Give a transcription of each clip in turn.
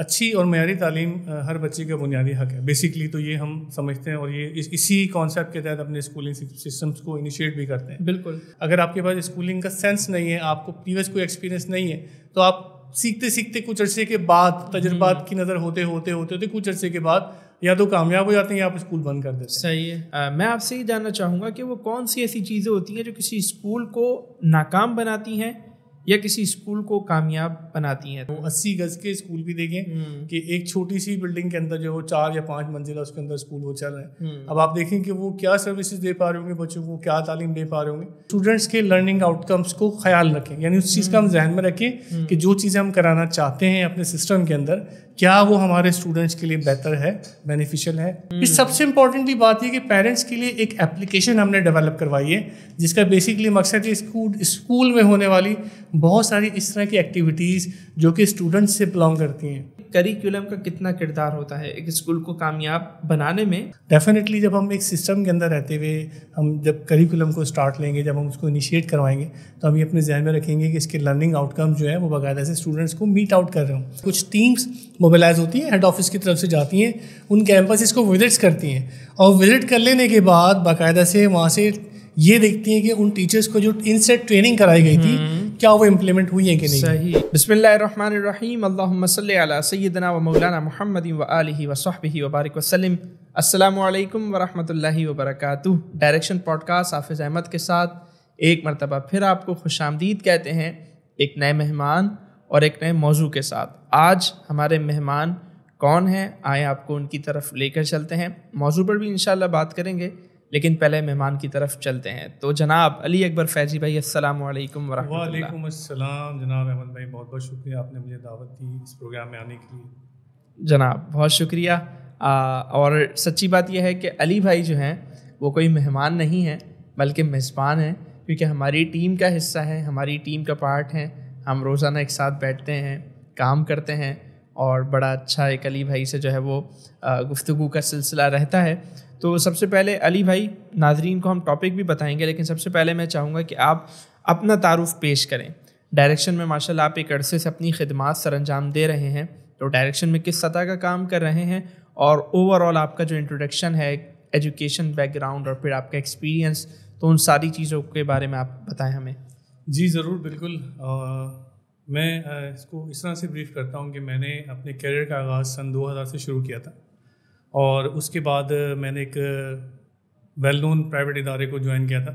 अच्छी और मयारी तालीम हर बच्चे का बुनियादी हक है बेसिकली, तो ये हम समझते हैं और ये इसी कॉन्सेप्ट के तहत अपने स्कूलिंग सिस्टम्स को इनिशिएट भी करते हैं। बिल्कुल। अगर आपके पास स्कूलिंग का सेंस नहीं है, आपको प्रीवियस कोई एक्सपीरियंस नहीं है, तो आप सीखते सीखते कुछ अरसे के बाद तजुर्बात की नज़र होते होते कुछ अरसे के बाद या तो कामयाब हो जाते हैं या आप स्कूल बंद कर देते हैं। सही है। मैं आपसे ये जानना चाहूँगा कि वो कौन सी ऐसी चीज़ें होती हैं जो किसी स्कूल को नाकाम बनाती हैं या किसी स्कूल को कामयाब बनाती हैं? वो 80 गज के स्कूल भी देखें कि एक छोटी सी बिल्डिंग के अंदर जो वो 4 या 5 मंजिला उसके अंदर स्कूल वो चल रहे हैं। अब आप देखें कि वो क्या सर्विसेज दे पा रहे होंगे बच्चों को, क्या तालीम दे पा रहे होंगे। स्टूडेंट्स के लर्निंग आउटकम्स को ख्याल रखें, यानी उस चीज़ का हम जहन में रखें कि जो चीज़ें हम कराना चाहते हैं अपने सिस्टम के अंदर, क्या वो हमारे स्टूडेंट्स के लिए बेहतर है, बेनिफिशियल है। फिर सबसे इंपॉर्टेंटली बात यह कि पेरेंट्स के लिए एक एप्लीकेशन हमने डेवलप करवाई है जिसका बेसिकली मकसद है स्कूल में होने वाली बहुत सारी इस तरह की एक्टिविटीज़ जो कि स्टूडेंट्स से बिलोंग करती हैं। करिकुलम का कितना किरदार होता है एक स्कूल को कामयाब बनाने में? डेफिनेटली जब हम एक सिस्टम के अंदर रहते हुए हम जब करिकुलम को स्टार्ट लेंगे, जब हम उसको इनिशिएट करवाएंगे, तो हम ये अपने जहन में रखेंगे कि इसके लर्निंग आउटकम जो है वो बाकायदा से स्टूडेंट्स को मीट आउट कर रहे हों। कुछ टीम्स मोबिलाइज होती हैं, हेड ऑफिस की तरफ से जाती हैं, उन कैंपसेस को विजिट्स करती हैं और विजिट कर लेने के बाद बाकायदा से वहाँ से ये देखती हैं कि उन टीचर्स को जो इनसे ट्रेनिंग कराई गई थी क्या वो इम्प्लीमेंट हुई है कि नहीं। सही। बिस्मिल्लाहिर्रहमानिर्रहीम, अल्लाहुम्मा सल्ली अला सय्यिदिना व मौलाना मुहम्मदिन व आलिहि व सहबिहि व बारिक वसल्लम। अस्सलामु अलैकुम व रहमतुल्लाहि व बरकातुहू। डायरेक्शन पॉडकास्ट हाफिज़ अहमद के साथ एक मरतबा फिर आपको खुशामदीद कहते हैं, एक नए मेहमान और एक नए मौजू के साथ। आज हमारे मेहमान कौन हैं, आए आपको उनकी तरफ लेकर चलते हैं। मौजू पर भी इंशाअल्लाह बात करेंगे, लेकिन पहले मेहमान की तरफ चलते हैं। तो जनाब अली अकबर फैजी भाई, अस्सलाम वालेकुम व रहमतुल्लाह। वालेकुम अस्सलाम जनाब अहमद भाई, बहुत बहुत शुक्रिया आपने मुझे दावत दी इस प्रोग्राम में आने के लिए। जनाब बहुत शुक्रिया। और सच्ची बात यह है कि अली भाई जो हैं वो कोई मेहमान नहीं हैं बल्कि मेज़बान हैं, क्योंकि हमारी टीम का हिस्सा है, हमारी टीम का पार्ट हैं। हम रोज़ाना एक साथ बैठते हैं, काम करते हैं और बड़ा अच्छा एक अली भाई से जो है वो गुफ्तगू का सिलसिला रहता है। तो सबसे पहले अली भाई, नाजरीन को हम टॉपिक भी बताएंगे, लेकिन सबसे पहले मैं चाहूँगा कि आप अपना तारुफ पेश करें। डायरेक्शन में माशाल्लाह आप एक अरसे से अपनी खिदमात सरअंजाम दे रहे हैं, तो डायरेक्शन में किस सतह का काम कर रहे हैं और ओवरऑल आपका जो इंट्रोडक्शन है, एजुकेशन बैकग्राउंड और फिर आपका एक्सपीरियंस, तो उन सारी चीज़ों के बारे में आप बताएं हमें। जी ज़रूर, बिल्कुल। मैं इसको इस तरह से ब्रीफ करता हूँ कि मैंने अपने करियर का आगाज़ सन 2000 से शुरू किया था और उसके बाद मैंने एक वेल नोन प्राइवेट इदारे को ज्वाइन किया था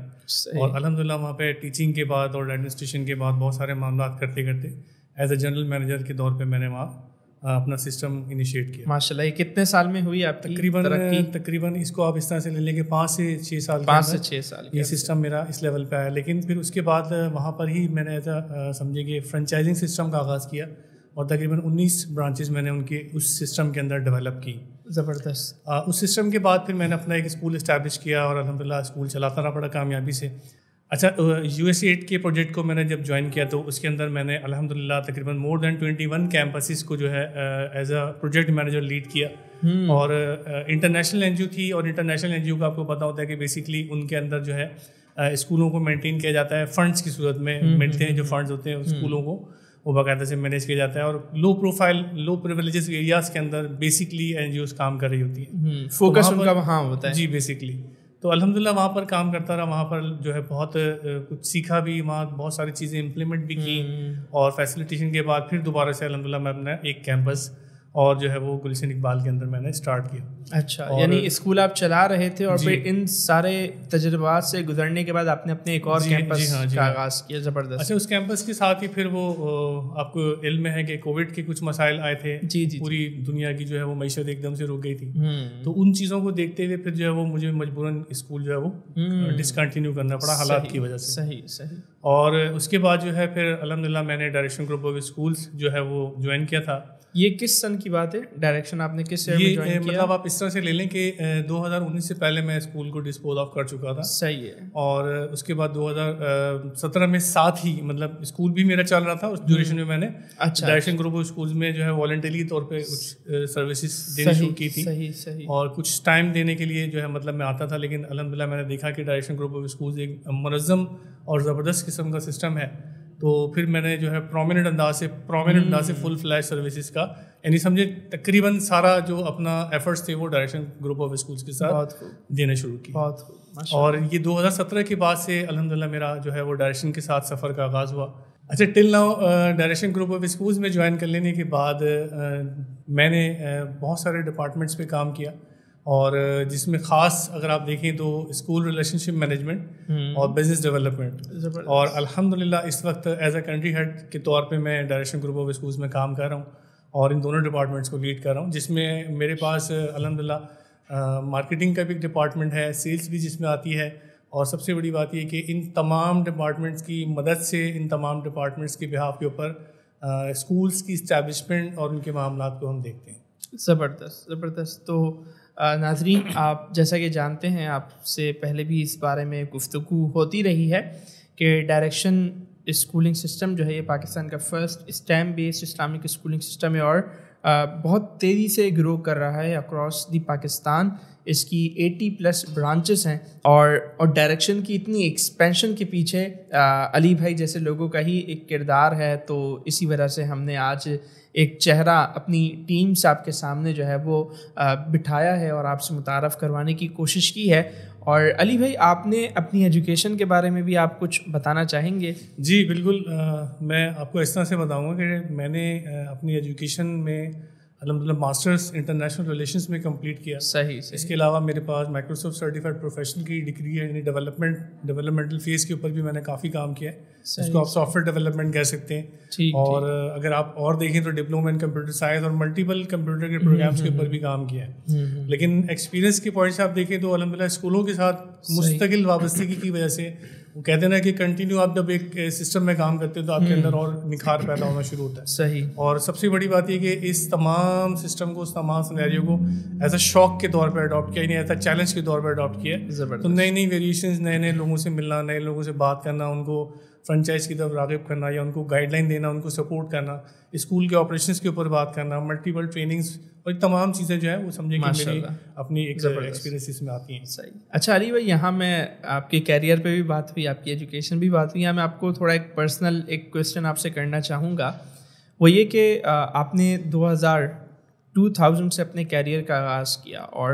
और अल्हम्दुलिल्लाह वहाँ पे टीचिंग के बाद और एडमिनिस्ट्रेशन के बाद बहुत सारे मामला करते करते एज ए जनरल मैनेजर के तौर पे मैंने वहाँ अपना सिस्टम इनिशिएट किया। माशाल्लाह, ये कितने साल में हुई आपकी तकरीबन इसको आप इस तरह से ले लेंगे 5 से 6 साल ये सिस्टम मेरा इस लेवल पे आया। लेकिन फिर उसके बाद वहाँ पर ही मैंने ऐसा समझे कि फ्रेंचाइजिंग सिस्टम का आगाज़ किया और तकरीबन 19 ब्रांचेस मैंने उनके उस सिस्टम के अंदर डेवलप की। ज़बरदस्त। उस सिस्टम के बाद फिर मैंने अपना एक स्कूल इस्टेब्लिश किया और अल्हम्दुलिल्लाह स्कूल चलाता रहा बड़ा कामयाबी से। अच्छा, USAID के प्रोजेक्ट को मैंने जब ज्वाइन किया तो उसके अंदर मैंने अल्हम्दुलिल्लाह तकरीबन मोर देन 21 कैंपसेस को जो है as a project manager lead किया। और इंटरनेशनल NGO थी और इंटरनेशनल NGO का आपको पता होता है कि बेसिकली उनके अंदर जो है स्कूलों को मेंटेन किया जाता है, फंड्स की सूरत में मिलते हैं, जो फंड्स होते हैं स्कूलों को वो बाकायदा से मैनेज किया जाता है और लो प्रोफाइल लो प्रिविलेजेस एरियाज़ के अंदर बेसिकली NGOs काम कर रही होती हैं, फोकस उनका वहाँ होता है। जी बेसिकली तो अल्हम्दुलिल्लाह वहाँ पर काम करता रहा, वहाँ पर जो है बहुत कुछ सीखा भी, वहाँ बहुत सारी चीज़ें इम्प्लीमेंट भी की और फैसिलिटेशन के बाद फिर दोबारा से अल्हम्दुलिल्लाह मैं अपना एक कैंपस और जो है वो गुलशन इकबाल के अंदर मैंने स्टार्ट किया। अच्छा, यानी स्कूल आप चला रहे थे और फिर इन सारे तजुर्बात से गुजरने के बाद आपने अपने एक और कैंपस का आगाज़ किया। ज़बरदस्त। अच्छा, उस कैंपस के साथ ही फिर वो आपको इल्म में है कि कोविड के कुछ मसाइल आए थे। जी पूरी दुनिया की जो है वो मईशत एकदम से रुक गई थी, तो उन चीज़ों को देखते हुए फिर जो है वो मुझे मजबूरन स्कूल जो है वो डिसकंटिन्यू करना पड़ा हालात की वजह से। सही। और उसके बाद जो है फिर अल्हम्दुलिल्लाह मैंने डायरेक्शन ग्रुप ऑफ स्कूल्स जो है वो ज्वाइन किया था। ये किस सन की बात है? डायरेक्शन आपने किस ईयर में ज्वाइन किया? मतलब आप इस तरह से ले लें कि 2019 से पहले मैं स्कूल को डिस्पोज ऑफ कर चुका था। सही है। और उसके बाद 2017 में साथ ही मतलब स्कूल भी मेरा चल रहा था, उस ड्यूरेशन में मैंने डायरेक्शन ग्रुप ऑफ स्कूल्स में जो है वॉलंटरी तौर पे कुछ सर्विसेज देनी शुरू की थी। सही। और कुछ टाइम देने के लिए जो है मतलब मैं आता था, लेकिन अल्हम्दुलिल्लाह मैंने देखा कि डायरेक्शन ग्रुप ऑफ स्कूल्स एक मुनज़्ज़म और ज़बरदस्त किस्म का सिस्टम है तो फिर मैंने जो है प्रोमिनेंट अंदाज से फुल फ्लैश सर्विसेज का यानी समझे तकरीबन सारा जो अपना एफर्ट्स थे वो डायरेक्शन ग्रुप ऑफ स्कूल्स के साथ देने शुरू किए। बहुत और ये 2017 के बाद से अल्हम्दुलिल्लाह मेरा जो है वो डायरेक्शन के साथ सफ़र का आगाज़ हुआ। अच्छा, till now direction group of schools में ज्वाइन कर लेने के बाद मैंने बहुत सारे डिपार्टमेंट्स पे काम किया, और जिसमें ख़ास अगर आप देखें तो स्कूल रिलेशनशिप मैनेजमेंट और बिजनेस डेवलपमेंट, और अल्हम्दुलिल्लाह इस वक्त एज अ कंट्री हेड के तौर पे मैं डायरेक्शन ग्रुप ऑफ स्कूल्स में काम कर रहा हूँ और इन दोनों डिपार्टमेंट्स को लीड कर रहा हूँ, जिसमें मेरे पास अल्हम्दुलिल्लाह मार्केटिंग का भी डिपार्टमेंट है, सेल्स भी जिसमें आती है, और सबसे बड़ी बात यह कि इन तमाम डिपार्टमेंट्स की मदद से इन तमाम डिपार्टमेंट्स के बिहाफ के ऊपर स्कूल्स की इस्टेब्लिशमेंट और उनके मामलात को हम देखते हैं। ज़बरदस्त। तो नाज़रीन, आप जैसा कि जानते हैं, आपसे पहले भी इस बारे में गुफ्तगू होती रही है कि डायरेक्शन स्कूलिंग सिस्टम जो है ये पाकिस्तान का first stem based Islamic schooling system है और बहुत तेज़ी से ग्रो कर रहा है अक्रॉस दी पाकिस्तान। इसकी 80+ ब्रांचेस हैं और डायरेक्शन की इतनी एक्सपेंशन के पीछे अली भाई जैसे लोगों का ही एक किरदार है। तो इसी वजह से हमने आज एक चेहरा अपनी टीम से आपके सामने जो है वो बिठाया है और आपसे मुतारफ़ करवाने की कोशिश की है। और अली भाई, आपने अपनी एजुकेशन के बारे में भी आप कुछ बताना चाहेंगे? जी बिल्कुल, मैं आपको इस तरह से बताऊंगा कि मैंने अपनी एजुकेशन में अल्हम्दुलिल्लाह मास्टर्स इंटरनेशनल रिलेशंस में कंप्लीट किया। सही। इसके अलावा मेरे पास माइक्रोसॉफ्ट सर्टिफाइड प्रोफेशनल की डिग्री है, यानी डेवलपमेंटल फेस के ऊपर भी मैंने काफ़ी काम किया है, इसको आप सॉफ्टवेयर डेवलपमेंट कह सकते हैं। और अगर आप और देखें तो डिप्लोमा इन कंप्यूटर साइंस और मल्टीपल कंप्यूटर के प्रोग्राम्स के ऊपर भी काम किया है। लेकिन एक्सपीरियंस के पॉइंट से आप देखें तो अल्हम्दुलिल्लाह स्कूलों के साथ मुस्तकिल वाबस्तगी की वजह से वो कहते हैं ना कि कंटिन्यू आप जब एक सिस्टम में काम करते हो तो आपके अंदर और निखार पैदा होना शुरू होता है। सही। और सबसे बड़ी बात यह कि इस तमाम सिस्टम को, उस तमाम सिनेरियो को एज अ शॉक के तौर पर अडॉप्ट किया, यानी एज अ चैलेंज के तौर पर अडॉप्ट किया। तो नई नई वेरिएशंस, नए नए लोगों से मिलना, नए लोगों से बात करना, उनको फ्रेंचाइज की तरफ राग़िब करना या उनको गाइडलाइन देना, उनको सपोर्ट करना, स्कूल के ऑपरेशंस के ऊपर बात करना, मल्टीपल ट्रेनिंग्स और तमाम चीज़ें जो है वो समझे कि मेरी अपनी एक एक्सपीरियंस इसमें आती हैं। सही। अच्छा अली भाई, यहाँ मैं आपके कैरियर पे भी बात हुई, आपकी एजुकेशन भी बात हुई, यहाँ मैं आपको थोड़ा एक पर्सनल एक क्वेश्चन आपसे करना चाहूँगा। वो ये कि आपने 2000 से अपने कैरियर का आगाज़ किया और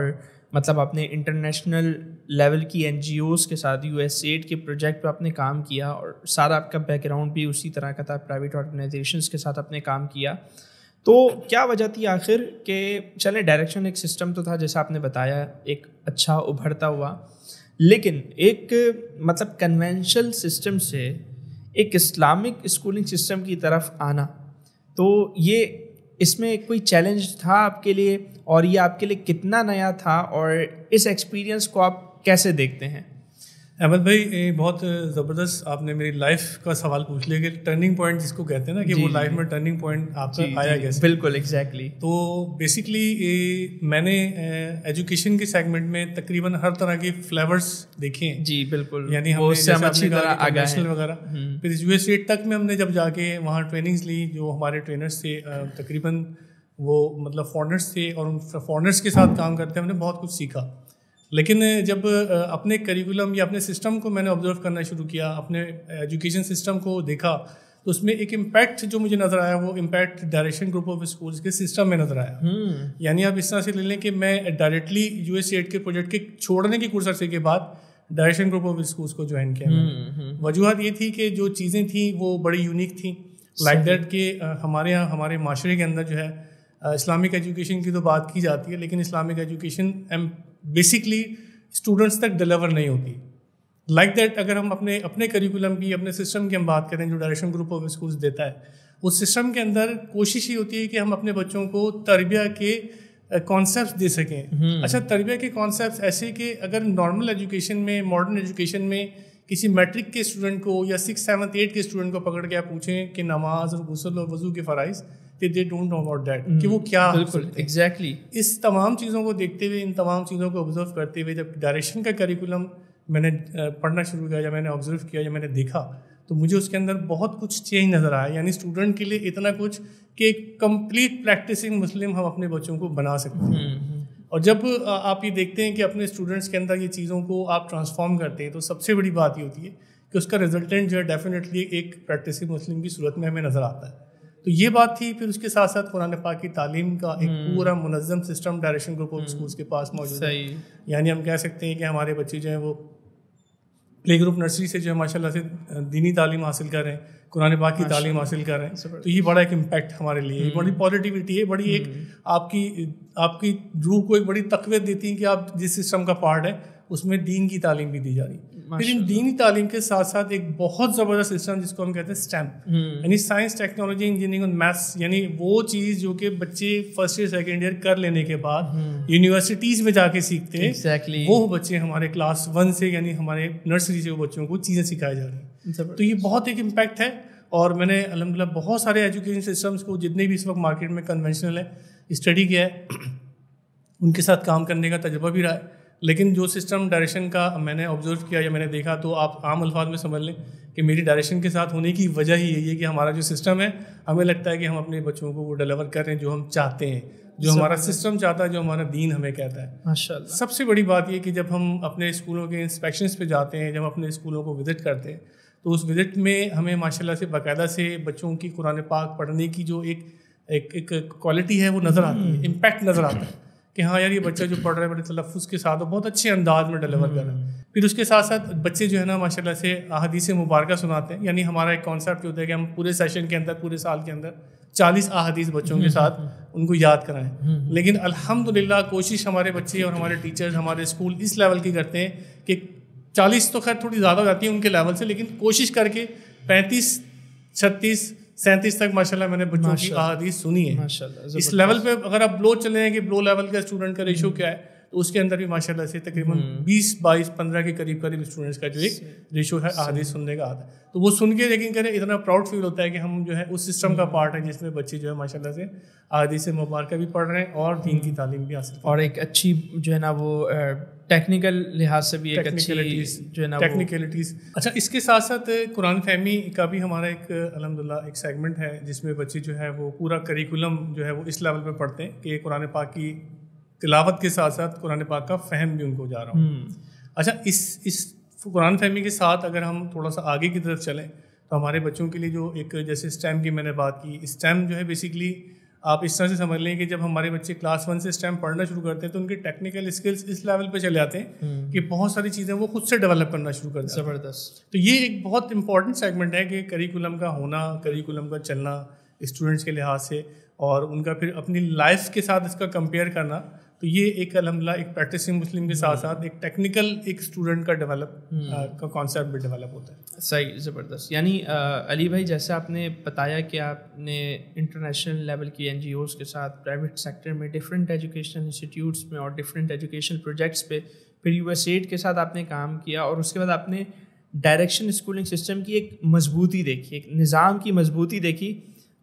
मतलब आपने इंटरनेशनल लेवल की NGOs के साथ USAID के प्रोजेक्ट पे आपने काम किया और सारा आपका बैकग्राउंड भी उसी तरह का था, प्राइवेट ऑर्गेनाइजेशंस के साथ आपने काम किया। तो क्या वजह थी आखिर कि चले डायरेक्शन एक सिस्टम तो था जैसा आपने बताया, एक अच्छा उभरता हुआ, लेकिन एक मतलब कन्वेंशनल सिस्टम से एक इस्लामिक स्कूलिंग सिस्टम की तरफ आना, तो ये इसमें कोई चैलेंज था आपके लिए और ये आपके लिए कितना नया था और इस एक्सपीरियंस को आप कैसे देखते हैं? अहमद भाई, बहुत ज़बरदस्त आपने मेरी लाइफ का सवाल पूछ लिया कि टर्निंग पॉइंट जिसको कहते हैं ना कि वो लाइफ में टर्निंग पॉइंट आपका आया कैसे? बिल्कुल, एग्जैक्टली। तो बेसिकली मैंने एजुकेशन के सेगमेंट में तकरीबन हर तरह के फ्लेवर्स देखे हैं। जी बिल्कुल, यानी हमने नेशनल वगैरह, फिर USAID तक में हमने जब जाके वहाँ ट्रेनिंग्स ली, जो हमारे ट्रेनर्स थे तकरीबन वो मतलब फॉरेनर्स थे और उन फॉरेनर्स के साथ काम करते हमने बहुत कुछ सीखा। लेकिन जब अपने करिकुलम या अपने सिस्टम को मैंने ऑब्जर्व करना शुरू किया, अपने एजुकेशन सिस्टम को देखा, तो उसमें एक इम्पैक्ट जो मुझे नज़र आया वो impact direction group of Schools के सिस्टम में नज़र आया। यानी आप इस तरह से ले लें कि मैं डायरेक्टली USAID के प्रोजेक्ट के छोड़ने के कुछ अरसे के बाद डायरेक्शन ग्रुप ऑफ स्कूल्स को ज्वाइन किया। वजूहत ये थी कि जो चीज़ें थी वो बड़ी यूनिक थी, लाइक दैट कि हमारे यहाँ हमारे माशरे के अंदर जो है इस्लामिक एजुकेशन की तो बात की जाती है, लेकिन इस्लामिक एजुकेशन बेसिकली स्टूडेंट्स तक डिलीवर नहीं होती। लाइक दैट अगर हम अपने करिकुलम की, अपने सिस्टम की हम बात करें जो डायरेक्शन ग्रुप ऑफ स्कूल्स देता है, उस सिस्टम के अंदर कोशिश ही होती है कि हम अपने बच्चों को तरबिया के कॉन्सेप्ट्स दे सकें। अच्छा, तरबिया के कॉन्सेप्ट्स ऐसे कि अगर नॉर्मल एजुकेशन में, मॉडर्न एजुकेशन में किसी मैट्रिक के स्टूडेंट को या 6, 7, 8 के स्टूडेंट को पकड़ के आप पूछें कि नमाज और गुस्ल और वज़ू के फ़राइज़, they don't know about that कि वो क्या। बिल्कुल, एग्जैक्टली। इस तमाम चीज़ों को देखते हुए, इन तमाम चीज़ों को ऑब्जर्व करते हुए जब डायरेक्शन का करिकुलम मैंने पढ़ना शुरू किया या मैंने ऑब्जर्व किया या मैंने देखा, तो मुझे उसके अंदर बहुत कुछ चेंज नज़र आया। यानी स्टूडेंट के लिए इतना कुछ कि एक कंप्लीट प्रैक्टिसिंग मुस्लिम हम अपने बच्चों को बना सकते हैं। और जब आप ये देखते हैं कि अपने स्टूडेंट्स के अंदर ये चीज़ों को आप ट्रांसफॉर्म करते हैं, तो सबसे बड़ी बात ये होती है कि उसका रिजल्टेंट जो है डेफिनेटली एक प्रैक्टिसिंग मुस्लिम की सूरत में हमें नज़र आता है। तो ये बात थी। फिर उसके साथ साथ कुरान पाक की तालीम का एक पूरा मुनज़्ज़म system Direction group of Schools के पास मौजूद है। यानी हम कह सकते हैं कि हमारे बच्चे जो हैं वो प्ले ग्रुप नर्सरी से जो है माशाल्लाह से दीनी तालीम हासिल कर रहे हैं, कुरान पाक की तालीम हासिल कर रहे हैं। तो ये बड़ा एक इम्पैक्ट हमारे लिए, बड़ी पॉजिटिविटी है, बड़ी एक आपकी रूह को एक बड़ी तक़वियत देती है कि आप जिस सिस्टम का पार्ट है उसमें दीन की तालीम भी दी जा रही है। फिर इन दीनी तालीम के साथ साथ एक बहुत ज़बरदस्त सिस्टम जिसको हम कहते हैं स्टेम, यानी साइंस टेक्नोलॉजी इंजीनियरिंग और मैथ्स, यानी वो चीज़ जो कि बच्चे फर्स्ट ईयर सेकेंड ईयर कर लेने के बाद यूनिवर्सिटीज़ में जाके सीखते हैं, वो बच्चे हमारे क्लास 1 से यानी हमारे नर्सरी से वो बच्चों को चीज़ें सिखाई जा रही हैं। तो ये बहुत एक इम्पैक्ट है। और मैंने अल्हम्दुलिल्लाह बहुत सारे एजुकेशन सिस्टम्स को जितने भी इस वक्त मार्केट में कन्वेंशनल है स्टडी किया है, उनके साथ काम करने का तजुर्बा भी रहा है। लेकिन जो सिस्टम डायरेक्शन का मैंने ऑब्जर्व किया या मैंने देखा, तो आप आम अल्फाज में समझ लें कि मेरी डायरेक्शन के साथ होने की वजह ही यही है कि हमारा जो सिस्टम है, हमें लगता है कि हम अपने बच्चों को वो डिलीवर कर रहे हैं जो हम चाहते हैं, जो हमारा सिस्टम चाहता है, जो हमारा दीन हमें कहता है। माशाअल्लाह। सबसे बड़ी बात ये कि जब हम अपने स्कूलों के इंस्पेक्शंस पे जाते हैं, जब अपने स्कूलों को विज़िट करते हैं, तो उस विज़िट में हमें माशाल्लाह से बाकायदा से बच्चों की कुरान पाक पढ़ने की जो एक क्वालिटी है वो नज़र आती है, इम्पैक्ट नज़र आता है कि हाँ यार ये बच्चा जो पढ़ रहा है बड़े तलफ़्फ़ुज़ के साथ बहुत अच्छे अंदाज में डिलीवर कर रहा है। फिर उसके साथ साथ बच्चे जो है ना माशाल्लाह से अहादीस मुबारका सुनाते हैं। यानी हमारा एक कॉन्सेप्ट होता है कि हम पूरे सेशन के अंदर, पूरे साल के अंदर 40 अहादीस बच्चों के साथ उनको याद कराएं। लेकिन अल्हम्दुलिल्लाह कोशिश हमारे बच्चे और हमारे टीचर्स, हमारे स्कूल इस लेवल की करते हैं कि 40 तो खैर थोड़ी ज़्यादा हो जाती है उनके लेवल से, लेकिन कोशिश करके 35, 36, 37 तक माशाल्लाह मैंने बच्चों की अहादीस सुनी है। इस लेवल पे अगर आप ब्लो चले हैं कि ब्लो लेवल का स्टूडेंट का रेशो क्या है, तो उसके अंदर भी माशाल्लाह से तकरीबन 20, 22, 15 के करीब स्टूडेंट्स का जो एक रेशो है अहादीस सुनने का आता है। तो वो सुन के यकीन करें इतना प्राउड फील होता है कि हम जो है उस सिस्टम का पार्ट है जिसमें बच्चे जो है माशाल्लाह से अहादीस मुबारका भी पढ़ रहे हैं और दीन की तालीम भी हासिल, और एक अच्छी जो है ना वो टेक्निकल लिहाज से भी एक अच्छी जो है ना टेक्निकलिटीज़। अच्छा, इसके साथ साथ कुरान फहमी का भी हमारा एक अल्हम्दुलिल्लाह एक सेगमेंट है जिसमें बच्चे जो है वो पूरा करिकुलम जो है वो इस लेवल पे पढ़ते हैं कि कुरान पाक की तिलावत के साथ साथ कुरान पाक का फ़हम भी उनको जा रहा हूँ। अच्छा, इस कुरान फहमी के साथ अगर हम थोड़ा सा आगे की तरफ चलें तो हमारे बच्चों के लिए जो एक जैसे स्टेम की मैंने बात की, स्टेम जो है बेसिकली आप इस तरह से समझ लें कि जब हमारे बच्चे क्लास 1 से स्टेम पढ़ना शुरू करते हैं तो उनके टेक्निकल स्किल्स इस लेवल पे चले जाते हैं कि बहुत सारी चीज़ें वो खुद से डेवलप करना शुरू करते हैं। ज़बरदस्त। तो ये एक बहुत इंपॉर्टेंट सेगमेंट है कि करिकुलम का होना, करिकुलम का चलना स्टूडेंट्स के लिहाज से, और उनका फिर अपनी लाइफ के साथ इसका कंपेयर करना। तो ये एक अल्हम्दुलिल्लाह एक प्रैक्टिसिंग मुस्लिम के साथ साथ एक टेक्निकल एक स्टूडेंट का डेवलप का कॉन्सेप्ट भी डेवलप होता है। सही, ज़बरदस्त। यानी अली भाई, जैसे आपने बताया कि आपने इंटरनेशनल लेवल की NGOs के साथ प्राइवेट सेक्टर में डिफरेंट एजुकेशनल इंस्टीट्यूट्स में और डिफरेंट एजुकेशनल प्रोजेक्ट्स पे, फिर USAID के साथ आपने काम किया और उसके बाद आपने डायरेक्शन स्कूलिंग सिस्टम की एक मजबूती देखी, एक निज़ाम की मजबूती देखी,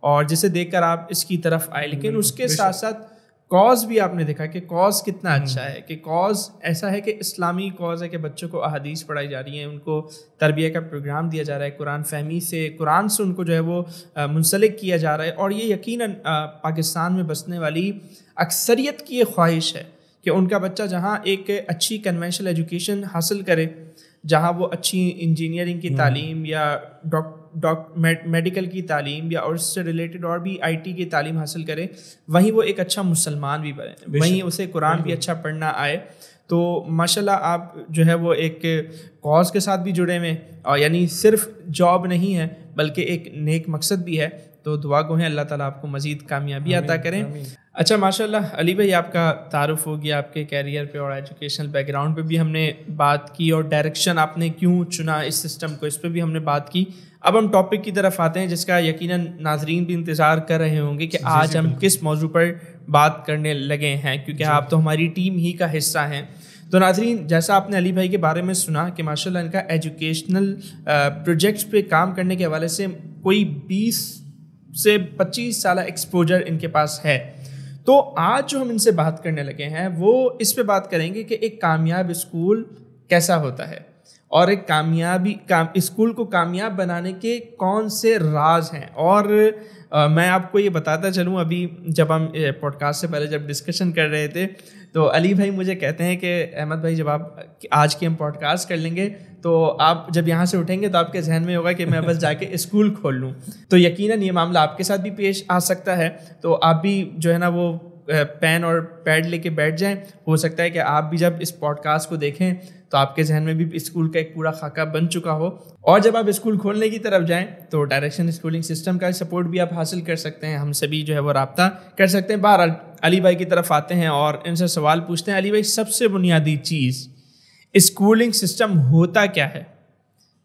और जिसे देखकर आप इसकी तरफ आए। लेकिन उसके साथ साथ कॉज भी आपने देखा कि कॉज कितना अच्छा है, कि कॉज ऐसा है कि इस्लामी कॉज है कि बच्चों को अहादीस पढ़ाई जा रही हैं, उनको तरबिया का प्रोग्राम दिया जा रहा है, कुरान फहमी से, कुरान से उनको जो है वो मुंसलिक किया जा रहा है। और ये यकीनन पाकिस्तान में बसने वाली अक्सरियत की ये ख्वाहिश है कि उनका बच्चा जहाँ एक अच्छी कन्वेंशनल एजुकेशन हासिल करे, जहाँ वो अच्छी इंजीनियरिंग की तालीम या मेडिकल की तालीम या और उससे रिलेटेड और भी IT की तालीम हासिल करे, वहीं वो एक अच्छा मुसलमान भी बने, वहीं उसे कुरान भी अच्छा पढ़ना आए। तो माशाल्लाह आप जो है वो एक कॉज के साथ भी जुड़े हुए, और यानी सिर्फ जॉब नहीं है बल्कि एक नेक मकसद भी है। तो दुआ गो है अल्लाह ताला आपको मज़ीद कामयाबी अता करें। अच्छा, माशाल्लाह अली भाई, आपका तारुफ हो गया आपके कैरियर पे और एजुकेशनल बैकग्राउंड पे भी हमने बात की, और डायरेक्शन आपने क्यों चुना इस सिस्टम को, इस पर भी हमने बात की। अब हम टॉपिक की तरफ आते हैं जिसका यकीनन नाजरीन भी इंतज़ार कर रहे होंगे कि आज हम किस मौजू पर बात करने लगे हैं, क्योंकि आप तो हमारी टीम ही का हिस्सा हैं। तो नाजरीन, जैसा आपने अली भाई के बारे में सुना कि माशाल्लाह इनका एजुकेशनल प्रोजेक्ट्स पे काम करने के हवाले से कोई 20 से 25 साल एक्सपोजर इनके पास है। तो आज जो हम इनसे बात करने लगे हैं वो इस पे बात करेंगे कि एक कामयाब स्कूल कैसा होता है, और एक स्कूल को कामयाब बनाने के कौन से राज हैं। और मैं आपको ये बताता चलूँ, अभी जब हम पॉडकास्ट से पहले जब डिस्कशन कर रहे थे तो अली भाई मुझे कहते हैं कि अहमद भाई, जब आप आज की हम पॉडकास्ट कर लेंगे तो आप जब यहाँ से उठेंगे तो आपके जहन में होगा कि मैं बस जाके स्कूल खोल लूँ। तो यकीनन ये मामला आपके साथ भी पेश आ सकता है, तो आप भी जो है ना वो पेन और पैड लेके बैठ जाएं। हो सकता है कि आप भी जब इस पॉडकास्ट को देखें तो आपके जहन में भी स्कूल का एक पूरा खाका बन चुका हो, और जब आप स्कूल खोलने की तरफ जाएं तो डायरेक्शन स्कूलिंग सिस्टम का सपोर्ट भी आप हासिल कर सकते हैं। हमसे भी जो है वो रब्ता कर सकते हैं। बहरहाल अली भाई की तरफ आते हैं और इनसे सवाल पूछते हैं। अली भाई, सबसे बुनियादी चीज़ स्कूलिंग सिस्टम होता क्या है,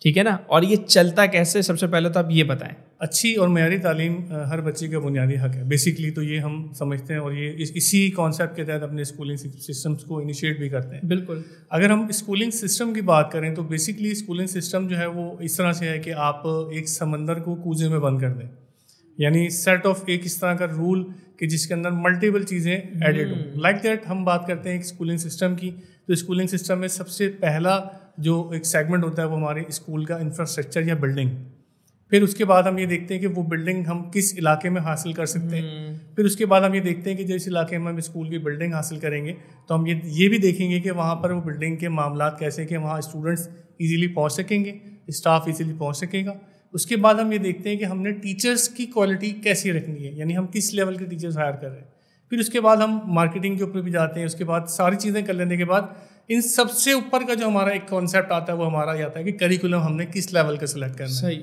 ठीक है ना, और ये चलता कैसे, सबसे पहले तो आप ये बताएं। अच्छी और मयारी तालीम हर बच्चे का बुनियादी हक है बेसिकली, तो ये हम समझते हैं और ये इसी कॉन्सेप्ट के तहत अपने स्कूलिंग सिस्टम्स को इनिशिएट भी करते हैं। बिल्कुल। अगर हम स्कूलिंग सिस्टम की बात करें तो बेसिकली स्कूलिंग सिस्टम जो है वो इस तरह से है कि आप एक समंदर को कूजे में बंद कर दें, यानी सेट ऑफ एक इस तरह का रूल कि जिसके अंदर मल्टीपल चीज़ें एडेड हो। लाइक दैट हम बात करते हैं एक स्कूलिंग सिस्टम की, तो स्कूलिंग सिस्टम में सबसे पहला जो एक सेगमेंट होता है वो हमारे स्कूल का इंफ्रास्ट्रक्चर या बिल्डिंग। फिर उसके बाद हम ये देखते हैं कि वो बिल्डिंग हम किस इलाके में हासिल कर सकते हैं। फिर उसके बाद हम ये देखते हैं कि जिस इलाके में हम स्कूल की बिल्डिंग हासिल करेंगे तो हम ये भी देखेंगे कि वहाँ पर वो बिल्डिंग के मामलात कैसे कि वहाँ स्टूडेंट्स ईजिली पहुँच सकेंगे, स्टाफ ईजिली पहुँच सकेगा। उसके बाद हम ये देखते हैं कि हमने टीचर्स की क्वालिटी कैसी रखनी है, यानी हम किस लेवल के टीचर्स हायर कर रहे हैं। फिर उसके बाद हम मार्केटिंग के ऊपर भी जाते हैं। उसके बाद सारी चीज़ें कर लेने के बाद इन सबसे ऊपर का जो हमारा एक कॉन्सेप्ट आता है वो हमारा ये आता है कि करिकुलम हमने किस लेवल का सिलेक्ट करना है। सही।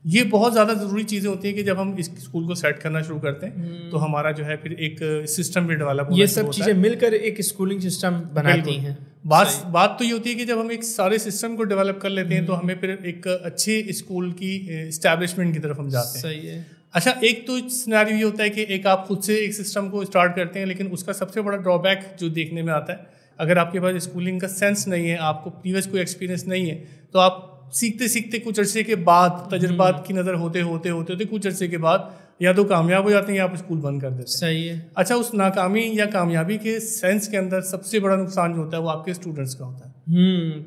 ये बहुत ज़्यादा ज़रूरी चीज़ें होती हैं कि जब हम इस स्कूल को सेट करना शुरू करते हैं तो हमारा जो है फिर एक सिस्टम भी डेवलप होना, ये सब चीज़ें मिलकर एक स्कूलिंग सिस्टम बनाती हैं। बात तो ये होती है कि जब हम एक सारे सिस्टम को डेवलप कर लेते हैं तो हमें फिर एक अच्छे स्कूल की इस्टेब्लिशमेंट की तरफ हम जाते हैं। सही है। अच्छा, एक तो सिनेरियो ये होता है कि एक आप खुद से एक सिस्टम को स्टार्ट करते हैं, लेकिन उसका सबसे बड़ा ड्रॉबैक जो देखने में आता है, अगर आपके पास स्कूलिंग का सेंस नहीं है, आपको प्रीवियस कोई एक्सपीरियंस नहीं है, तो आप सीखते सीखते कुछ अरसे के बाद तजुर्बात की नज़र होते होते कुछ अरसे के बाद या तो कामयाब हो जाते हैं या आप स्कूल बंद कर देते हैं। सही है। अच्छा, उस नाकामी या कामयाबी के सेंस के अंदर सबसे बड़ा नुकसान जो होता है वो आपके स्टूडेंट्स का होता है।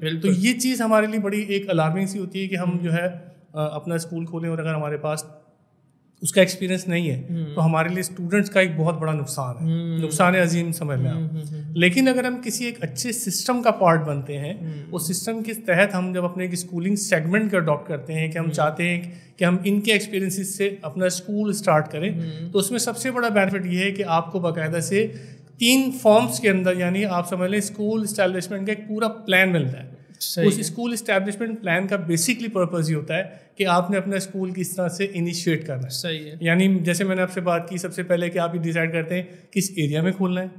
बिल्कुल। तो ये चीज़ हमारे लिए बड़ी एक अलार्मिंग सी होती है कि हम जो है अपना स्कूल खोलें और अगर हमारे पास उसका एक्सपीरियंस नहीं है तो हमारे लिए स्टूडेंट्स का एक बहुत बड़ा नुकसान है, नुकसान अजीम समझ में आप। लेकिन अगर हम किसी एक अच्छे सिस्टम का पार्ट बनते हैं, उस सिस्टम के तहत हम जब अपने एक स्कूलिंग सेगमेंट का अडॉप्ट करते हैं कि हम चाहते हैं कि हम इनके एक्सपीरियंसेस से अपना स्कूल स्टार्ट करें, तो उसमें सबसे बड़ा बेनिफिट ये है कि आपको बाकायदा से 3 फॉर्म्स के अंदर, यानी आप समझ लें स्कूल इस्टेब्लिशमेंट का एक पूरा प्लान मिलता है। उस स्कूल इस्टेब्लिशमेंट प्लान का बेसिकली पर्पस ये होता है कि आपने अपना स्कूल किस तरह से इनिशिएट करना है। सही है। यानी जैसे मैंने आपसे बात की, सबसे पहले कि आप ये डिसाइड करते हैं किस एरिया में खोलना है,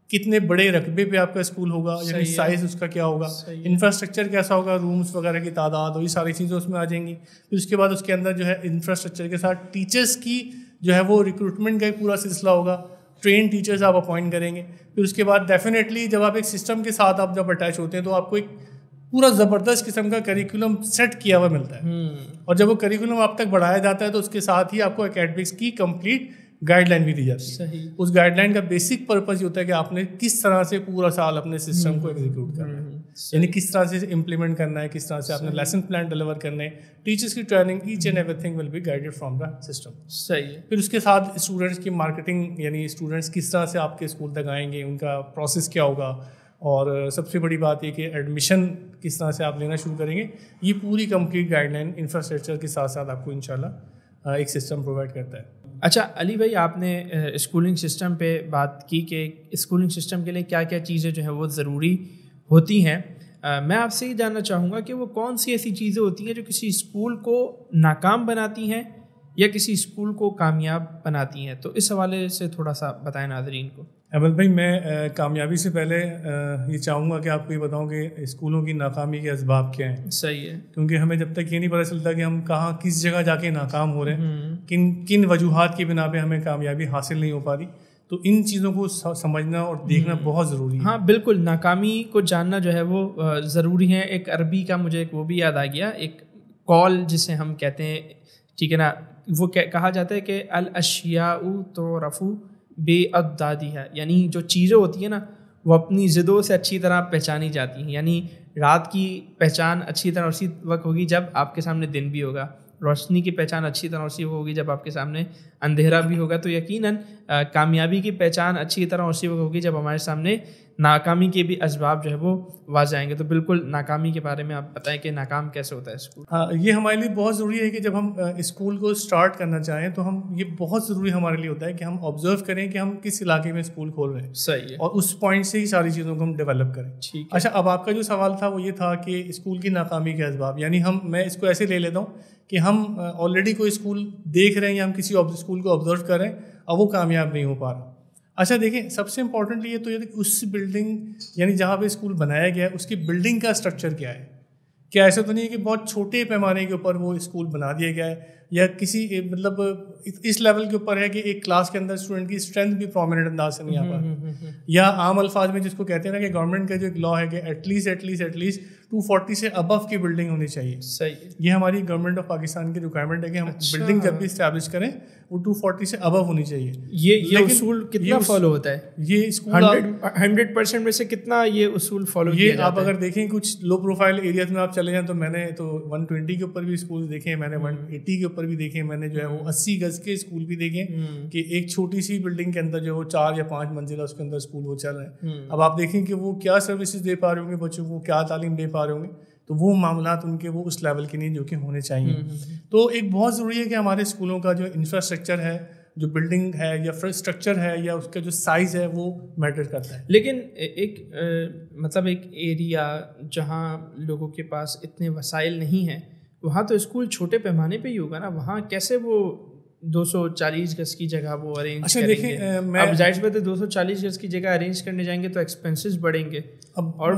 कितने बड़े रकबे पे आपका स्कूल होगा, यानी साइज उसका क्या होगा, इंफ्रास्ट्रक्चर कैसा होगा, रूम्स वगैरह की तादाद, और ये सारी चीज़ें उसमें आ जाएंगी। फिर उसके बाद उसके अंदर जो है इंफ्रास्ट्रक्चर के साथ टीचर्स की जो है वो रिक्रूटमेंट का एक पूरा सिलसिला होगा, ट्रेन टीचर्स आप अपॉइंट करेंगे। फिर उसके बाद डेफिनेटली जब आप एक सिस्टम के साथ आप जब अटैच होते हैं तो आपको एक पूरा ज़बरदस्त किस्म का करिकुलम सेट किया हुआ मिलता है, और जब वो करिकुलम आप तक बढ़ाया जाता है तो उसके साथ ही आपको एकेडमिक्स की कंप्लीट गाइडलाइन भी दी जाती है। उस गाइडलाइन का बेसिक पर्पस ये होता है कि आपने किस तरह से पूरा साल अपने सिस्टम को एग्जीक्यूट करना है, यानी किस तरह से इम्प्लीमेंट करना है, किस तरह से आपने लेसन प्लान डिलीवर करने, टीचर्स की training, each and everything will be guided from the system. सही है। फिर उसके साथ स्टूडेंट्स की मार्केटिंग, यानी स्टूडेंट्स किस तरह से आपके स्कूल तक आएंगे, उनका प्रोसेस क्या होगा, और सबसे बड़ी बात ये कि एडमिशन किस तरह से आप लेना शुरू करेंगे, ये पूरी कंप्लीट गाइडलाइन इंफ्रास्ट्रक्चर के साथ साथ आपको इंशाल्लाह एक सिस्टम प्रोवाइड करता है। अच्छा अली भाई, आपने स्कूलिंग सिस्टम पे बात की कि स्कूलिंग सिस्टम के लिए क्या क्या चीज़ें जो है वो ज़रूरी होती हैं। मैं आपसे ये जानना चाहूँगा कि वो कौन सी ऐसी चीज़ें होती हैं जो किसी स्कूल को नाकाम बनाती हैं या किसी स्कूल को कामयाब बनाती हैं, तो इस हवाले से थोड़ा सा बताएं नाज़रीन को। अहमद भाई, मैं कामयाबी से पहले ये चाहूँगा कि आपको ये बताऊँ कि स्कूलों की नाकामी के असबाब क्या हैं। सही है। क्योंकि हमें जब तक ये नहीं पता चलता कि हम कहाँ किस जगह जाके नाकाम हो रहे हैं, किन वजूहात की बिना पे हमें कामयाबी हासिल नहीं हो पा रही, तो इन चीज़ों को समझना और देखना बहुत ज़रूरी है। हाँ बिल्कुल, नाकामी को जानना जो है वो ज़रूरी है। एक अरबी का मुझे वो भी याद आ गया, एक कॉल जिसे हम कहते हैं, ठीक है ना, वो कहा जाता है कि अल अशियाउ तुरफ़ु बेअद्दादिहा, यानी जो चीज़ें होती है ना वो अपनी ज़िदों से अच्छी तरह पहचानी जाती हैं। यानी रात की पहचान अच्छी तरह उसी वक्त होगी जब आपके सामने दिन भी होगा, रोशनी की पहचान अच्छी तरह उसी होगी जब आपके सामने अंधेरा भी होगा। तो यकीनन कामयाबी की पहचान अच्छी तरह उसी वक्त होगी जब हमारे सामने नाकामी के भी असबाब जो है वो वाज़ आएंगे। तो बिल्कुल नाकामी के बारे में आप बताएं कि नाकाम कैसे होता है स्कूल। हाँ, ये हमारे लिए बहुत ज़रूरी है कि जब हम स्कूल को स्टार्ट करना चाहें तो हम ये बहुत ज़रूरी हमारे लिए होता है कि हम ऑब्जर्व करें कि हम किस इलाके में स्कूल खोल रहे हैं। सही है। और उस पॉइंट से ही सारी चीज़ों को हम डेवलप करें। ठीक है। अच्छा, अब आपका जो सवाल था वो ये था कि स्कूल की नाकामी के असबाब, यानी मैं इसको ऐसे ले लेता हूँ कि हम ऑलरेडी कोई स्कूल देख रहे हैं या हम किसी स्कूल को ऑब्जर्व कर रहे हैं और वो कामयाब नहीं हो पा रहा। अच्छा देखिए, सबसे इम्पोर्टेंटली ये तो ये कि उस बिल्डिंग यानी जहाँ पे स्कूल बनाया गया है उसकी बिल्डिंग का स्ट्रक्चर क्या है। क्या ऐसा तो नहीं है कि बहुत छोटे पैमाने के ऊपर वो स्कूल बना दिया गया है या किसी मतलब इस लेवल के ऊपर है कि एक क्लास के अंदर स्टूडेंट की स्ट्रेंथ भी प्रोमिनेंट अंदाज से नहीं आ पा या आम अल्फाज में जिसको कहते हैं ना कि गवर्नमेंट का जो एक लॉ है कि एटलीस्ट 240 से अबव की बिल्डिंग होनी चाहिए। सही। ये हमारी गवर्नमेंट ऑफ पाकिस्तान की रिक्वायरमेंट है कि हम बिल्डिंग जब भी इस्टेब्लिश करें वो 240 से अबव होनी चाहिए। ये उसूल कितना फॉलो होता है? ये स्कूल 100% में से कितना ये उसूल फॉलो किया जाता है? आप अगर देखें कुछ लो प्रोफाइल एरियाज में आप चले जाएं तो मैंने तो 120 के ऊपर भी स्कूल देखे हैं, मैंने 180 के ऊपर भी देखे हैं, मैंने जो है वो 80 गज के स्कूल भी देखे कि एक छोटी सी बिल्डिंग के अंदर जो वो 4 या 5 मंजिला उसके अंदर स्कूल वो चल रहे हैं। अब आप देखें कि वो क्या सर्विसेज दे पा रहे होंगे बच्चों को, क्या तालीम दे पा रहे होंगे, तो वो मामलात उनके वो उस लेवल के नहीं जो कि होने चाहिए। तो एक बहुत ज़रूरी है कि हमारे स्कूलों का जो इंफ्रास्ट्रक्चर है, जो बिल्डिंग है या स्ट्रक्चर है या उसका जो साइज़ है वो मैटर करता है। लेकिन मतलब एक एरिया जहाँ लोगों के पास इतने वसाइल नहीं हैं वहाँ तो स्कूल छोटे पैमाने पे ही होगा ना। वहाँ कैसे वो 240 गज की जगह वो अरेंज करेंगे? देखिए अब जाहिर सी बात है 240 गज की जगह अरेंज करने जाएंगे तो एक्सपेंसेस बढ़ेंगे। अब और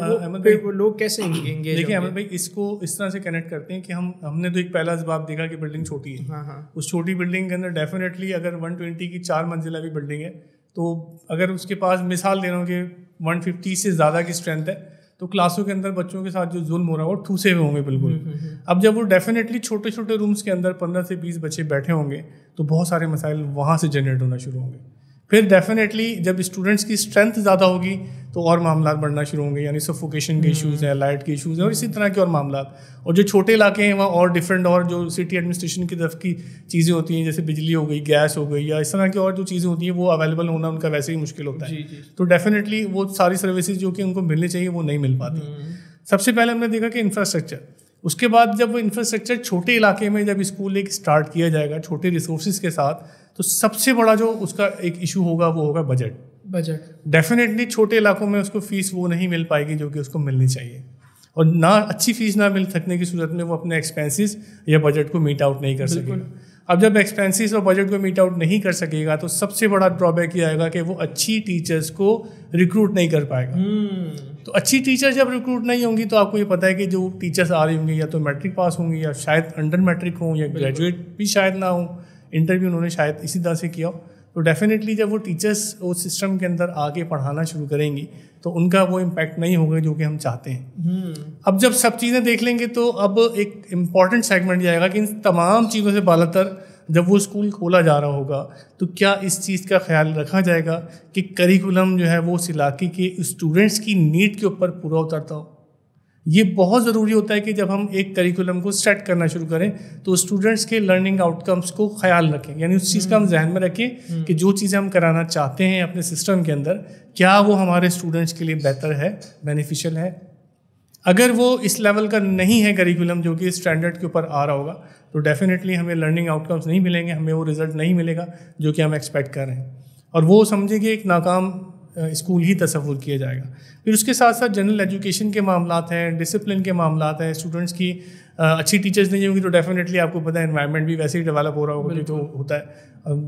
वो लोग कैसे एंगेज? देखिए अहमद भाई, इसको इस तरह से कनेक्ट करते हैं कि हमने तो एक पहला जवाब देखा कि बिल्डिंग छोटी है। हाँ। उस छोटी बिल्डिंग के अंदर डेफिनेटली अगर 120 की 4 मंजिला भी बिल्डिंग है तो अगर उसके पास मिसाल दे रहा हूँ कि 150 से ज़्यादा की स्ट्रेंथ है तो क्लासों के अंदर बच्चों के साथ जो जुल्म हो रहा है वो ठूसे हुए होंगे बिल्कुल। अब जब वो डेफिनेटली छोटे छोटे रूम्स के अंदर 15 से 20 बच्चे बैठे होंगे तो बहुत सारे मसाइल वहाँ से जनरेट होना शुरू होंगे। फिर डेफिनेटली जब स्टूडेंट्स की स्ट्रेंथ ज़्यादा होगी तो और मामला बढ़ना शुरू होंगे, यानी सफोकेशन के इश्यूज़ हैं, लाइट के इश्यूज़ हैं और इसी तरह के और मामला। और जो छोटे इलाके हैं वहाँ और डिफरेंट और जो सिटी एडमिनिस्ट्रेशन की तरफ की चीज़ें होती हैं जैसे बिजली हो गई, गैस हो गई या इस तरह की और जो चीज़ें होती हैं वो अवेलेबल होना उनका वैसे ही मुश्किल होता है। तो डेफिनेटली वो सारी सर्विसेज जो कि उनको मिलनी चाहिए वो नहीं मिल पाती। सबसे पहले हमने देखा कि इंफ्रास्ट्रक्चर, उसके बाद जब वो इंफ्रास्ट्रक्चर छोटे इलाके में जब स्कूल एक स्टार्ट किया जाएगा छोटे रिसोर्सेज के साथ, तो सबसे बड़ा जो उसका एक इशू होगा वो होगा बजट। डेफिनेटली छोटे इलाकों में उसको फीस वो नहीं मिल पाएगी जो कि उसको मिलनी चाहिए, और ना अच्छी फीस ना मिल सकने की सूरत में वो अपने एक्सपेंसेस या बजट को मीट आउट नहीं कर सकेगा। अब जब एक्सपेंसेस और बजट को मीट आउट नहीं कर सकेगा तो सबसे बड़ा ड्रॉबैक ये आएगा कि वो अच्छी टीचर्स को रिक्रूट नहीं कर पाएगा। तो अच्छी टीचर जब रिक्रूट नहीं होंगी तो आपको ये पता है कि जो टीचर्स आ रही होंगी या तो मैट्रिक पास होंगी या शायद अंडर मैट्रिक हों या ग्रेजुएट भी शायद ना हो, इंटरव्यू उन्होंने शायद इसी तरह से किया हो। तो डेफिनेटली जब वो टीचर्स उस सिस्टम के अंदर आके पढ़ाना शुरू करेंगी तो उनका वो इम्पैक्ट नहीं होगा जो कि हम चाहते हैं। अब जब सब चीज़ें देख लेंगे तो अब एक इम्पॉर्टेंट सेगमेंट जाएगा कि इन तमाम चीज़ों से बालातर जब वो स्कूल खोला जा रहा होगा तो क्या इस चीज़ का ख्याल रखा जाएगा कि करिकुलम जो है वो उस इलाके के स्टूडेंट्स की नीड के ऊपर पूरा उतरता हो। ये बहुत ज़रूरी होता है कि जब हम एक करिकुलम को सेट करना शुरू करें तो स्टूडेंट्स के लर्निंग आउटकम्स को ख्याल रखें, यानी उस चीज़ का हम जहन में रखें कि जो चीज़ें हम कराना चाहते हैं अपने सिस्टम के अंदर क्या वो हमारे स्टूडेंट्स के लिए बेहतर है, बेनिफिशियल है। अगर वो इस लेवल का नहीं है करिकुलम जो कि स्टैंडर्ड के ऊपर आ रहा होगा तो डेफिनेटली हमें लर्निंग आउटकम्स नहीं मिलेंगे, हमें वो रिज़ल्ट नहीं मिलेगा जो कि हम एक्सपेक्ट कर रहे हैं, और वो समझे कि एक नाकाम स्कूल ही तस्वुर किया जाएगा। फिर उसके साथ साथ जनरल एजुकेशन के मामलात हैं, डिसिप्लिन के मामलात हैं, स्टूडेंट्स की अच्छी टीचर्स नहीं होंगी तो डेफिनेटली आपको पता है एनवायरनमेंट भी वैसे ही डेवलप हो रहा होगा जो होता है,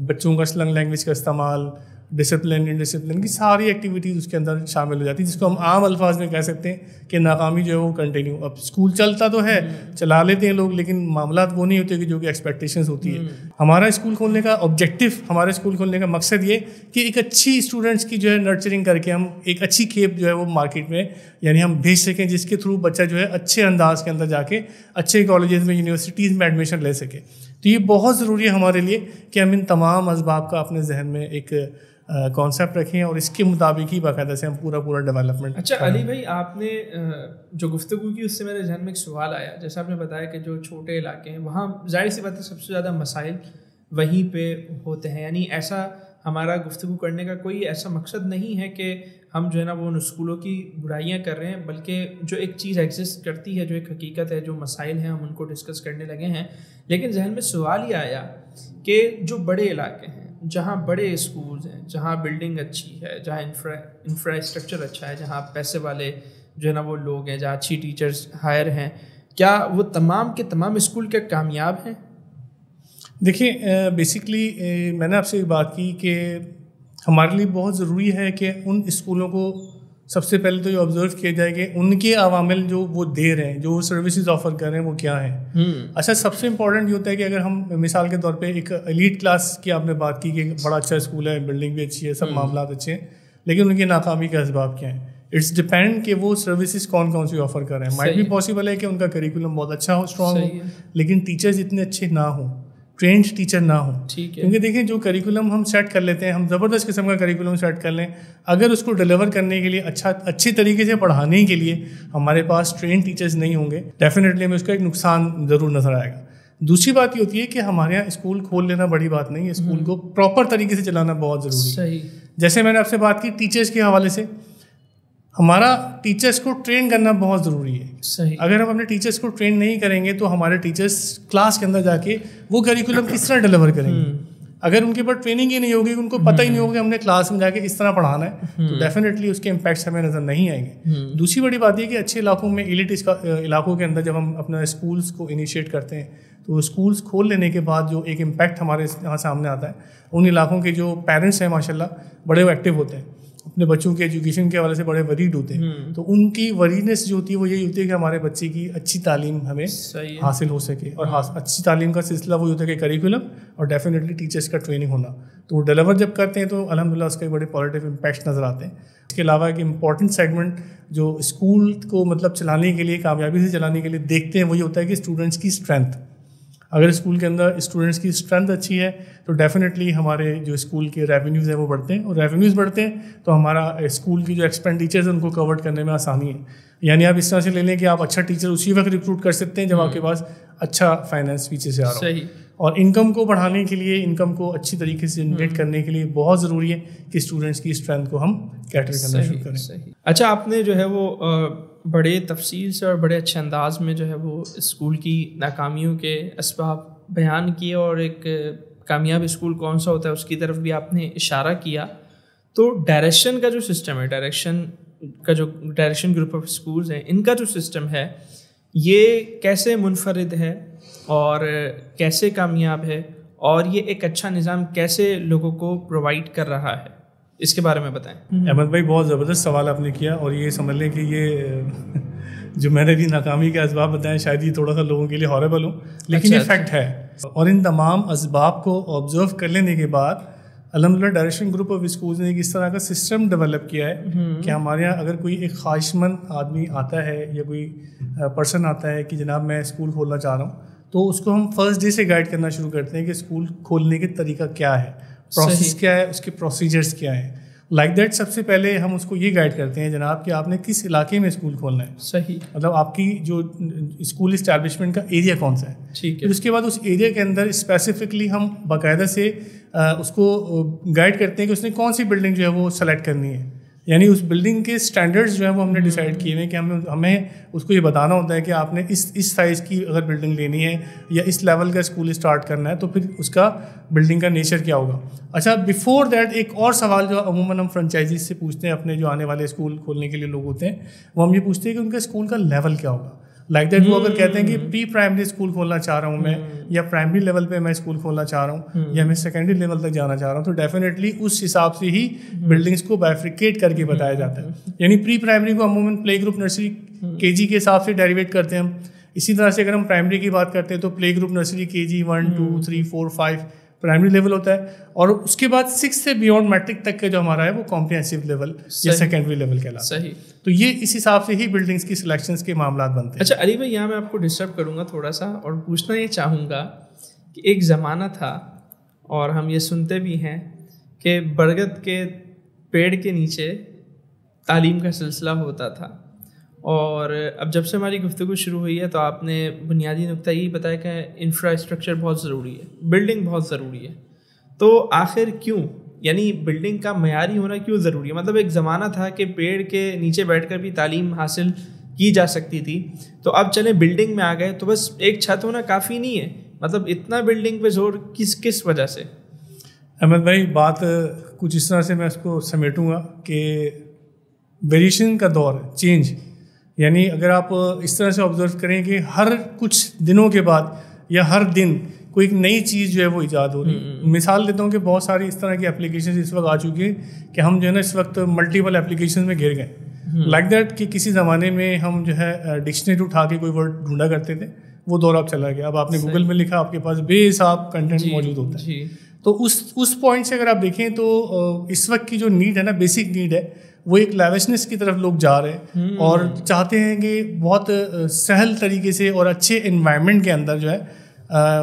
बच्चों का स्लंग लैंग्वेज का इस्तेमाल, डिसिप्लिन इनडिसिप्लिन की सारी एक्टिविटीज़ उसके अंदर शामिल हो जाती है, जिसको हम आम अल्फाज में कह सकते हैं कि नाकामी जो है वो कंटिन्यू। अब स्कूल चलता तो है, चला लेते हैं लोग, लेकिन मामलात वो नहीं होते कि जो कि एक्सपेक्टेशंस होती है। हमारा स्कूल खोलने का ऑब्जेक्टिव, हमारे स्कूल खोलने का मकसद ये कि एक अच्छी स्टूडेंट्स की जो है नर्चरिंग करके हम एक अच्छी खेप जो है वो मार्केट में यानी हम भेज सकें, जिसके थ्रू बच्चा जो है अच्छे अंदाज के अंदर जाके अच्छे कॉलेजेस में, यूनिवर्सिटीज़ में एडमिशन ले सके। तो ये बहुत ज़रूरी है हमारे लिए कि हम इन तमाम असबाब का अपने जहन में एक कॉन्सेप्ट रखें और इसके मुताबिक ही बाकायदा से हम पूरा डेवलपमेंट। अच्छा अली भाई, आपने जो गुफ्तगू की उससे मेरे जहन में एक सवाल आया। जैसे आपने बताया कि जो छोटे इलाके हैं वहाँ जाहिर सी बात है सबसे ज़्यादा मसाइल वहीं पे होते हैं। यानी ऐसा हमारा गुफ्तगू करने का कोई ऐसा मकसद नहीं है कि हम जो है ना वो उन स्कूलों की बुराइयां कर रहे हैं, बल्कि जो एक चीज़ एग्जिस्ट करती है, जो एक हकीकत है, जो मसाइल हैं, हम उनको डिस्कस करने लगे हैं। लेकिन जहन में सवाल ये आया कि जो बड़े इलाके हैं, जहाँ बड़े स्कूल्स हैं, जहाँ बिल्डिंग अच्छी है, जहाँ इंफ्रास्ट्रक्चर अच्छा है, जहाँ पैसे वाले जो है ना वो लोग हैं, जहाँ अच्छी टीचर्स हायर हैं, क्या वो तमाम के तमाम स्कूल क्या कामयाब हैं? देखिए बेसिकली मैंने आपसे एक बात की कि हमारे लिए बहुत ज़रूरी है कि उन स्कूलों को सबसे पहले तो ये ऑब्जर्व किया जाए कि उनके अवामिल जो वो दे रहे हैं, जो सर्विसेज ऑफर कर रहे हैं, वो क्या हैं। अच्छा, सबसे इम्पॉर्टेंट ये होता है कि अगर हम मिसाल के तौर पे एक एलीट क्लास की आपने बात की कि बड़ा अच्छा स्कूल है, बिल्डिंग भी अच्छी है, सब मामला अच्छे हैं, लेकिन उनकी नाकामी के असबाब क्या हैं। इट्स डिपेंड कि वो सर्विसेज कौन कौन सी ऑफर कर रहे हैं। माइट भी पॉसिबल है कि उनका करिकुलम बहुत अच्छा हो, स्ट्रॉन्ग हो, लेकिन टीचर्स इतने अच्छे ना हो, ट्रेंड टीचर ना हो। क्योंकि देखिए जो करिकुलम हम सेट कर लेते हैं, हम ज़बरदस्त किस्म का करिकुलम सेट कर लें, अगर उसको डिलीवर करने के लिए अच्छी तरीके से पढ़ाने के लिए हमारे पास ट्रेंड टीचर्स नहीं होंगे, डेफिनेटली हमें उसका एक नुकसान ज़रूर नज़र आएगा। दूसरी बात ये होती है कि हमारे यहाँ स्कूल खोल लेना बड़ी बात नहीं है, स्कूल को प्रॉपर तरीके से चलाना बहुत ज़रूरी है। जैसे मैंने आपसे बात की टीचर्स के हवाले से, हमारा टीचर्स को ट्रेन करना बहुत ज़रूरी है। सही। अगर हम अपने टीचर्स को ट्रेन नहीं करेंगे तो हमारे टीचर्स क्लास के अंदर जाके वो करिकुलम किस तरह डिलीवर करेंगे। अगर उनके पास ट्रेनिंग ही नहीं होगी, उनको पता ही नहीं होगा कि हमने क्लास में जाके इस तरह पढ़ाना है, तो डेफिनेटली उसके इम्पैक्ट्स हमें नज़र नहीं आएंगे। दूसरी बड़ी बात यह कि अच्छे इलाकों में, एलिट इलाकों के अंदर जब हम अपना स्कूल्स को इनिशिएट करते हैं, तो स्कूल्स खोल लेने के बाद जो एक इम्पैक्ट हमारे यहाँ सामने आता है, उन इलाकों के जो पेरेंट्स हैं माशाल्लाह बड़े एक्टिव होते हैं, अपने बच्चों के एजुकेशन के हवाले से बड़े वरीड होते हैं। तो उनकी वरीडनेस जो होती है वो यही होती है कि हमारे बच्चे की अच्छी तालीम हमें हासिल हो सके। और अच्छी तालीम का सिलसिला वही होता है कि करिकुलम और डेफिनेटली टीचर्स का ट्रेनिंग होना। तो वो डिलीवर जब करते हैं तो अल्हम्दुलिल्लाह उसके बड़े पॉजिटिव इम्पैक्ट्स नज़र आते हैं। इसके अलावा एक इम्पॉर्टेंट सेगमेंट जो स्कूल को मतलब चलाने के लिए, कामयाबी से चलाने के लिए देखते हैं, वही होता है कि स्टूडेंट्स की स्ट्रेंथ। अगर स्कूल के अंदर स्टूडेंट्स की स्ट्रेंथ अच्छी है तो डेफिनेटली हमारे जो स्कूल के रेवेन्यूज़ हैं वो बढ़ते हैं, और रेवेन्यूज़ बढ़ते हैं तो हमारा स्कूल की जो एक्सपेंडिचर्स हैं उनको कवर करने में आसानी है। यानी आप इस तरह से ले लें कि आप अच्छा टीचर उसी वक्त रिक्रूट कर सकते हैं जब आपके पास अच्छा फाइनेंस पीछे से आ रहा हो। और इनकम को बढ़ाने के लिए, इनकम को अच्छी तरीके से जनरेट करने के लिए बहुत ज़रूरी है कि स्टूडेंट्स की स्ट्रेंथ को हम कैटर करना शुरू करें। अच्छा, आपने जो है वो बड़े तफसील से और बड़े अच्छे अंदाज में जो है वो स्कूल की नाकामियों के असबाब बयान किए, और एक कामयाब स्कूल कौन सा होता है उसकी तरफ भी आपने इशारा किया। तो डायरेक्शन का जो सिस्टम है, डायरेक्शन ग्रुप ऑफ स्कूल्स हैं, इनका जो सिस्टम है ये कैसे मुनफरिद है और कैसे कामयाब है, और ये एक अच्छा निज़ाम कैसे लोगों को प्रोवाइड कर रहा है, इसके बारे में बताएं। अहमद भाई, बहुत ज़बरदस्त सवाल आपने किया, और ये समझ लें कि ये जो मैंने भी नाकामी के असबाब बताएं शायद ये थोड़ा सा लोगों के लिए हॉरेबल हो, लेकिन ये फैक्ट है। और इन तमाम असबाब को ऑब्जर्व कर लेने के बाद अल्हम्दुलिल्लाह डायरेक्शन ग्रुप ऑफ स्कूल्स ने एक इस तरह का सिस्टम डेवलप किया है कि हमारे यहाँ अगर कोई एक ख्वाहिशमंद आदमी आता है या कोई पर्सन आता है कि जनाब मैं स्कूल खोलना चाह रहा हूँ, तो उसको हम फर्स्ट डे से गाइड करना शुरू करते हैं कि स्कूल खोलने के तरीका क्या है, प्रोसेस क्या है, उसके प्रोसीजर्स क्या है। लाइक दैट सबसे पहले हम उसको ये गाइड करते हैं जनाब कि आपने किस इलाके में स्कूल खोलना है। सही। मतलब आपकी जो स्कूल इस्टेब्लिशमेंट का एरिया कौन सा है। ठीक है। उसके बाद उस एरिया के अंदर स्पेसिफिकली हम बाकायदा से उसको गाइड करते हैं कि उसने कौन सी बिल्डिंग जो है वो सेलेक्ट करनी है। यानी उस बिल्डिंग के स्टैंडर्ड्स जो है वो हमने डिसाइड किए हैं कि हमें उसको ये बताना होता है कि आपने इस साइज़ की अगर बिल्डिंग लेनी है या इस लेवल का स्कूल स्टार्ट करना है तो फिर उसका बिल्डिंग का नेचर क्या होगा। अच्छा, बिफोर दैट एक और सवाल जो अमूमन हम फ्रेंचाइजीज से पूछते हैं, अपने जो आने वाले स्कूल खोलने के लिए लोग होते हैं, वो हम ये पूछते हैं कि उनका स्कूल का लेवल क्या होगा। लाइक दैट वो अगर कहते हैं कि प्री प्राइमरी स्कूल खोलना चाह रहा हूँ मैं, या प्राइमरी लेवल पे मैं स्कूल खोलना चाह रहा हूँ, या मैं सेकेंडरी लेवल तक जाना चाह रहा हूँ, तो डेफिनेटली उस हिसाब से ही बिल्डिंग्स को बाइफ्रिकेट करके बताया जाता है। यानी प्री प्राइमरी को अमूमन प्ले ग्रुप, नर्सरी, केजी के हिसाब से डेरिवेट करते हैं हम। इसी तरह से अगर हम प्राइमरी की बात करते हैं तो play group, nursery, KG 1, 2, 3, 4, 5 primary level होता है, और उसके बाद 6 से बियॉन्ड मैट्रिक तक का जो हमारा है वो कॉम्प्रिहेंसिव लेवल या सेकेंडरी लेवल कहलाता है। तो ये इस हिसाब से ही बिल्डिंग्स की सिलेक्शंस के मामला बनते हैं। अच्छा अली भाई, यहाँ मैं आपको डिस्टर्ब करूँगा थोड़ा सा और पूछना ये चाहूँगा कि एक ज़माना था, और हम ये सुनते भी हैं कि बरगद के पेड़ के नीचे तालीम का सिलसिला होता था, और अब जब से हमारी गुफ्तगू शुरू हुई है तो आपने बुनियादी नुक्ता यही बताया कि इंफ्रास्ट्रक्चर बहुत ज़रूरी है, बिल्डिंग बहुत ज़रूरी है। तो आखिर क्यों, यानी बिल्डिंग का मयारी होना क्यों ज़रूरी है? मतलब एक ज़माना था कि पेड़ के नीचे बैठकर भी तालीम हासिल की जा सकती थी, तो अब चले बिल्डिंग में आ गए तो बस एक छत होना काफ़ी नहीं है, मतलब इतना बिल्डिंग पे जोर किस वजह से? अहमद भाई, बात कुछ इस तरह से मैं इसको समेटूंगा कि वेरिएशन का दौर है, चेंज, यानी अगर आप इस तरह से ऑब्जर्व करें कि हर कुछ दिनों के बाद या हर दिन कोई एक नई चीज़ जो है वो ईजाद हो रही है। मिसाल देता हूँ कि बहुत सारी इस तरह की एप्लीकेशन इस वक्त आ चुकी हैं कि हम जो है ना इस वक्त मल्टीपल एप्लीकेशन में घिर गए। लाइक दैट कि किसी ज़माने में हम जो है डिक्शनरी उठा के कोई वर्ड ढूंढा करते थे, वो दौर अब चला गया। अब आपने गूगल में लिखा, आपके पास बेहिसाब कंटेंट मौजूद होता है। तो उस पॉइंट से अगर आप देखें तो इस वक्त की जो नीड है ना, बेसिक नीड है, वो एक लैविशनेस की तरफ लोग जा रहे हैं और चाहते हैं कि बहुत सहल तरीके से और अच्छे इन्वायरमेंट के अंदर जो है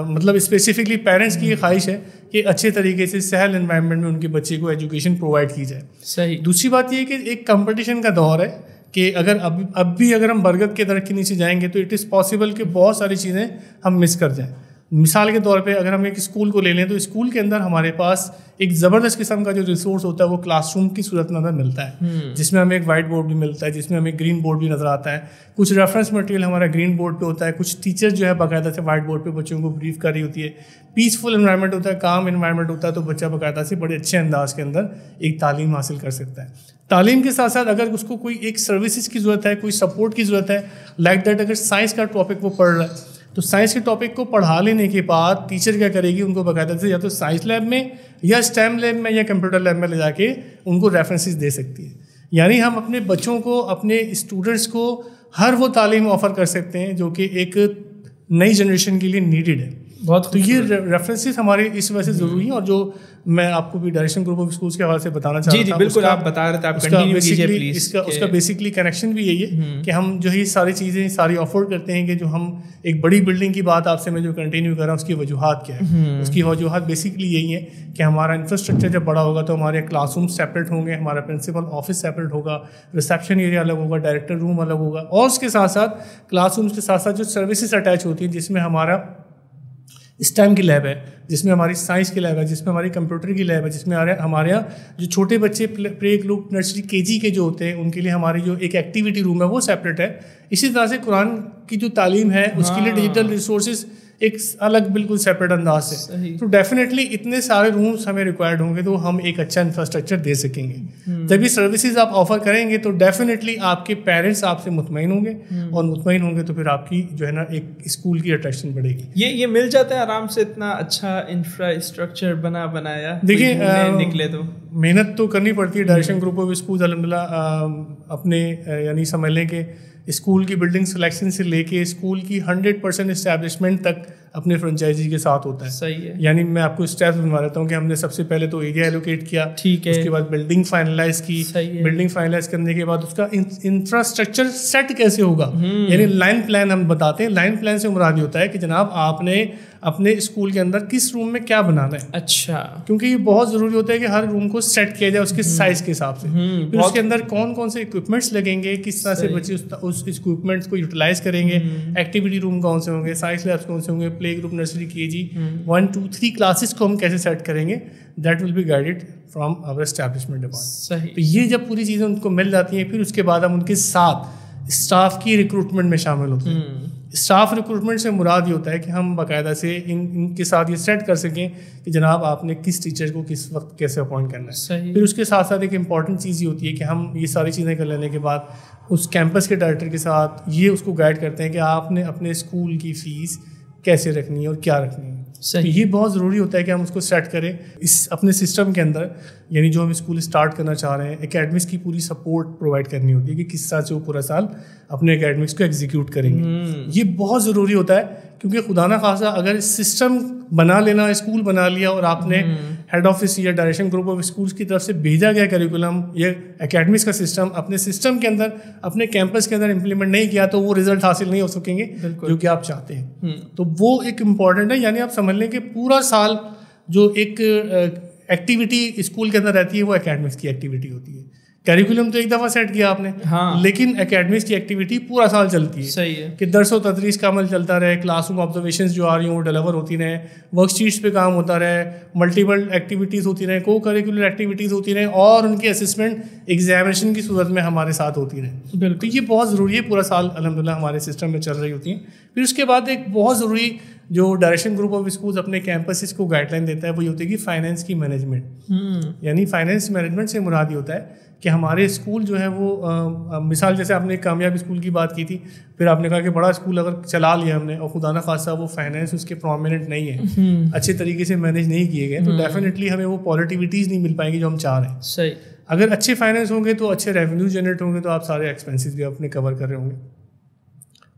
मतलब स्पेसिफिकली पेरेंट्स की ये ख्वाहिश है कि अच्छे तरीके से सहल इन्वायरमेंट में उनके बच्चे को एजुकेशन प्रोवाइड की जाए। सही। दूसरी बात ये है कि एक कंपटीशन का दौर है कि अगर अब भी अगर हम बरगद के दरख्त के नीचे जाएंगे तो इट इज़ पॉसिबल कि बहुत सारी चीज़ें हम मिस कर जाएं। मिसाल के तौर पे अगर हम एक स्कूल को ले लें तो स्कूल के अंदर हमारे पास एक ज़बरदस्त किस्म का जो रिसोर्स होता है वो क्लासरूम की सूरत में हमें मिलता है, जिसमें हमें एक वाइट बोर्ड भी मिलता है, जिसमें हमें ग्रीन बोर्ड भी नज़र आता है। कुछ रेफरेंस मटेरियल हमारा ग्रीन बोर्ड पे होता है, कुछ टीचर जो है बाकायदा से वाइट बोर्ड पे बच्चों को ब्रीफ कर रही होती है। पीसफुल इन्वायरमेंट होता है, काम इन्वायरमेंट होता है, तो बच्चा बाकायदा से बड़े अच्छे अंदाज के अंदर एक तालीम हासिल कर सकता है। तालीम के साथ साथ अगर उसको कोई एक सर्विसेज की ज़रूरत है, कोई सपोर्ट की ज़रूरत है, लाइक दैट अगर साइंस का टॉपिक वो पढ़ रहा है तो साइंस के टॉपिक को पढ़ा लेने के बाद टीचर क्या करेगी, उनको बाकायदा से या तो साइंस लैब में या स्टेम लैब में या कंप्यूटर लैब में ले जाके उनको रेफरेंसेस दे सकती है। यानी हम अपने बच्चों को, अपने स्टूडेंट्स को हर वो तालीम ऑफ़र कर सकते हैं जो कि एक नई जनरेशन के लिए नीडेड है। बहुत तो ये रेफरेंसेस हमारे इस वजह से ज़रूरी हैं, और जो मैं आपको भी डायरेक्शन ग्रुप ऑफ स्कूल्स के हवाले से बताना चाह रहा था, बिल्कुल आप बता रहे थे, आप कंटिन्यू कीजिए प्लीज। उसका बेसिकली कनेक्शन भी यही है कि हम जो ये सारी चीज़ें सारी अफोर्ड करते हैं कि जो हम एक बड़ी बिल्डिंग की बात आपसे मैं जो कंटिन्यू कर रहा हूँ उसकी वजूहात क्या है। उसकी वजूहात बेसिकली यही है कि हमारा इंफ्रास्ट्रक्चर जब बड़ा होगा तो हमारे क्लासरूम सेपरेट होंगे, हमारा प्रिंसिपल ऑफिस सेपरेट होगा, रिसेप्शन एरिया अलग होगा, डायरेक्टर रूम अलग होगा, और उसके साथ साथ क्लासरूम्स के साथ साथ जो सर्विसेज अटैच होती हैं, जिसमें हमारा स्टेम की लैब है, जिसमें हमारी साइंस की लैब है, जिसमें हमारी कंप्यूटर की लैब है, जिसमें हमारे यहाँ जो छोटे बच्चे प्ले ग्रुप नर्सरी केजी के जो होते हैं उनके लिए हमारी जो एक एक्टिविटी रूम है वो सेपरेट है। इसी तरह से कुरान की जो तालीम है उसके लिए डिजिटल रिसोर्सेज एक अलग बिल्कुल सेपरेट अंदाज से। तो डेफिनेटली इतने सारे रूम्स हमें रिक्वायर्ड होंगे तो हम एक अच्छा इंफ्रास्ट्रक्चर दे सकेंगे। जब ये सर्विसेज आप ऑफर करेंगे तो डेफिनेटली आपके पेरेंट्स आपसे मुतमईन होंगे, और मुतमईन होंगे तो फिर आपकी जो है ना एक स्कूल की अट्रैक्शन बढ़ेगी। ये मिल जाता है आराम से, इतना अच्छा इंफ्रास्ट्रक्चर बनाया। देखिए निकले तो मेहनत तो करनी पड़ती है। डायरेक्शन ग्रुप ऑफ स्कूल अल्हम्दुलिल्लाह अपने यानी समझ लें कि स्कूल की बिल्डिंग सिलेक्शन से लेके स्कूल की 100% इस्टेब्लिशमेंट तक अपने फ्रेंचाइजी के साथ होता है। सही है। यानी मैं आपको स्टेप्स बनवा देता हूँ कि हमने सबसे पहले तो एरिया एलोकेट किया, ठीक है, उसके बाद बिल्डिंग फाइनलाइज की, बिल्डिंग फाइनलाइज करने के बाद उसका इंफ्रास्ट्रक्चर सेट कैसे होगा, यानी लाइन प्लान हम बताते हैं। लाइन प्लान से मुराद होता है कि जनाब आपने अपने स्कूल के अंदर किस रूम में क्या बनाना है। अच्छा, क्योंकि ये बहुत ज़रूरी होता है कि हर रूम को सेट किया जाए उसके साइज के हिसाब से, फिर उसके अंदर कौन कौन से इक्विपमेंट्स लगेंगे, किस तरह से बच्चे उस इक्विपमेंट्स को यूटिलाइज करेंगे, एक्टिविटी रूम कौन से होंगे, साइंस लैब्स कौन से होंगे, play group nursery KG 1 2 3 classes को हम कैसे सेट करेंगे, that will be guided from our establishment department. तो ये जब पूरी चीज़ें उनको मिल जाती हैं फिर उसके बाद हम उनके साथ स्टाफ की रिक्रूटमेंट में शामिल होते हैं। स्टाफ रिक्रूटमेंट से मुराद ये होता है कि हम बाकायदा से इनके साथ ये सेट कर सकें कि जनाब आपने किस टीचर को किस वक्त कैसे अपॉइंट करना है। फिर उसके साथ साथ एक इम्पॉर्टेंट चीज़ ये होती है कि हम ये सारी चीज़ें कर लेने के बाद उस कैंपस के डायरेक्टर के साथ ये उसको गाइड करते हैं कि आपने अपने स्कूल की फ़ीस कैसे रखनी है और क्या रखनी है। तो ये बहुत ज़रूरी होता है कि हम उसको सेट करें इस अपने सिस्टम के अंदर। यानी जो हम स्कूल स्टार्ट करना चाह रहे हैं, एकेडमिक्स की पूरी सपोर्ट प्रोवाइड करनी होती है कि किस तरह से वो पूरा साल अपने एकेडमिक्स को एग्जीक्यूट करेंगे। ये बहुत ज़रूरी होता है क्योंकि खुदा ना खासा अगर सिस्टम बना लेना, स्कूल बना लिया और आपने हेड ऑफिस या डायरेक्शन ग्रुप ऑफ स्कूल्स की तरफ से भेजा गया करिकुलम या एकेडमिक्स का सिस्टम अपने सिस्टम के अंदर, अपने कैंपस के अंदर इम्प्लीमेंट नहीं किया तो वो रिजल्ट हासिल नहीं हो सकेंगे जो कि आप चाहते हैं। तो वो एक इम्पॉर्टेंट है। यानी आप समझ लें कि पूरा साल जो एक एक्टिविटी स्कूल के अंदर रहती है वो एकेडमिक्स की एक्टिविटी होती है। कैरिकुलम तो एक दफ़ा सेट किया आपने, हाँ। लेकिन एकेडमिक्स की एक्टिविटी पूरा साल चलती है। सही है कि दरस व तदरीस का अमल चलता रहे, क्लासरूम ऑब्जर्वेशंस जो आ रही हैं वो डिलीवर होती रहे, वर्कशीट्स पे काम होता रहे, मल्टीपल एक्टिविटीज़ होती रहे, को करिकुलर एक्टिविटीज़ होती रहे, और उनकी असेसमेंट एग्जामिनेशन की सूरत में हमारे साथ होती रहे। तो ये बहुत ज़रूरी है, पूरा साल अल्हम्दुलिल्लाह हमारे सिस्टम में चल रही होती हैं। फिर उसके बाद एक बहुत ज़रूरी जो डायरेक्शन ग्रुप ऑफ स्कूल्स अपने कैंपसेस को गाइडलाइन देता है वो ये होती है कि फाइनेंस की मैनेजमेंट। यानी फाइनेंस मैनेजमेंट से मुराद ये होता है कि हमारे स्कूल जो है वो मिसाल जैसे आपने एक कामयाब स्कूल की बात की थी, फिर आपने कहा कि बड़ा स्कूल अगर चला लिया हमने और खुदा ना खासा वो फाइनेंस उसके प्रोमिनेंट नहीं है, अच्छे तरीके से मैनेज नहीं किए गए, तो डेफिनेटली हमें वो पॉजिटिविटीज़ नहीं मिल पाएंगी जो हम चाह रहे हैं। सही। अगर अच्छे फाइनेंस होंगे तो अच्छे रेवेन्यू जनरेट होंगे, तो आप सारे एक्सपेंसेस भी अपने कवर कर रहे होंगे।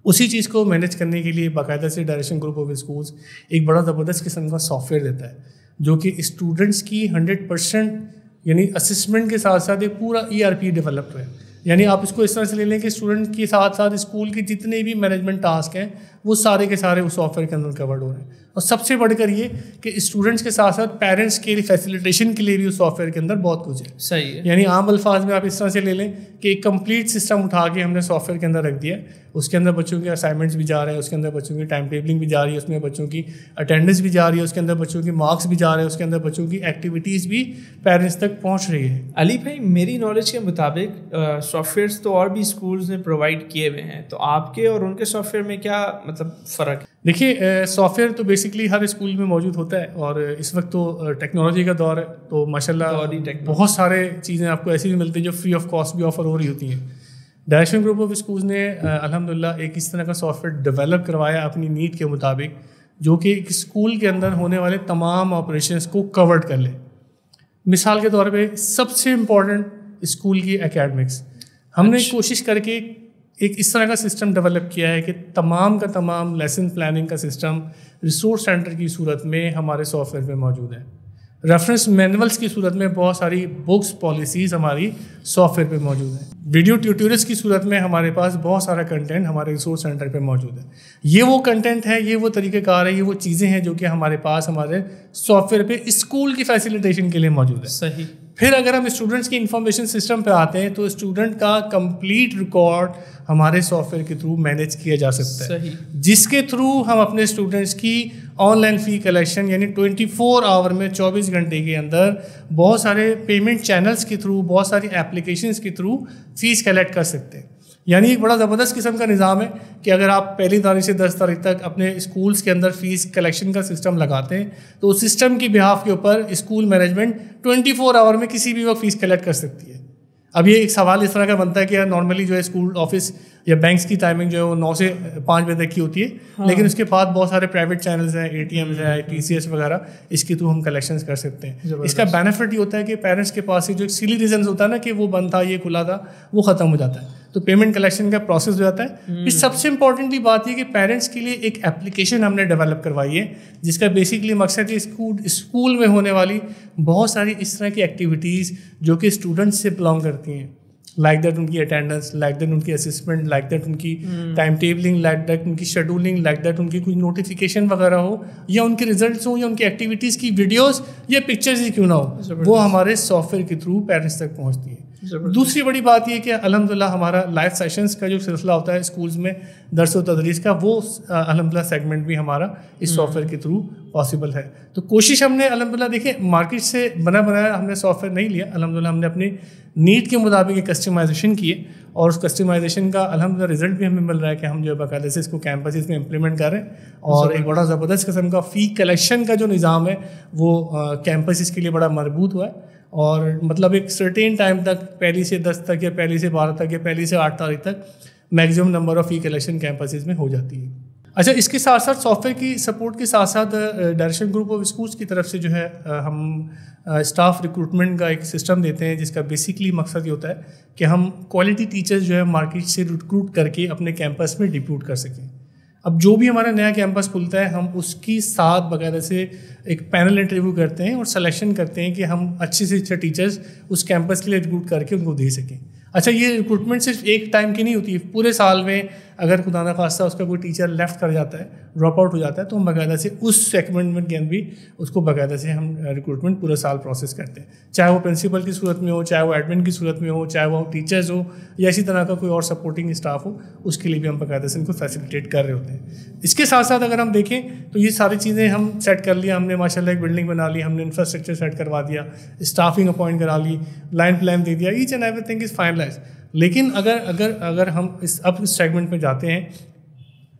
उसी चीज़ को मैनेज करने के लिए बाकायदा से डायरेक्शन ग्रुप ऑफ स्कूल्स एक बड़ा ज़बरदस्त किस्म का सॉफ्टवेयर देता है जो कि स्टूडेंट्स की 100% यानी असिस्मेंट के साथ साथ एक पूरा ERP डेवलप है। यानी आप इसको इस तरह से ले लें कि स्टूडेंट के साथ साथ स्कूल के जितने भी मैनेजमेंट टास्क हैं वो सारे के सारे उस सॉफ्टवेयर के अंदर कवर्ड हो रहे हैं। और सबसे बढ़कर ये कि स्टूडेंट्स के साथ साथ पेरेंट्स के फैसिलिटेशन के लिए भी उस सॉफ्टवेयर के अंदर बहुत कुछ है। सही है। यानी आम अल्फाज में आप इस तरह से ले लें कि एक कंप्लीट सिस्टम उठा के हमने सॉफ्टवेयर के अंदर रख दिया, उसके अंदर बच्चों के असाइनमेंट्स भी जा रहे हैं, उसके अंदर बच्चों की टाइम टेबलिंग भी जा रही है, उसमें बच्चों की अटेंडेंस भी जा रही है, उसके अंदर बच्चों की मार्क्स भी जा रहे हैं, उसके अंदर बच्चों की एक्टिविटीज़ भी पेरेंट्स तक पहुँच रही है। अली भाई, मेरी नॉलेज के मुताबिक सॉफ्टवेयर्स तो और भी स्कूल्स ने प्रोवाइड किए हुए हैं, तो आपके और उनके सॉफ्टवेयर में क्या मतलब फ़र्क है? देखिए, सॉफ्टवेयर तो बेसिकली हर स्कूल में मौजूद होता है, और इस वक्त तो टेक्नोलॉजी का दौर है, तो माशाल्लाह बहुत सारे चीज़ें आपको ऐसी भी मिलती हैं जो फ्री ऑफ कॉस्ट भी ऑफर हो रही होती हैं। डायरेक्शन ग्रुप ऑफ स्कूल्स ने अल्हम्दुलिल्लाह एक इस तरह का सॉफ्टवेयर डेवलप करवाया अपनी नीड के मुताबिक, जो कि एक स्कूल के अंदर होने वाले तमाम ऑपरेशंस को कवर्ड कर ले। मिसाल के तौर पे सबसे इम्पॉर्टेंट स्कूल की एकेडमिक्स, हमने कोशिश करके एक इस तरह का सिस्टम डेवलप किया है कि तमाम का तमाम लेसन प्लानिंग का सिस्टम रिसोर्स सेंटर की सूरत में हमारे सॉफ्टवेयर में मौजूद है। रेफरेंस मैनुअल्स की सूरत में बहुत सारी बुक्स पॉलिसीज़ हमारी सॉफ्टवेयर पे मौजूद हैं। वीडियो ट्यूटोरियल्स की सूरत में हमारे पास बहुत सारा कंटेंट हमारे रिसोर्स सेंटर पे मौजूद है। ये वो कंटेंट है, ये वो तरीक़ेकार है, ये वो चीज़ें हैं जो कि हमारे पास हमारे सॉफ्टवेयर पे स्कूल की फैसिलिटेशन के लिए मौजूद है। सही। फिर अगर हम स्टूडेंट्स की इंफॉर्मेशन सिस्टम पे आते हैं तो स्टूडेंट का कंप्लीट रिकॉर्ड हमारे सॉफ्टवेयर के थ्रू मैनेज किया जा सकता है, जिसके थ्रू हम अपने स्टूडेंट्स की ऑनलाइन फ़ी कलेक्शन यानी 24 आवर में 24 घंटे के अंदर बहुत सारे पेमेंट चैनल्स के थ्रू, बहुत सारी एप्लीकेशंस के थ्रू फ़ीस कलेक्ट कर सकते हैं। यानी एक बड़ा ज़बरदस्त किस्म का निज़ाम है कि अगर आप पहली तारीख से 10 तारीख तक अपने स्कूल्स के अंदर फ़ीस कलेक्शन का सिस्टम लगाते हैं तो उस सिस्टम की बिहाफ के ऊपर स्कूल मैनेजमेंट 24 आवर में किसी भी वक्त फ़ीस कलेक्ट कर सकती है। अब ये एक सवाल इस तरह का बनता है कि यार नॉर्मली जो है स्कूल ऑफिस या बैंक्स की टाइमिंग जो है वो 9 से 5 बजे तक की होती है, हाँ। लेकिन उसके बाद बहुत सारे प्राइवेट चैनल्स हैं, ATMs हैं, TCS वगैरह, इसके थ्रू हम कलेक्शंस कर सकते हैं। इसका बेनिफिट ये होता है कि पेरेंट्स के पास जो सिली रीजन होता है ना कि वो बंद था, ये खुला था, वो ख़त्म हो जाता है, तो पेमेंट कलेक्शन का प्रोसेस हो जाता है। फिर सबसे इंपॉर्टेंटली बात ये कि पेरेंट्स के लिए एक एप्लीकेशन हमने डेवलप करवाई है जिसका बेसिकली मकसद है स्कूल में होने वाली बहुत सारी इस तरह की एक्टिविटीज़ जो कि स्टूडेंट्स से बिलोंग करती हैं, लाइक दैट उनकी अटेंडेंस, लाइक दैट उनकी असिस्मेंट, लाइक दैट उनकी टाइम टेबलिंग, लाइक दैट उनकी शेड्यूलिंग, लाइक दैट उनकी कोई नोटिफिकेशन वगैरह हो, या उनके रिजल्ट्स हो, या उनकी एक्टिविटीज़ की वीडियोस या पिक्चर्स ही क्यों ना हो, वो हमारे सॉफ्टवेयर के थ्रू पेरेंट्स तक पहुंचती है। दूसरी बड़ी बात यह कि अल्हम्दुलिल्लाह हमारा लाइव सेशंस का जो सिलसिला होता है स्कूल्स में दर्स व तदरीस का, वो अल्हम्दुलिल्लाह सेगमेंट भी हमारा इस सॉफ्टवेयर के थ्रू पॉसिबल है। तो कोशिश हमने अल्हम्दुलिल्लाह, देखिए मार्केट से बनाया हमने सॉफ्टवेयर नहीं लिया, अल्हम्दुलिल्लाह हमने अपनी नीड के मुताबिक कस्टमाइजेशन किए, और उस कस्टमाइजेशन का अल्हम्दुलिल्लाह रिजल्ट भी हमें मिल रहा है कि हम जो है बाकायदा से इसको कैंपसेस में इम्प्लीमेंट कर रहे हैं, और एक बड़ा ज़बरदस्त किस्म का फ़ी कलेक्शन का जो निज़ाम है वो कैंपसेस के लिए बड़ा मरबूत हुआ है। और मतलब एक सर्टेन टाइम तक, पहली से 10 तक या पहली से 12 तक या पहली से 8 तारीख तक maximum number of fee collection campuses में हो जाती है। अच्छा, इसके साथ साथ सॉफ्टवेयर की सपोर्ट के साथ साथ डायरेक्शन ग्रुप ऑफ स्कूल्स की तरफ से जो है हम स्टाफ रिक्रूटमेंट का एक सिस्टम देते हैं जिसका बेसिकली मकसद ये होता है कि हम क्वालिटी टीचर्स जो है मार्केट से रिक्रूट करके अपने कैंपस में डिप्यूट कर सकें। अब जो भी हमारा नया कैंपस खुलता है हम उसकी साथ बाकायदा से एक पैनल इंटरव्यू करते हैं और सिलेक्शन करते हैं कि हम अच्छे से अच्छे टीचर्स उस कैंपस के लिए रिक्रूट करके उनको दे सकें। अच्छा, ये रिक्रूटमेंट सिर्फ एक टाइम की नहीं होती है, पूरे साल में अगर खुदा ना खास्ता उसका कोई टीचर लेफ्ट कर जाता है, ड्रॉप आउट हो जाता है, तो हम बाकायदा से उस सेगमेंट के अंदर भी उसको बाकायदा से हम रिक्रूटमेंट पूरा साल प्रोसेस करते हैं, चाहे वो प्रिंसिपल की सूरत में हो, चाहे वो एडमिन की सूरत में हो, चाहे वो टीचर्स हो या इसी तरह का कोई और सपोर्टिंग स्टाफ हो, उसके लिए भी हम बाकायदा से इनको फैसिलिटेट कर रहे होते हैं। इसके साथ साथ अगर हम देखें तो ये सारी चीज़ें हम सेट कर लिया, हमने माशाल्लाह एक बिल्डिंग बना ली, हमने इंफ्रास्ट्रक्चर सेट करवा दिया, स्टाफिंग अपॉइंट करा ली, लाइन प्लान दे दिया, each and everything is finalise. लेकिन अगर हम इस सेगमेंट में जाते हैं,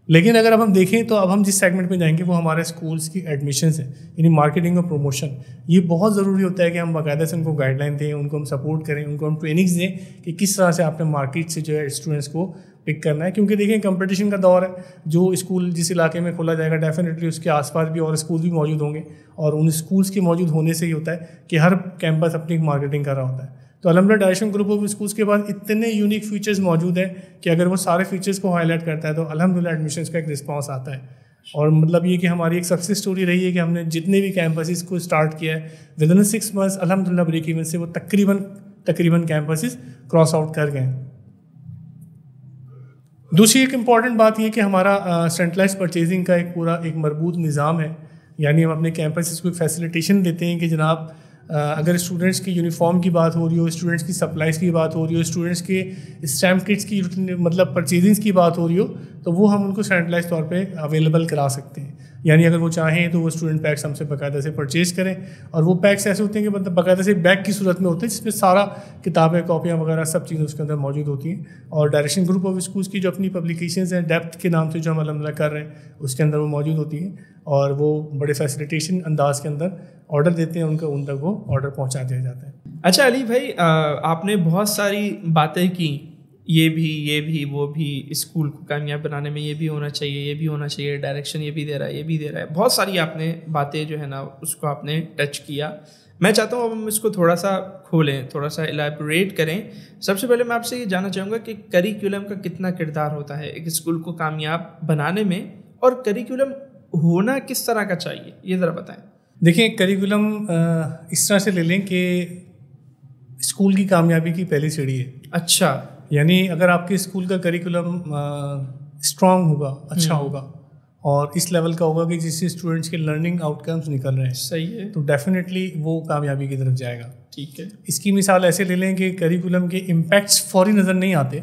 लेकिन अगर अब हम देखें तो अब हम जिस सेगमेंट में जाएंगे वो हमारे स्कूल्स की एडमिशन्स हैं, यानी मार्केटिंग और प्रमोशन। ये बहुत ज़रूरी होता है कि हम बाकायदा से उनको गाइडलाइन दें, उनको हम सपोर्ट करें, उनको हम ट्रेनिंग्स दें कि किस तरह से आपने मार्केट से जो है स्टूडेंट्स को पिक करना है। क्योंकि देखें कंपटीशन का दौर है, जो स्कूल जिस इलाके में खोला जाएगा डेफिनेटली उसके आसपास भी और स्कूल भी मौजूद होंगे, और उन स्कूल्स के मौजूद होने से ही होता है कि हर कैंपस अपनी मार्केटिंग कर रहा होता है। तो अल्हम्दुलिल्लाह डायरेक्शन ग्रुप ऑफ स्कूल्स के पास इतने यूनिक फीचर्स मौजूद हैं कि अगर वो सारे फीचर्स को हाईलाइट करता है तो अल्हम्दुलिल्लाह एडमिशन्स का एक रिस्पांस आता है। और मतलब ये कि हमारी एक सक्सेस स्टोरी रही है कि हमने जितने भी कैंपसेस को स्टार्ट किया है विद इन 6 मंथ्स अल्हम्दुलिल्लाह ब्रेक इवन से वो तकरीबन कैंपसेस क्रॉस आउट कर गए। दूसरी एक इम्पॉर्टेंट बात ये कि हमारा सेंट्रलाइज परचेजिंग का एक पूरा एक मरबूत निज़ाम है, यानी हम अपने कैंपसेस को फैसिलिटेशन देते हैं कि जनाब अगर स्टूडेंट्स की यूनिफॉर्म की बात हो रही हो, स्टूडेंट्स की सप्लाईज़ की बात हो रही हो, स्टूडेंट्स के स्टैम्प किट्स की मतलब परचेजिंग्स की बात हो रही हो, तो वो हम उनको सेंट्रलाइज तौर पे अवेलेबल करा सकते हैं। यानी अगर वो चाहें तो वो स्टूडेंट पैक्स हमसे बाकायदा से परचेज़ करें, और वो पैक्स ऐसे होते हैं कि मतलब बाकायदा से बैग की सूरत में होते हैं जिसमें सारा किताबें, कॉपियाँ वगैरह सब चीज़ें उसके अंदर मौजूद होती हैं। और डायरेक्शन ग्रुप ऑफ स्कूल्स की जो अपनी पब्लिकेशंस हैं डेप्थ के नाम से जो हम अल्हम्दुलिल्लाह कर रहे हैं उसके अंदर वो मौजूद होती हैं, और वो बड़े फैसिलिटेशन अंदाज के अंदर ऑर्डर देते हैं, उन तक वो ऑर्डर पहुंचा दिया जाता है। अच्छा अली भाई, आपने बहुत सारी बातें की, ये भी वो भी, स्कूल को कामयाब बनाने में ये भी होना चाहिए, ये भी होना चाहिए, डायरेक्शन ये भी दे रहा है, ये भी दे रहा है, बहुत सारी आपने बातें जो है ना उसको आपने टच किया। मैं चाहता हूँ अब हम इसको थोड़ा सा खोलें, थोड़ा सा एलैबोरेट करें। सबसे पहले मैं आपसे ये जानना चाहूँगा कि करिकुलम का कितना किरदार होता है एक स्कूल को कामयाब बनाने में, और करिकुलम होना किस तरह का चाहिए, ये ज़रा बताएं। देखिए करिकुलम इस तरह से ले लें कि स्कूल की कामयाबी की पहली सीढ़ी है। अच्छा, यानी अगर आपके स्कूल का करिकुलम स्ट्रॉन्ग होगा, अच्छा होगा, और इस लेवल का होगा कि जिससे स्टूडेंट्स के लर्निंग आउटकम्स निकल रहे हैं, सही है, तो डेफिनेटली वो कामयाबी की तरफ जाएगा। ठीक है। इसकी मिसाल ऐसे ले लें कि करिकुलम के इम्पैक्ट्स फौरी नज़र नहीं आते।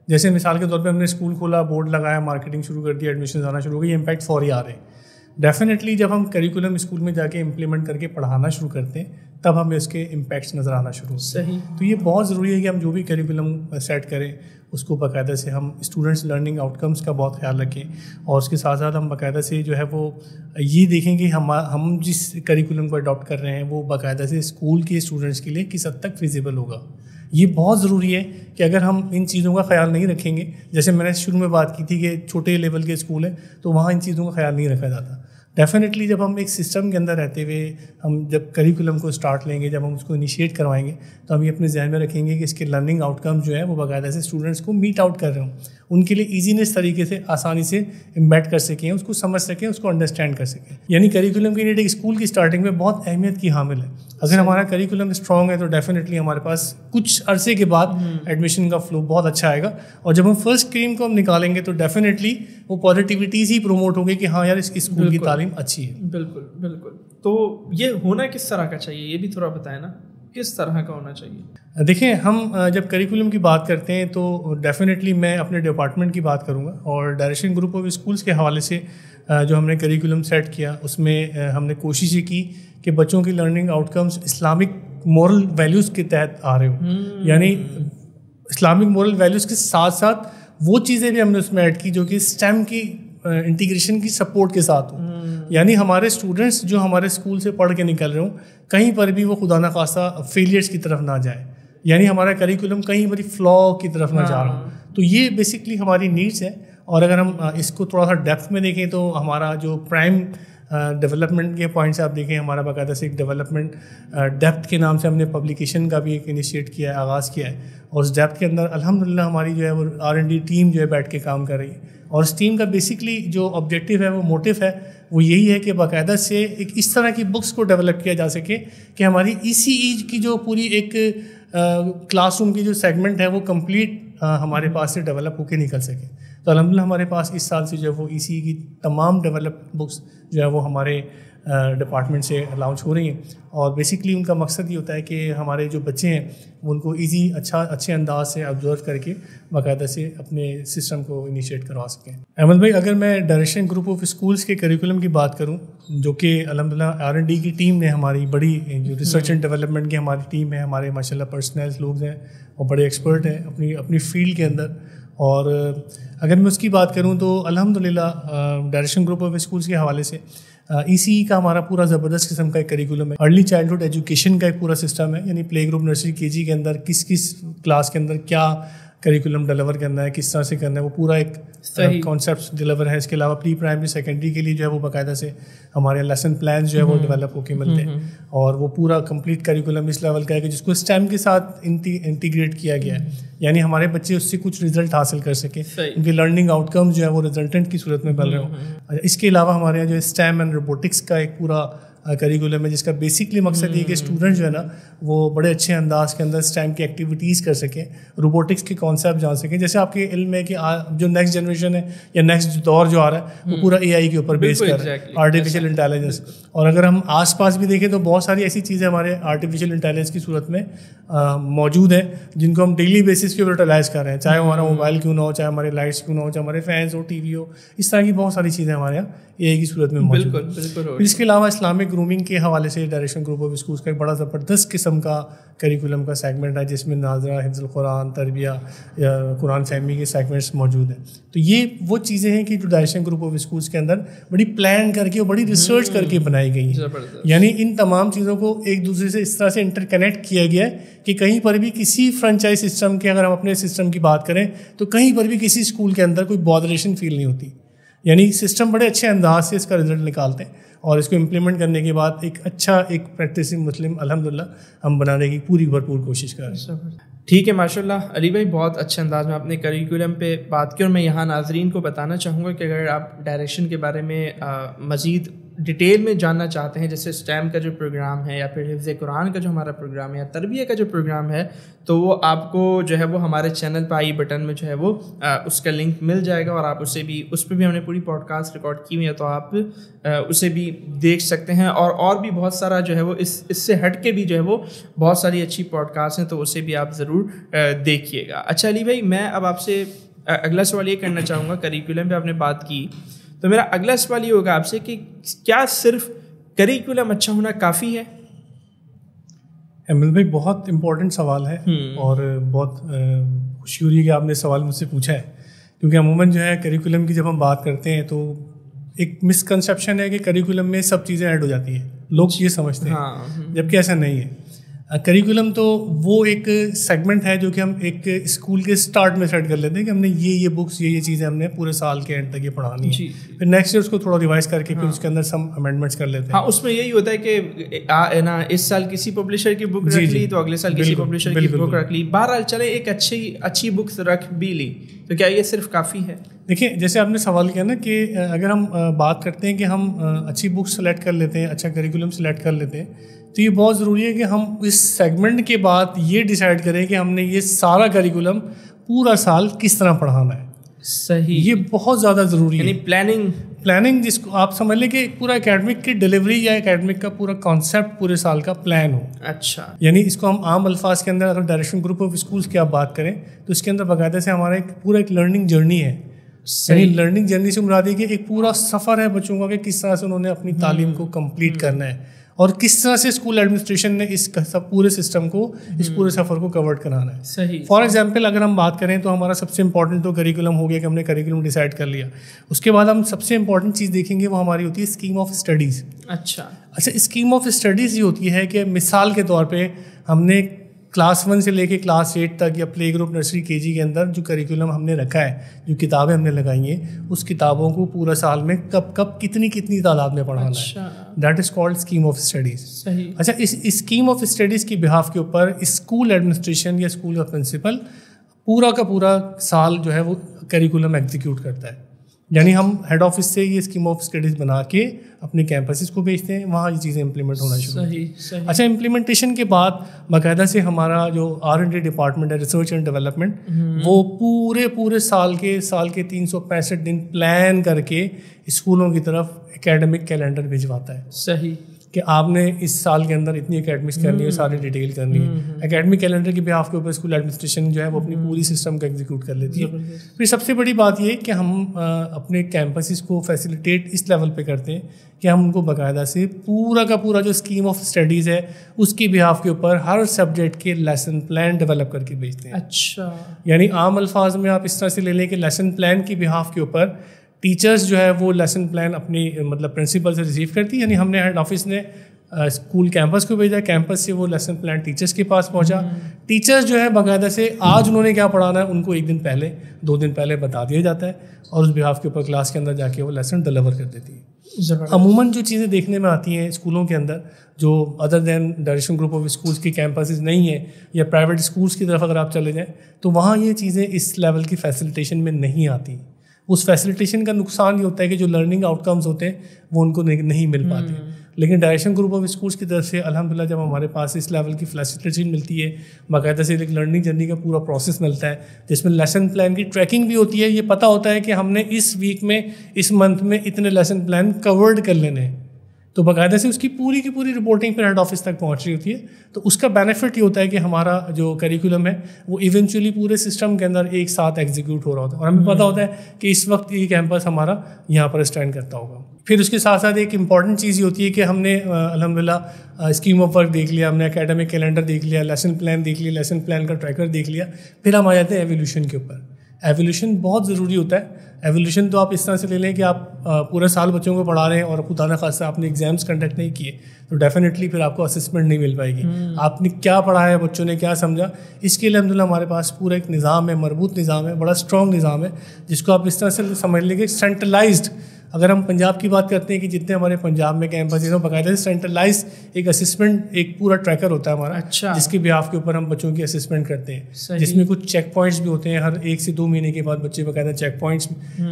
जैसे मिसाल के तौर पे हमने स्कूल खोला, बोर्ड लगाया, मार्केटिंग शुरू कर दी, एडमिशन आना शुरू हो गई, ये इम्पैक्ट फौरी आ रहे हैं। डेफिनेटली जब हम करिकुलम स्कूल में जाके इम्प्लीमेंट करके पढ़ाना शुरू करते हैं तब हमें उसके इम्पैक्ट्स नज़र आना शुरू होते हैं। सही। तो ये बहुत ज़रूरी है कि हम जो भी करिकुलम सेट करें उसको बाकायदा से हम स्टूडेंट्स लर्निंग आउटकम्स का बहुत ख्याल रखें, और उसके साथ साथ हम बाकायदा से जो है वो ये देखें कि हम जिस करिकुलम को अडॉप्ट कर रहे हैं वो बाकायदा से स्कूल के स्टूडेंट्स के लिए किस हद तक फिजिबल होगा। ये बहुत ज़रूरी है कि अगर हम इन चीज़ों का ख्याल नहीं रखेंगे, जैसे मैंने शुरू में बात की थी कि छोटे लेवल के स्कूल हैं तो वहाँ इन चीज़ों का ख्याल नहीं रखा जाता। डेफिनेटली जब हम एक सिस्टम के अंदर रहते हुए हम जब करिकुलम को स्टार्ट लेंगे, जब हम उसको इनिशिएट करवाएंगे, तो हम ये अपने जहन में रखेंगे कि इसके लर्निंग आउटकम जो है वो बाकायदा से स्टूडेंट्स को मीट आउट कर रहे हों, उनके लिए ईजीनेस तरीके से आसानी से इम्बैट कर सकें, उसको समझ सकें, उसको अंडरस्टैंड कर सकें। यानी करिकुलम की नीड एक स्कूल की स्टार्टिंग में बहुत अहमियत की हामिल है। अगर हमारा करिकुलम स्ट्रॉन्ग है तो डेफिनेटली हमारे पास कुछ अरसे के बाद एडमिशन का फ्लो बहुत अच्छा आएगा, और जब हम फर्स्ट क्रीम को हम निकालेंगे तो डेफिनेटली वो पॉजिटिविटीज़ ही प्रमोट होंगे कि हाँ यार इस स्कूल की तालीम अच्छी है। बिल्कुल बिल्कुल। तो ये होना किस तरह का चाहिए, ये भी थोड़ा बताएं ना, किस तरह का होना चाहिए। देखिए हम जब करिकुलम की बात करते हैं तो डेफिनेटली मैं अपने डिपार्टमेंट की बात करूँगा, और डायरेक्शन ग्रुप ऑफ स्कूल्स के हवाले से जो हमने करिकुलम सेट किया उसमें हमने कोशिश ये की कि बच्चों की learning outcomes Islamic moral values के तहत आ रहे हो। यानी इस्लामिक मोरल वैल्यूज़ के साथ साथ वो चीज़ें भी हमने उसमें ऐड की जो कि स्टेम की इंटीग्रेशन की सपोर्ट के साथ हो। यानी हमारे स्टूडेंट्स जो हमारे स्कूल से पढ़ के निकल रहे हो कहीं पर भी वो खुदा ना खास्ता फेलियर्स की तरफ ना जाए, यानी हमारा करिकुलम कहीं बड़ी फ्लॉ की तरफ ना जा रहा हो। तो ये बेसिकली हमारी नीड्स है। और अगर हम इसको थोड़ा सा डेप्थ में देखें तो हमारा जो प्राइम डेवलपमेंट के पॉइंट्स आप देखें, हमारा बाकायदा से एक डेवलपमेंट डेप्थ के नाम से हमने पब्लिकेशन का भी एक इनिशिएट किया है, आगाज़ किया है, और उस डेप्थ के अंदर अल्हम्दुलिल्लाह हमारी जो है वो R&D टीम जो है बैठ के काम कर रही है। और इस टीम का बेसिकली जो ऑब्जेक्टिव है, वो मोटिव है, वो यही है कि बाकायदा से एक इस तरह की बुक्स को डेवलप किया जा सके कि हमारी ECE की जो पूरी एक क्लासरूम की जो सेगमेंट है वो कंप्लीट हमारे पास से डेवलप होके निकल सके। तो अल्हम्दुलिल्लाह हमारे पास इस साल से जो है वो ECE की तमाम डेवलप बुक्स जो है वो हमारे डिपार्टमेंट से लॉन्च हो रही हैं, और बेसिकली उनका मकसद ये होता है कि हमारे जो बच्चे हैं उनको ईजी अच्छे अंदाज से ऑब्जर्व करके बाकायदा से अपने सिस्टम को इनिशिएट करवा सकें। अहमद भाई, अगर मैं डायरेक्शन ग्रुप ऑफ स्कूल्स के करिकुलम की बात करूं, जो कि अल्हम्दुलिल्लाह R&D की टीम ने, हमारी बड़ी जो रिसर्च एंड डेवलपमेंट की हमारी टीम है, हमारे माशाल्लाह पर्सनल लोग हैं और बड़े एक्सपर्ट हैं अपनी फील्ड के अंदर। और अगर मैं उसकी बात करूं तो अल्हम्दुलिल्लाह डायरेक्शन ग्रुप ऑफ स्कूल्स के हवाले से ECE का हमारा पूरा ज़बरदस्त किस्म का एक करिकुलम है। अर्ली चाइल्डहुड एजुकेशन का एक पूरा सिस्टम है, यानी प्ले ग्रुप, नर्सरी, KG के अंदर किस किस क्लास के अंदर क्या करिकुलम डिलीवर करना है, किस तरह से करना है, वो पूरा एक कॉन्सेप्ट डिलीवर है। इसके अलावा प्री प्राइमरी सेकेंडरी के लिए जो है वो बाकायदा से हमारे लेसन प्लान जो है वो डेवलप होकर मिलते हैं, और वो पूरा कंप्लीट करिकुलम इस लेवल का है कि जिसको STEM के साथ इंटीग्रेट किया गया है, यानी हमारे बच्चे उससे कुछ रिजल्ट हासिल कर सके, उनके लर्निंग आउटकम जो है वो रिजल्टेंट की सूरत में बन रहे हो। इसके अलावा हमारे यहाँ जो STEM एंड रोबोटिक्स का एक पूरा करिकुलम है, जिसका बेसिकली मकसद ये कि स्टूडेंट जो है ना वो बड़े अच्छे अंदाज के अंदर STEM की एक्टिविटीज़ कर सकें, रोबोटिक्स के कॉन्सेप्ट जान सकें। जैसे आपके इल्म है कि जो नेक्स्ट जनरेशन है या नेक्स्ट दौर जो आ रहा है वो पूरा AI के ऊपर बेस कर रहा है, आर्टिफिशियल इंटेलिजेंस। और अगर हम आसपास भी देखें तो बहुत सारी ऐसी चीज़ें हमारे आर्टिफिशियल इंटेलिजेंस की सूरत में मौजूद हैं, जिनको हम डेली बेसिस के ऊपर यूटिलाइज कर रहे हैं, चाहे हमारा मोबाइल क्यों ना हो, चाहे हमारे लाइट्स क्यों ना हो, चाहे हमारे फैंस हो, TV हो, इस तरह की बहुत सारी चीज़ें हमारे यहाँ AI की सूरत में मौजूद है। इसके अलावा इस्लामिक ग्रूमिंग के हवाले से डायरेक्शन ग्रुप ऑफ स्कूल्स का एक बड़ा ज़बरदस्त किस्म का करिकुलम का सेगमेंट है, जिसमें नाज़रा, हिफ्ज़ुल कुरान, तरबिया या कुरान फहमी के सेगमेंट्स मौजूद हैं। तो ये वो चीज़ें हैं कि जो डायरेक्शन ग्रुप ऑफ स्कूल्स के अंदर बड़ी प्लान करके और बड़ी रिसर्च करके बनाई गई हैं, यानी इन तमाम चीज़ों को एक दूसरे से इस तरह से इंटरकनेक्ट किया गया है कि कहीं पर भी किसी फ्रेंचाइज सिस्टम के, अगर हम अपने सिस्टम की बात करें तो कहीं पर भी किसी स्कूल के अंदर कोई बॉदरेशन फील नहीं होती, यानी सिस्टम बड़े अच्छे अंदाज से इसका रिजल्ट निकालते हैं, और इसको इम्प्लीमेंट करने के बाद एक प्रैक्टिसिंग मुस्लिम अल्हम्दुलिल्लाह हम बनाने की पूरी भरपूर कोशिश कर रहे हैं। ठीक है, माशाल्लाह अली भाई, बहुत अच्छे अंदाज में आपने करिकुलम पे बात की, और मैं यहाँ नाजरीन को बताना चाहूँगा कि अगर आप डायरेक्शन के बारे में मज़ीद डिटेल में जानना चाहते हैं, जैसे STEM का जो प्रोग्राम है या फिर हिफ्ज़ कुरान का जो हमारा प्रोग्राम है या तरबिया का जो प्रोग्राम है, तो वो आपको जो है वो हमारे चैनल पर आई बटन में जो है वो उसका लिंक मिल जाएगा, और आप उस पर भी हमने पूरी पॉडकास्ट रिकॉर्ड की हुई है, तो आप उसे भी देख सकते हैं। और भी बहुत सारा जो है वो इससे हट के भी जो है वो बहुत सारी अच्छी पॉडकास्ट हैं, तो उसे भी आप ज़रूर देखिएगा। अच्छा अली भाई, मैं अब आपसे अगला सवाल ये करना चाहूँगा, करिकुलम पे आपने बात की, तो मेरा अगला सवाल ये होगा आपसे कि क्या सिर्फ करिकुलम अच्छा होना काफ़ी है? अहमद भाई, बहुत इम्पोर्टेंट सवाल है और बहुत खुशी हो रही है कि आपने सवाल मुझसे पूछा है, क्योंकि अमूमन जो है करिकुलम की जब हम बात करते हैं तो एक मिसकंसेप्शन है कि करिकुलम में सब चीज़ें ऐड हो जाती हैं, लोग ये समझते हैं, जबकि ऐसा नहीं है। करिकुलम तो वो एक सेगमेंट है जो कि हम एक स्कूल के स्टार्ट में सेट कर लेते हैं कि हमने ये बुक्स, ये चीज़ें हमने पूरे साल के एंड तक ये पढ़ानी है, फिर नेक्स्ट ईयर उसको थोड़ा रिवाइज करके फिर उसके अंदर सम अमेंडमेंट्स कर लेते हैं। हाँ, उसमें यही होता है कि ना इस साल किसी पब्लिशर की बुक रख ली तो अगले साल किसी पब्लिशर की बुक रख ली, बहरहाल चले एक अच्छी बुक्स रख भी ली, तो क्या ये सिर्फ काफ़ी है? देखिए, जैसे आपने सवाल किया ना कि अगर हम बात करते हैं कि हम अच्छी बुक्स सेलेक्ट कर लेते हैं, अच्छा करिकुलम सेलेक्ट कर लेते हैं, तो ये बहुत ज़रूरी है कि हम इस सेगमेंट के बाद ये डिसाइड करें कि हमने ये सारा करिकुलम पूरा साल किस तरह पढ़ाना है। सही, ये बहुत ज़्यादा ज़रूरी है। प्लानिंग जिसको आप समझ लें कि पूरा एकेडमिक की डिलीवरी या एकेडमिक का पूरा कॉन्सेप्ट पूरे साल का प्लान हो। अच्छा, यानी इसको हम आम अल्फाज के अंदर, अगर डायरेक्शन ग्रुप ऑफ स्कूल्स की आप बात करें तो इसके अंदर बाकायदा से हमारा एक लर्निंग जर्नी है। यानी लर्निंग जर्नी से मुराद है कि एक पूरा सफ़र है बच्चों का कि किस तरह से उन्होंने अपनी तालीम को कंप्लीट करना है और किस तरह से स्कूल एडमिनिस्ट्रेशन ने इस पूरे सिस्टम को, इस पूरे सफ़र को कवर कराना है। सही। फॉर एग्जांपल अगर हम बात करें तो हमारा सबसे इंपॉर्टेंट तो करिकुलम हो गया कि हमने करिकुलम डिसाइड कर लिया। उसके बाद हम सबसे इंपॉर्टेंट चीज़ देखेंगे वो हमारी होती है स्कीम ऑफ स्टडीज़। अच्छा, स्कीम ऑफ स्टडीज़ ये होती है कि मिसाल के तौर पर हमने क्लास 1 से लेके क्लास 8 तक या प्ले ग्रुप, नर्सरी, KG के अंदर जो करिकुलम हमने रखा है, जो किताबें हमने लगाई हैं, उस किताबों को पूरा साल में कब कितनी तादाद में पढ़ाना है। That is called scheme of studies. अच्छा, इस स्कीम ऑफ स्टडीज़ की बिहाफ के ऊपर स्कूल एडमिनिस्ट्रेशन या स्कूल का प्रिंसिपल पूरा का पूरा साल जो है वो करिकुलम एग्जीक्यूट करता है। यानी हम हेड ऑफिस से ये स्कीम ऑफ स्टडीज़ बना के अपने कैंपसेस को भेजते हैं, वहाँ ये चीज़ें इंप्लीमेंट होना शुरू होती हैं। अच्छा, इम्प्लीमेंटेशन के बाद बाकायदा से हमारा जो R&D डिपार्टमेंट है, रिसर्च एंड डेवलपमेंट, वो पूरे साल के 365 दिन प्लान करके स्कूलों की तरफ एकेडमिक कैलेंडर भिजवाता है। सही, कि आपने इस साल के अंदर इतनी एकेडमिक्स करनी है, सारी डिटेल करनी है। एकेडमिक कैलेंडर के बिहाफ के ऊपर स्कूल एडमिनिस्ट्रेशन जो है वो अपनी पूरी सिस्टम को एग्जीक्यूट कर लेती है। फिर सबसे बड़ी बात ये कि हम अपने कैंपसेस को फैसिलिटेट इस लेवल पे करते हैं कि हम उनको बाकायदा से पूरा का पूरा जो स्कीम ऑफ स्टडीज़ है उसके बिहाफ के ऊपर हर सब्जेक्ट के लेसन प्लान डेवलप करके भेजते हैं। अच्छा, यानी आम अल्फाज में आप इस तरह से ले लें कि लेसन प्लान के बिहाफ के ऊपर टीचर्स जो है वो लेसन प्लान अपनी मतलब प्रिंसिपल से रिसीव करती है। यानी हमने हेड ऑफिस ने स्कूल कैंपस को भेजा, कैंपस से वो लेसन प्लान टीचर्स के पास पहुंचा। टीचर्स जो है बाकायदा से आज उन्होंने क्या पढ़ाना है उनको 1 दिन पहले 2 दिन पहले बता दिया जाता है और उस बिहाफ के ऊपर क्लास के अंदर जाके वो लेसन डिलीवर कर देती है। अमूमन जो चीज़ें देखने में आती हैं स्कूलों के अंदर जो other than direction group of schools की कैंपसेस नहीं है या प्राइवेट स्कूल्स की तरफ अगर आप चले जाएँ तो वहाँ ये चीज़ें इस लेवल की फैसिलिटेशन में नहीं आती। उस फैसिलिटेशन का नुकसान ये होता है कि जो लर्निंग आउटकम्स होते हैं वो उनको नहीं मिल पाते। लेकिन डायरेक्शन ग्रुप ऑफ स्कूल्स की तरफ से अल्हम्दुलिल्लाह जब हमारे पास इस लेवल की फैसिलिटेशन मिलती है, बाकायदा से एक लर्निंग जर्नी का पूरा प्रोसेस मिलता है जिसमें लेसन प्लान की ट्रैकिंग भी होती है। ये पता होता है कि हमने इस वीक में, इस मंथ में इतने लेसन प्लान कवर्ड कर लेने हैं, तो बाकायदा से उसकी पूरी की पूरी रिपोर्टिंग फिर हेड ऑफिस तक पहुंच रही होती है। तो उसका बेनिफिट ये होता है कि हमारा जो करिकुलम है वो इवेंचुअली पूरे सिस्टम के अंदर एक साथ एग्जीक्यूट हो रहा होता है और हमें पता होता है कि इस वक्त ये कैंपस हमारा यहाँ पर स्टैंड करता होगा। फिर उसके साथ साथ एक इम्पॉर्टेंट चीज़ ये होती है कि हमने अल्हम्दुलिल्लाह स्कीम ऑफ वर्क देख लिया, हमने एकेडमिक कैलेंडर देख लिया, लेसन प्लान देख लिया, लेसन प्लान का ट्रैकर देख लिया, फिर हम आ जाते हैं एवोल्यूशन के ऊपर। एवोल्यूशन बहुत ज़रूरी होता है। एवोल्यूशन तो आप इस तरह से ले लें कि आप पूरे साल बच्चों को पढ़ा रहे हैं और खुदा न खास्ता आपने एग्जाम्स कंडक्ट नहीं किए तो डेफिनेटली फिर आपको असेसमेंट नहीं मिल पाएगी। आपने क्या पढ़ाया, बच्चों ने क्या समझा, इसके लिए अल्हम्दुलिल्लाह हमारे पास पूरा एक निज़ाम है, मरबूत निज़ाम है, बड़ा स्ट्रॉन्ग निज़ाम है जिसको आप इस तरह से समझ लेंगे सेंट्रलाइज्ड। अगर हम पंजाब की बात करते हैं कि जितने हमारे पंजाब में कैंपस हैं बाकायदा से सेंट्रलाइज एक असेसमेंट, एक पूरा ट्रैकर होता है हमारा। अच्छा। जिसके बिहाफ के ऊपर हम बच्चों की असेसमेंट करते हैं, जिसमें कुछ चेक पॉइंट्स भी होते हैं। हर 1 से 2 महीने के बाद बच्चे बाकायदा चेक पॉइंट्स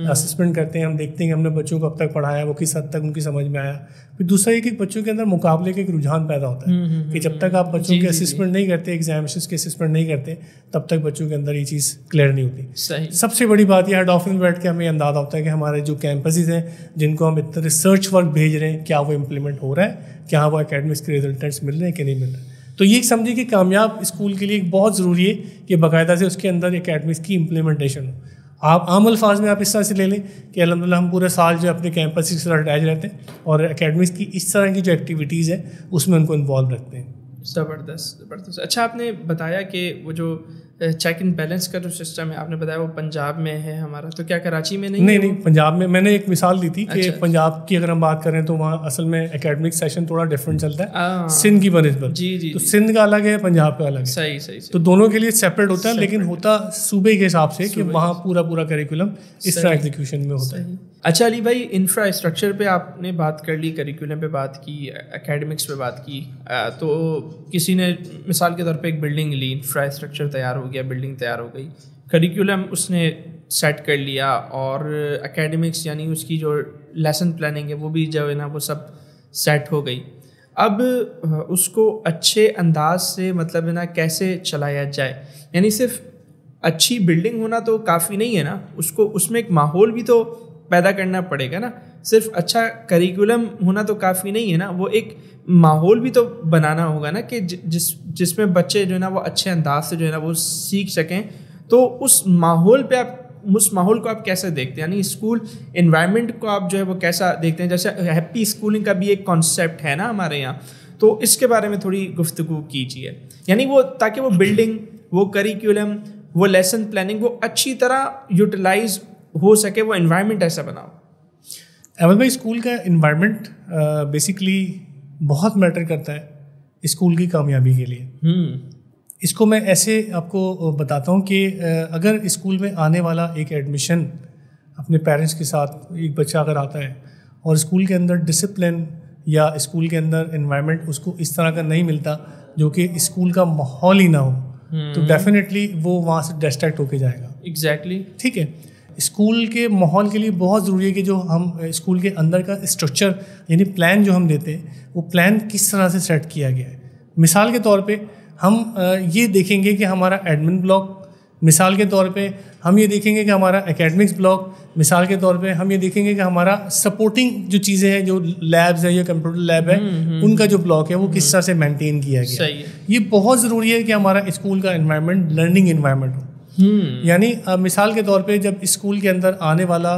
असेसमेंट करते हैं। हम देखते हैं कि हमने बच्चों को अब तक पढ़ाया, वो किस हद तक उनकी समझ में आया। फिर दूसरा एक बच्चों के अंदर मुकाबले का एक रुझान पैदा होता है कि जब तक आप बच्चों के असेसमेंट नहीं करते, एग्जामिनेशंस के असेसमेंट नहीं करते, तब तक बच्चों के अंदर ये चीज़ क्लियर नहीं होती। सबसे बड़ी बात यह हेड ऑफिस में बैठ के हमें अंदाजा होता है कि हमारे जो कैंपसेस हैं जिनको हम इतना रिसर्च वर्क भेज रहे हैं, क्या वो इम्प्लीमेंट हो रहा है, क्या वो एकेडमिक्स के रिजल्टेंट्स मिल रहे हैं कि नहीं मिल रहे। तो ये समझिए कि कामयाब स्कूल के लिए बहुत ज़रूरी है कि बाकायदा से उसके अंदर एकेडमिक्स की इम्प्लीमेंटेशन हो। आप आम अल्फाज में आप इस तरह से ले लें कि अल्हम्दुलिल्लाह हम पूरे साल जो अपने कैंपस के साथ अटैच रहते हैं और एकेडमिक्स की इस तरह की जो एक्टिविटीज़ है उसमें उनको इन्वॉल्व रखते हैं। ज़बरदस्त। अच्छा, आपने बताया कि वो जो चेक एंड बैलेंस का जो सिस्टम है आपने बताया वो पंजाब में है हमारा, तो क्या कराची में नहीं पंजाब में। मैंने एक मिसाल दी थी कि पंजाब की अगर हम बात करें तो वहाँ असल में एकेडमिक सेशन थोड़ा डिफरेंट चलता है सिंध की बनस्बत। जी। तो सिंध का अलग है, पंजाब का अलग है। सही। तो दोनों के लिए सेपरेट होता है, लेकिन होता सूबे के हिसाब से कि वहाँ पूरा करिकुलम इस तरह एग्जीक्यूशन में होता है। अच्छा अली भाई, इंफ्रास्ट्रक्चर पे आपने बात कर ली, करिकुलम पे बात की, एकेडमिक्स पे बात की, तो किसी ने मिसाल के तौर पे एक बिल्डिंग ली, इंफ्रास्ट्रक्चर तैयार हो गया, बिल्डिंग तैयार हो गई, करिकुलम उसने सेट कर लिया और एकेडमिक्स यानी उसकी जो लेसन प्लानिंग है वो भी जो है ना वो सब सेट हो गई। अब उसको अच्छे अंदाज से मतलब है ना कैसे चलाया जाए, यानी सिर्फ अच्छी बिल्डिंग होना तो काफ़ी नहीं है ना, उसको उसमें एक माहौल भी तो पैदा करना पड़ेगा ना। सिर्फ अच्छा करिकुलम होना तो काफ़ी नहीं है ना, वो एक माहौल भी तो बनाना होगा ना कि जिसमें बच्चे जो है ना वो अच्छे अंदाज से जो है ना वो सीख सकें। तो उस माहौल को आप कैसे देखते हैं, यानी स्कूल इन्वायरमेंट को आप जो है वो कैसा देखते हैं? जैसे हैप्पी स्कूलिंग का भी एक कॉन्सेप्ट है ना हमारे यहाँ, तो इसके बारे में थोड़ी गुफ्तगू कीजिए। यानी वो ताकि वो बिल्डिंग, वो करिकुलम, वो लेसन प्लानिंग वो अच्छी तरह यूटिलाइज हो सके, वो एनवायरनमेंट ऐसा बनाओ। अहमद भाई, स्कूल का एनवायरनमेंट बेसिकली बहुत मैटर करता है स्कूल की कामयाबी के लिए। इसको मैं ऐसे आपको बताता हूँ कि अगर स्कूल में आने वाला एक एडमिशन अपने पेरेंट्स के साथ एक बच्चा अगर आता है और स्कूल के अंदर डिसिप्लिन या स्कूल के अंदर एनवायरनमेंट उसको इस तरह का नहीं मिलता जो कि स्कूल का माहौल ही ना हो, तो डेफिनेटली वो वहाँ से डिस्ट्रैक्ट होके जाएगा। एग्जैक्टली। ठीक है, स्कूल के माहौल के लिए बहुत ज़रूरी है कि जो हम स्कूल के अंदर का स्ट्रक्चर यानी प्लान जो हम देते हैं वो प्लान किस तरह से सेट किया गया है। मिसाल के तौर पे हम ये देखेंगे कि हमारा एडमिन ब्लॉक, मिसाल के तौर पे हम ये देखेंगे कि हमारा एकेडमिक्स ब्लॉक, मिसाल के तौर पे हम ये देखेंगे कि हमारा सपोर्टिंग जो चीज़ें हैं, जो लैब्स है या कंप्यूटर लैब है, उनका जो ब्लॉक है वो किस तरह से मेंटेन किया गया है। ये बहुत ज़रूरी है कि हमारा स्कूल का एनवायरनमेंट लर्निंग एनवायरनमेंट हो। यानी मिसाल के तौर पे जब स्कूल के अंदर आने वाला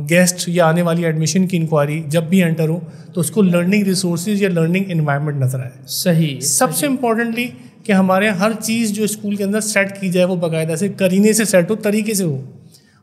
गेस्ट या आने वाली एडमिशन की इंक्वायरी जब भी एंटर हो तो उसको लर्निंग रिसोर्सेज या लर्निंग एनवायरनमेंट नजर आए। सही। सबसे इम्पोर्टेंटली कि हमारे हर चीज़ जो स्कूल के अंदर सेट की जाए वो बाकायदा से करीने से सेट हो, तरीके से हो।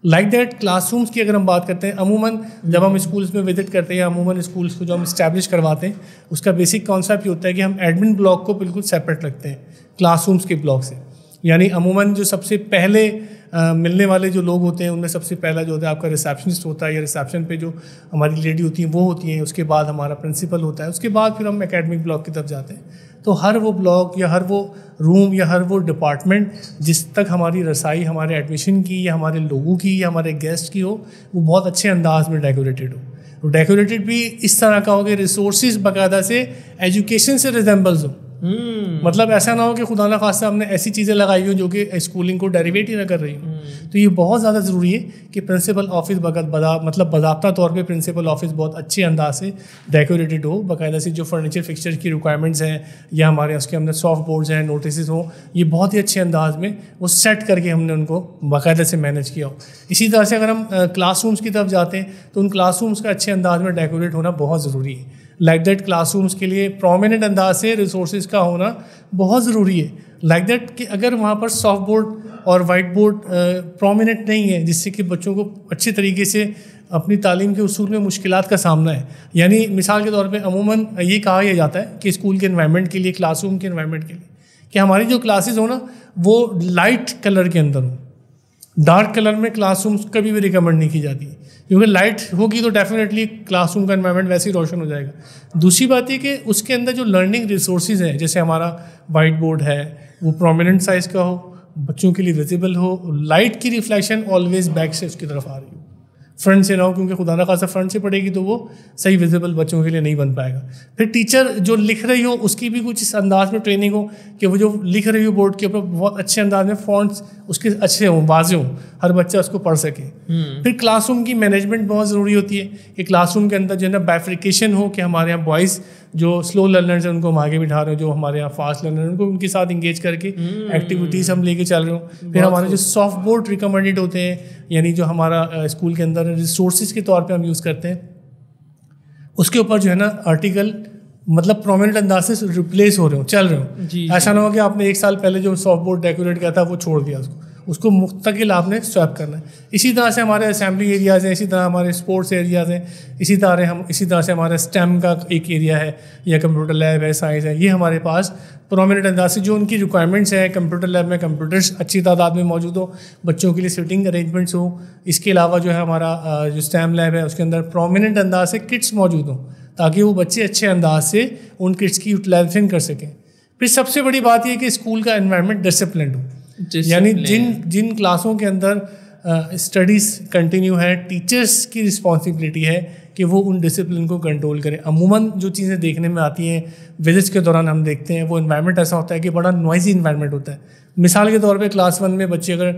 लाइक दैट क्लासरूम्स की अगर हम बात करते हैं, अमूमन जब हम स्कूल्स में विजिट करते हैं या अमूमन स्कूल्स को जो हम इस्टेब्लिश करवाते हैं उसका बेसिक कॉन्सेप्ट ये होता है कि हम एडमिन ब्लॉक को बिल्कुल सेपरेट रखते हैं क्लासरूम्स के ब्लॉक से। यानी अमूमन जो सबसे पहले मिलने वाले जो लोग होते हैं उनमें सबसे पहला जो होता है आपका रिसेप्शनिस्ट होता है, या रिसेप्शन पे जो हमारी लेडी होती हैं वो होती हैं, उसके बाद हमारा प्रिंसिपल होता है, उसके बाद फिर हम एकेडमिक ब्लॉक की तरफ जाते हैं। तो हर वो ब्लॉक या हर वो रूम या हर वो डिपार्टमेंट जिस तक हमारी रसाई हमारे एडमिशन की या हमारे लोगों की या हमारे गेस्ट की हो वो बहुत अच्छे अंदाज में डेकोरेटेड हो। डेकोरेटेड भी इस तरह का हो कि रिसोर्सेज बाकायदा से एजुकेशन से रिजेंबल्स हो। मतलब ऐसा ना हो कि खुदा ना खास्ता हमने ऐसी चीज़ें लगाई हो जो कि स्कूलिंग को डेरिवेट ही ना कर रही हो। तो ये बहुत ज़्यादा ज़रूरी है कि प्रिंसिपल ऑफिस मतलब बाज़ाब्ता तौर पे प्रिंसिपल ऑफिस बहुत अच्छे अंदाज से डेकोरेटेड हो, बाकायदा से जो फर्नीचर फिक्सचर की रिक्वायरमेंट्स हैं या हमारे उसके अंदर सॉफ्ट बोर्ड्स हैं, नोटिस हो, ये बहुत ही अच्छे अंदाज में वो सेट करके हमने उनको बाकायदा से मैनेज किया हो। इसी तरह से अगर हम क्लासरूम्स की तरफ जाते हैं तो उन क्लासरूम्स का अच्छे अंदाज में डेकोरेट होना बहुत ज़रूरी है। लाइक दैट क्लासरूम्स के लिए प्रोमिनेंट अंदाज से रिसोर्सेज का होना बहुत ज़रूरी है। लाइक दैट कि अगर वहाँ पर सॉफ्ट बोर्ड और वाइट बोर्ड प्रोमिनेंट नहीं है जिससे कि बच्चों को अच्छे तरीके से अपनी तालीम के उसूल में मुश्किलात का सामना है। यानी मिसाल के तौर पे अमूमन ये कहा जाता है कि स्कूल के एनवायरनमेंट के लिए, क्लासरूम के एनवायरनमेंट के लिए कि हमारी जो क्लासेस हो ना वो लाइट कलर के अंदर हो। डार्क कलर में क्लासरूम्स कभी भी रिकमेंड नहीं की जाती क्योंकि लाइट होगी तो डेफिनेटली क्लासरूम का एनवायरनमेंट वैसे ही रोशन हो जाएगा। दूसरी बात ये कि उसके अंदर जो लर्निंग रिसोर्सेज हैं, जैसे हमारा वाइट बोर्ड है वो प्रोमिनेंट साइज़ का हो, बच्चों के लिए विजिबल हो, लाइट की रिफ्लेक्शन ऑलवेज बैक से उसकी तरफ आ रही हो, फ्रंट से ना हो, क्योंकि खुदा ना खासा फ्रंट से पड़ेगी तो वो सही विजिबल बच्चों के लिए नहीं बन पाएगा। फिर टीचर जो लिख रही हो उसकी भी कुछ इस अंदाज में ट्रेनिंग हो कि वो जो लिख रही हो बोर्ड के ऊपर बहुत अच्छे अंदाज में फॉन्ट्स उसके अच्छे हों, वाज़े हों, हर बच्चा उसको पढ़ सके। फिर क्लासरूम की मैनेजमेंट बहुत ज़रूरी होती है कि क्लासरूम के अंदर जो है ना बाइफिकेशन हो कि हमारे यहाँ बॉयज़ जो स्लो लर्नर्स हैं उनको हम आगे बिठा रहे हो, जो हमारे यहाँ फास्ट लर्नर उनको उनके साथ इंगेज करके एक्टिविटीज़ हम लेके चल रहे हो। फिर हमारे जो सॉफ्ट बोर्ड रिकमेंडेड होते हैं यानी जो हमारा स्कूल के अंदर रिसोर्सेज के तौर पे हम यूज़ करते हैं उसके ऊपर जो है ना आर्टिकल मतलब प्रोमिनेंट अंदाज से रिप्लेस हो रहे हो, चल रहे हो। ऐसा ना हो कि आपने एक साल पहले जो सॉफ्ट बोर्ड डेकोरेट किया था वो छोड़ दिया, उसको मुस्तकिल आपने स्वैप करना है। इसी तरह से हमारे असेंबली एरियाज़ हैं, इसी तरह हमारे स्पोर्ट्स एरियाज़ हैं, इसी तरह से हमारा स्टेम का एक एरिया है या कंप्यूटर लैब है, साइंस है, ये हमारे पास प्रोमिनेंट अंदाज से जो उनकी रिक्वायरमेंट्स हैं। कंप्यूटर लैब में कंप्यूटर्स अच्छी तादाद में मौजूद हो, बच्चों के लिए सिटिंग अरेंजमेंट्स हो। इसके अलावा जो है हमारा जो स्टेम लैब है उसके अंदर प्रोमिनेंट अंदाज से किट्स मौजूद हों ताकि वो बच्चे अच्छे अंदाज से उन किट्स की यूटिलाइजेशन कर सकें। फिर सबसे बड़ी बात यह कि स्कूल का एनवायरनमेंट डिसिप्लिन्ड हो, यानी जिन क्लासों के अंदर स्टडीज़ कंटिन्यू है, टीचर्स की रिस्पॉन्सिबिलिटी है कि वो उन डिसिप्लिन को कंट्रोल करें। अमूमन जो चीज़ें देखने में आती हैं विजिट्स के दौरान हम देखते हैं वो एनवायरनमेंट ऐसा होता है कि बड़ा नॉइजी एनवायरनमेंट होता है। मिसाल के तौर पे क्लास 1 में बच्चे अगर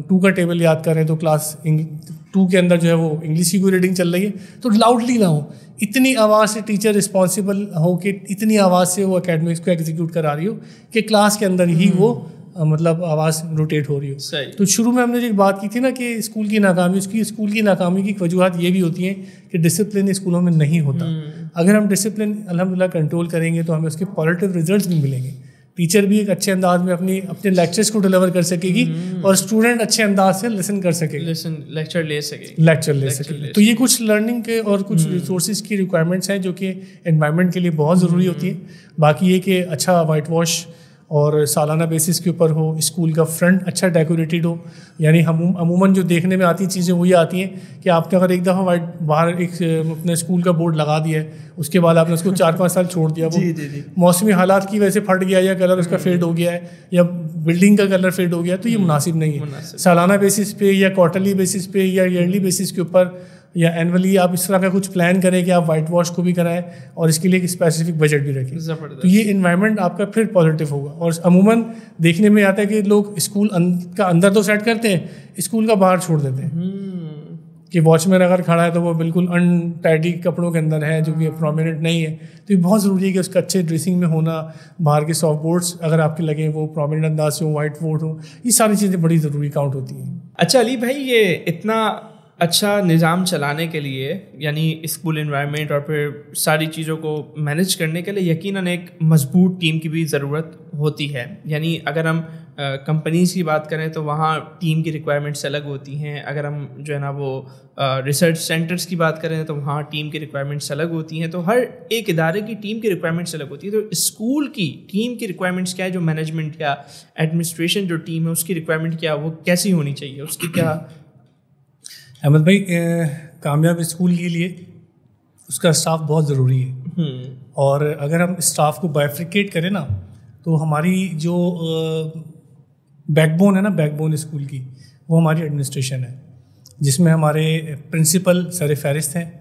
2 का टेबल याद करें तो क्लास 2 के अंदर जो है वो इंग्लिश की कोई रीडिंग चल रही है तो लाउडली ना हो, इतनी आवाज़ से टीचर रिस्पॉन्सिबल हो कि इतनी आवाज़ से वो एकेडमिक्स को एग्जीक्यूट करा रही हो कि क्लास के अंदर ही वो मतलब आवाज़ रोटेट हो रही हो। तो शुरू में हमने जो बात की थी ना कि स्कूल की नाकामी की वजूहत ये भी होती हैं कि डिसिप्लिन स्कूलों में नहीं होता। अगर हम डिसिप्लिन अल्हम्दुलिल्लाह कंट्रोल करेंगे तो हमें उसके पॉजिटिव रिजल्ट्स भी मिलेंगे। टीचर भी एक अच्छे अंदाज में अपने लेक्चर्स को डिलीवर कर सकेगी और स्टूडेंट अच्छे अंदाज से लिसन कर सकेगा, लेक्चर ले सकेगी। तो ये कुछ लर्निंग के और कुछ रिसोर्सेज की रिक्वायरमेंट्स हैं जो कि एनवायरनमेंट के लिए बहुत ज़रूरी होती है। बाकी ये कि अच्छा वाइट वॉश और सालाना बेसिस के ऊपर हो, स्कूल का फ्रंट अच्छा डेकोरेटेड हो। यानी हम अमूमन जो देखने में आती चीज़ें वही आती हैं कि आपने अगर एक दफ़ा वाइट बाहर एक अपने स्कूल का बोर्ड लगा दिया है, उसके बाद आपने उसको 4-5 साल छोड़ दिया, वो मौसमी हालात की वजह से फट गया या कलर उसका फेड हो गया है या बिल्डिंग का कलर फेड हो गया, तो ये मुनासिब नहीं है। सालाना बेसिस पे या क्वार्टरली बेसिस पे या ईयरली बेसिस के ऊपर या एनुअली आप इस तरह का कुछ प्लान करें कि आप वाइट वॉश को भी कराएं और इसके लिए एक स्पेसिफिक बजट भी रखें, तो ये इन्वायरमेंट आपका फिर पॉजिटिव होगा। और अमूमन देखने में आता है कि लोग स्कूल का अंदर तो सेट करते हैं, स्कूल का बाहर छोड़ देते हैं कि वॉचमैन अगर खड़ा है तो वो बिल्कुल अनटाइडी कपड़ों के अंदर है, जो कि प्रोमिनेंट नहीं है। तो ये बहुत ज़रूरी है कि उसका अच्छे ड्रेसिंग में होना, बाहर के सॉफ्ट बोर्ड्स अगर आपके लगे वो प्रोमिनेंट अंदाज से हो, वाइट बोर्ड हो, ये सारी चीज़ें बड़ी ज़रूरी काउंट होती हैं। अच्छा अली भाई, ये इतना अच्छा निज़ाम चलाने के लिए, यानी स्कूल एनवायरनमेंट और फिर सारी चीज़ों को मैनेज करने के लिए यकीनन एक मजबूत टीम की भी ज़रूरत होती है। यानी अगर हम कंपनीज की बात करें तो वहाँ टीम की रिक्वायरमेंट्स अलग होती हैं। अगर हम जो है ना वो रिसर्च सेंटर्स की बात करें तो वहाँ टीम की रिक्वायरमेंट्स अलग होती हैं। तो हर एक इदारे की टीम की रिक्वायरमेंट्स अलग होती है। तो स्कूल की टीम की रिक्वायरमेंट्स क्या है, जो मैनेजमेंट या एडमिनिस्ट्रेशन जो टीम है उसकी रिक्वायरमेंट क्या, वो कैसी होनी चाहिए, उसकी क्या? अहमद भाई, कामयाब स्कूल के लिए उसका स्टाफ बहुत ज़रूरी है। और अगर हम स्टाफ को बाइफ्रिकेट करें ना, तो हमारी जो बैकबोन है ना, बैकबोन स्कूल की, वो हमारी एडमिनिस्ट्रेशन है, जिसमें हमारे प्रिंसिपल सर फहरिस्त हैं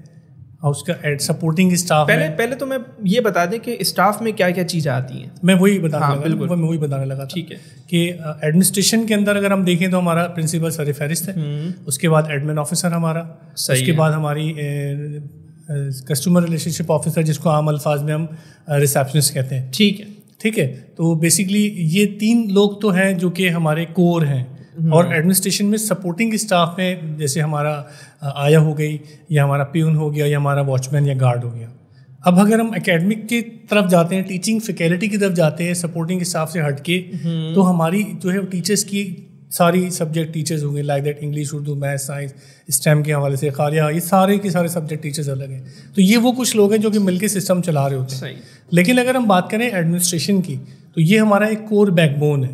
और उसका सपोर्टिंग स्टाफ है। पहले तो मैं ये बता दें कि स्टाफ में क्या क्या चीज़ें आती हैं। मैं वही बताने लगा, ठीक है, कि एडमिनिस्ट्रेशन के अंदर अगर हम देखें तो हमारा प्रिंसिपल सर फहरिस्त है, उसके बाद एडमिन ऑफिसर हमारा, उसके बाद हमारी कस्टमर रिलेशनशिप ऑफिसर, जिसको आम अल्फाज में हम रिसेप्शनिस्ट कहते हैं। ठीक है। तो बेसिकली ये 3 लोग तो हैं जो कि हमारे कोर हैं। और एडमिनिस्ट्रेशन में सपोर्टिंग स्टाफ में जैसे हमारा आया हो गई, या हमारा प्यून हो गया, या हमारा वॉचमैन या गार्ड हो गया। अब अगर हम एकेडमिक की तरफ जाते हैं, टीचिंग फैकल्टी की तरफ जाते हैं, सपोर्टिंग स्टाफ से हट के, तो हमारी जो है टीचर्स की सारी सब्जेक्ट टीचर्स होंगे, like that English, Urdu, math, science, stem के हवाले से खारिया, ये सारे के सारे सब्जेक्ट टीचर्स अलग हैं। तो ये वो कुछ लोग हैं जो कि मिलके सिस्टम चला रहे होते हैं। लेकिन अगर हम बात करें एडमिनिस्ट्रेशन की, तो ये हमारा एक कोर बैकबोन है।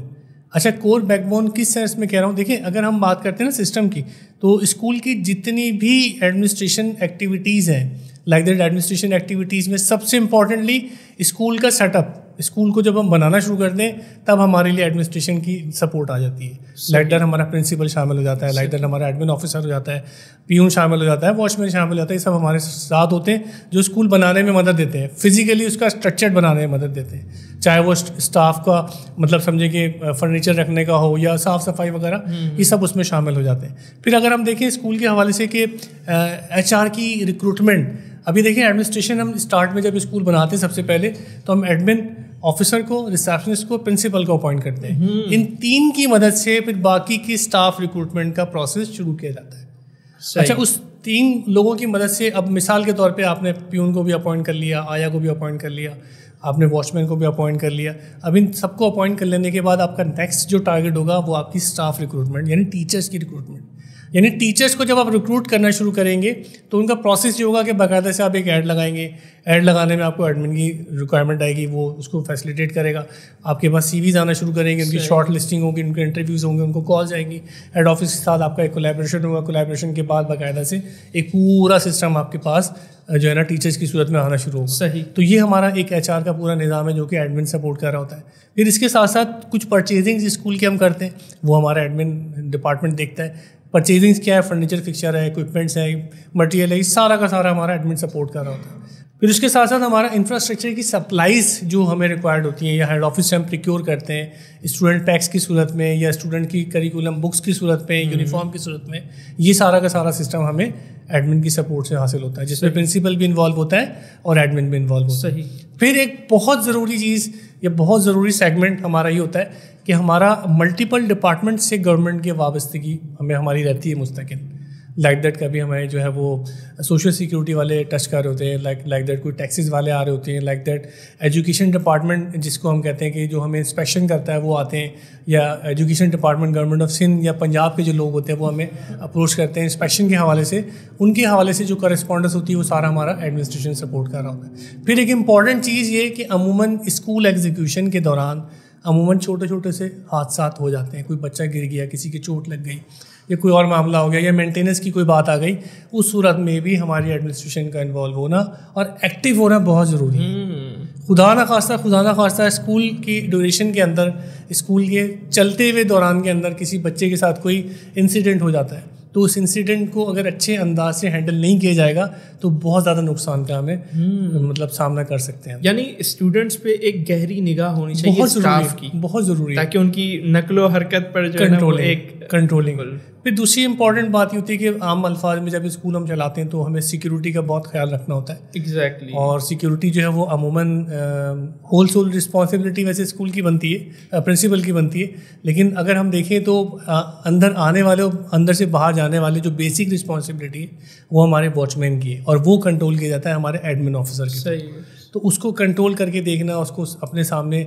अच्छा, कोर बैकबोन किस सेंस में कह रहा हूँ? देखिए, अगर हम बात करते हैं ना सिस्टम की, तो स्कूल की जितनी भी एडमिनिस्ट्रेशन एक्टिविटीज़ हैं, लाइक दैट एडमिनिस्ट्रेशन एक्टिविटीज़ में सबसे इम्पॉर्टेंटली स्कूल का सेटअप, स्कूल को जब हम बनाना शुरू करते हैं तब हमारे लिए एडमिनिस्ट्रेशन की सपोर्ट आ जाती है। लाइक दैट हमारा प्रिंसिपल शामिल हो जाता है, लाइक दैट हमारा एडमिन ऑफिसर हो जाता है, पीयून शामिल हो जाता है, वॉचमैन शामिल हो जाता है। ये सब हमारे साथ होते हैं जो स्कूल बनाने में मदद देते हैं, फिजिकली उसका स्ट्रक्चर बनाने में मदद देते हैं, चाहे वो स्टाफ का मतलब समझे कि फर्नीचर रखने का हो या साफ़ सफाई वगैरह, ये सब उसमें शामिल हो जाते हैं। फिर अगर हम देखें स्कूल के हवाले से कि HR की रिक्रूटमेंट, अभी देखिए एडमिनिस्ट्रेशन हम स्टार्ट में जब स्कूल बनाते हैं सबसे पहले तो हम एडमिन ऑफिसर को, रिसेप्शनिस्ट को, प्रिंसिपल को अपॉइंट करते हैं। इन 3 की मदद से फिर बाकी की स्टाफ रिक्रूटमेंट का प्रोसेस शुरू किया जाता है। अच्छा, उस 3 लोगों की मदद से अब मिसाल के तौर पे आपने प्यून को भी अपॉइंट कर लिया, आया को भी अपॉइंट कर लिया, आपने वॉचमैन को भी अपॉइंट कर लिया। अब इन सबको अपॉइंट कर लेने के बाद आपका नेक्स्ट जो टारगेट होगा वो आपकी स्टाफ रिक्रूटमेंट, यानी टीचर्स की रिक्रूटमेंट। यानी टीचर्स को जब आप रिक्रूट करना शुरू करेंगे तो उनका प्रोसेस ये होगा कि बाकायदा से आप एक ऐड लगाएंगे। ऐड लगाने में आपको एडमिन की रिक्वायरमेंट आएगी, वो उसको फैसिलिटेट करेगा। आपके पास CVs आना शुरू करेंगे, उनकी शॉर्ट लिस्टिंग होगी, उनके इंटरव्यूज़ होंगे, उनको कॉल्स आएंगी। हेड ऑफिस के साथ आपका एक कोलैबोरेशन होगा। कोलैबोरेशन के बाद बाकायदा से एक पूरा सिस्टम आपके पास जो है ना टीचर्स की सूरत में आना शुरू होगा। सही। तो ये हमारा एक HR का पूरा निज़ाम है जो कि एडमिन सपोर्ट कर रहा होता है। फिर इसके साथ साथ कुछ परचेजिंग स्कूल के हम करते हैं, वो हमारा एडमिन डिपार्टमेंट देखता है। परचेजिंग्स क्या है, फर्नीचर फिक्सचर है, इक्विपमेंट्स है, मटेरियल है, ये सारा का सारा हमारा एडमिन सपोर्ट कर रहा होता है। फिर उसके साथ साथ हमारा इंफ्रास्ट्रक्चर की सप्लाईज जो हमें रिक्वायर्ड होती हैं या हेड ऑफिस से हम प्रिक्योर करते हैं, स्टूडेंट पैक्स की सूरत में या स्टूडेंट की करिकुलम बुक्स की सूरत में, यूनिफॉर्म की सूरत में, ये सारा का सारा सिस्टम हमें एडमिन की सपोर्ट से हासिल होता है, जिसमें प्रिंसिपल भी इन्वॉल्व होता है और एडमिन भी इन्वॉल्व होता है। फिर एक बहुत ज़रूरी चीज़ या बहुत ज़रूरी सेगमेंट हमारा ये होता है कि हमारा मल्टीपल डिपार्टमेंट से गवर्नमेंट की वाबस्तगी हमारी रहती है मुस्तकिल। लाइक दैट कभी हमें जो है वो सोशल सिक्योरिटी वाले टच कर रहे होते हैं, लाइक दैट कोई टैक्सेस वाले आ रहे होते हैं, लाइक दैट एजुकेशन डिपार्टमेंट जिसको हम कहते हैं कि जो हमें इंस्पेक्शन करता है वो आते हैं, या education department government of Sindh या पंजाब के जो लोग होते हैं वो हमें अप्रोच करते हैं इंस्पेक्शन के हवाले से। उनके हवाले से जो करस्पॉन्डेंस होती है वो सारा हमारा एडमिनिस्ट्रेशन सपोर्ट कर रहा होता है। फिर एक इम्पॉर्टेंट चीज़ ये कि अमूमन स्कूल एग्जीक्यूशन के दौरान अमूमन छोटे छोटे से हादसात हो जाते हैं, कोई बच्चा गिर गया, किसी की चोट लग गई या कोई और मामला हो गया या मेंटेनेंस की कोई बात आ गई, उस सूरत में भी हमारी एडमिनिस्ट्रेशन का इन्वॉल्व होना और एक्टिव होना बहुत ज़रूरी है। खुदा ना खास्ता स्कूल की ड्यूरेशन के अंदर, स्कूल के चलते हुए दौरान के अंदर किसी बच्चे के साथ कोई इंसिडेंट हो जाता है, तो उस इंसिडेंट को अगर अच्छे अंदाज से हैंडल नहीं किया जाएगा तो बहुत ज़्यादा नुकसान का हमें मतलब सामना कर सकते हैं। यानी स्टूडेंट्स पे एक गहरी निगाह होनी चाहिए स्टाफ की, बहुत ज़रूरी है, ताकि उनकी नकलो हरकत पर जो है ना वो एक कंट्रोलिंग। फिर दूसरी इंपॉर्टेंट बात ये होती है कि आम अल्फाज में जब स्कूल हम चलाते हैं तो हमें सिक्योरिटी का बहुत ख्याल रखना होता है। एग्जैक्टली। और सिक्योरिटी जो है वो अमूमन होल सोल रिस्पॉन्सिबिलिटी वैसे स्कूल की बनती है, प्रिंसिपल की बनती है, लेकिन अगर हम देखें तो अंदर आने वाले और अंदर से बाहर जाने वाले जो बेसिक रिस्पॉन्सिबिलिटी है वो हमारे वॉचमैन की है और वो कंट्रोल किया जाता है हमारे एडमिन ऑफिसर की। सही। तो उसको कंट्रोल करके देखना, उसको अपने सामने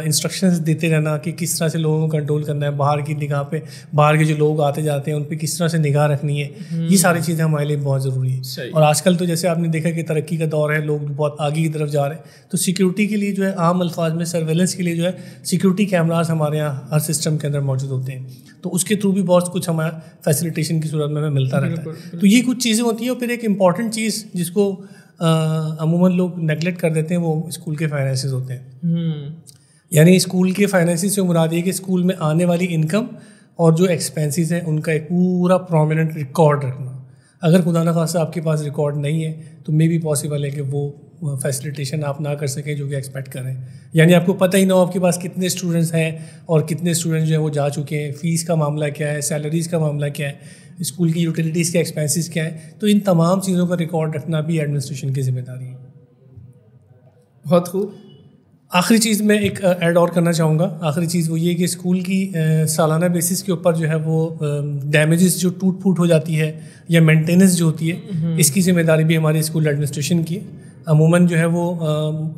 इंस्ट्रक्शंस देते रहना कि किस तरह से लोगों को कंट्रोल करना है, बाहर की निगाह पे, बाहर के जो लोग आते जाते हैं उन पे किस तरह से निगाह रखनी है, ये सारी चीज़ें हमारे लिए बहुत ज़रूरी है। और आजकल तो जैसे आपने देखा कि तरक्की का दौर है, लोग बहुत आगे की तरफ जा रहे हैं, तो सिक्योरिटी के लिए जो है आम अल्फाज में सर्वेलेंस के लिए जो है सिक्योरिटी कैमराज हमारे यहाँ हर सिस्टम के अंदर मौजूद होते हैं, तो उसके थ्रू भी बहुत कुछ हमारा फैसिलिटेशन की सूरत में हमें मिलता रहता है। तो ये कुछ चीज़ें होती हैं। और फिर एक इम्पॉर्टेंट चीज़ जिसको अमूमन लोग नेगलेक्ट कर देते हैं वो स्कूल के फाइनेंसेस होते हैं। यानी स्कूल के फाइनेंसेस से मुराद ये कि स्कूल में आने वाली इनकम और जो एक्सपेंसेस हैं उनका एक पूरा प्रोमिनेंट रिकॉर्ड रखना। अगर खुदा न खास्ता आपके पास रिकॉर्ड नहीं है तो मे भी पॉसिबल है कि वो फैसिलिटेशन आप ना कर सकें जो कि एक्सपेक्ट करें। यानी आपको पता ही ना हो आपके पास कितने स्टूडेंट्स हैं और कितने स्टूडेंट्स जो है वो जा चुके हैं, फ़ीस का मामला क्या है, सैलरीज़ का मामला क्या है, स्कूल की यूटिलिटीज़ के एक्सपेंसेस क्या है। तो इन तमाम चीज़ों का रिकॉर्ड रखना भी एडमिनिस्ट्रेशन की जिम्मेदारी है। बहुत खूब। आखिरी चीज़ मैं एक ऐड और करना चाहूँगा। आखिरी चीज़ वो ये कि स्कूल की सालाना बेसिस के ऊपर जो है वो डैमेजेस जो टूट फूट हो जाती है या मेंटेनेंस जो होती है, इसकी जिम्मेदारी भी हमारी स्कूल एडमिनिस्ट्रेशन की है। अमूमन जो है वो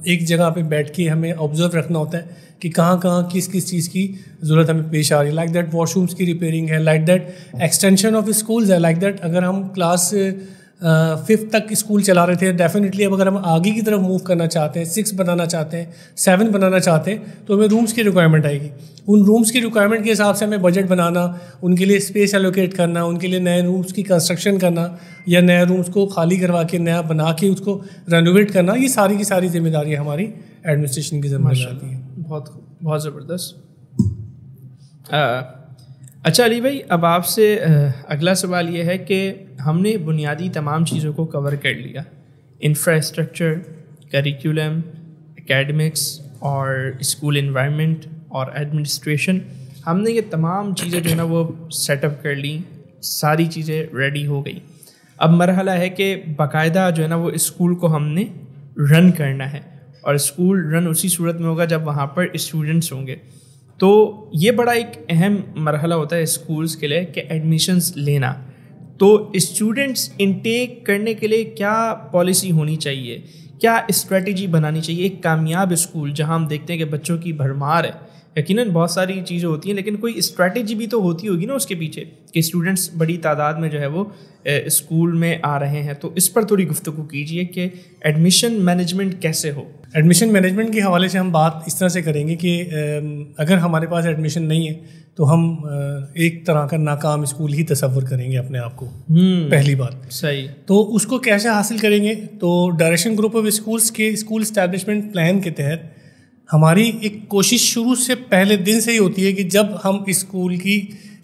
एक जगह पे बैठ के हमें ऑब्जर्व रखना होता है कि कहाँ कहाँ किस किस चीज़ की ज़रूरत हमें पेश आ रही है। लाइक दैट वॉशरूम्स की रिपेयरिंग है, like that extension of schools है, लाइक दैट अगर हम क्लास 5th तक स्कूल चला रहे थे, डेफिनेटली अब अगर हम आगे की तरफ मूव करना चाहते हैं, 6 बनाना चाहते हैं, 7 बनाना चाहते हैं, तो हमें रूम्स की रिक्वायरमेंट आएगी। उन रूम्स की रिक्वायरमेंट के हिसाब से हमें बजट बनाना, उनके लिए स्पेस एलोकेट करना, उनके लिए नए रूम्स की कंस्ट्रक्शन करना या नए रूम्स को खाली करवा के नया बना के उसको रेनोवेट करना, ये सारी की सारी जिम्मेदारी हमारी एडमिनिस्ट्रेशन की जिम्मेदारी है। बहुत ज़बरदस्त। अच्छा अली भाई, अब आपसे अगला सवाल ये है कि हमने बुनियादी तमाम चीज़ों को कवर कर लिया, इंफ्रास्ट्रक्चर, करिकुलम, एकेडमिक्स और स्कूल एनवायरनमेंट और एडमिनिस्ट्रेशन, हमने ये तमाम चीज़ें जो है ना वो सेटअप कर ली, सारी चीज़ें रेडी हो गई। अब मरहला है कि बाकायदा जो है ना वो स्कूल को हमने रन करना है, और स्कूल रन उसी सूरत में होगा जब वहाँ पर स्टूडेंट्स होंगे। तो ये बड़ा एक अहम मरहला होता है स्कूल्स के लिए कि एडमिशन्स लेना। तो स्टूडेंट्स इनटेक करने के लिए क्या पॉलिसी होनी चाहिए, क्या स्ट्रेटजी बनानी चाहिए एक कामयाब स्कूल जहां हम देखते हैं कि बच्चों की भरमार है? यकीनन बहुत सारी चीज़ें होती हैं, लेकिन कोई स्ट्रेटजी भी तो होती होगी ना उसके पीछे कि स्टूडेंट्स बड़ी तादाद में जो है वो स्कूल में आ रहे हैं। तो इस पर थोड़ी गुफ्तगू कीजिए कि एडमिशन मैनेजमेंट कैसे हो। एडमिशन मैनेजमेंट के हवाले से हम बात इस तरह से करेंगे कि अगर हमारे पास एडमिशन नहीं है तो हम एक तरह का नाकाम स्कूल ही तसव्वुर करेंगे अपने आप को। पहली बात सही। तो उसको कैसे हासिल करेंगे? तो डायरेक्शन ग्रुप ऑफ स्कूल्स के स्कूल एस्टैब्लिशमेंट प्लान के तहत हमारी एक कोशिश शुरू से पहले दिन से ही होती है कि जब हम स्कूल की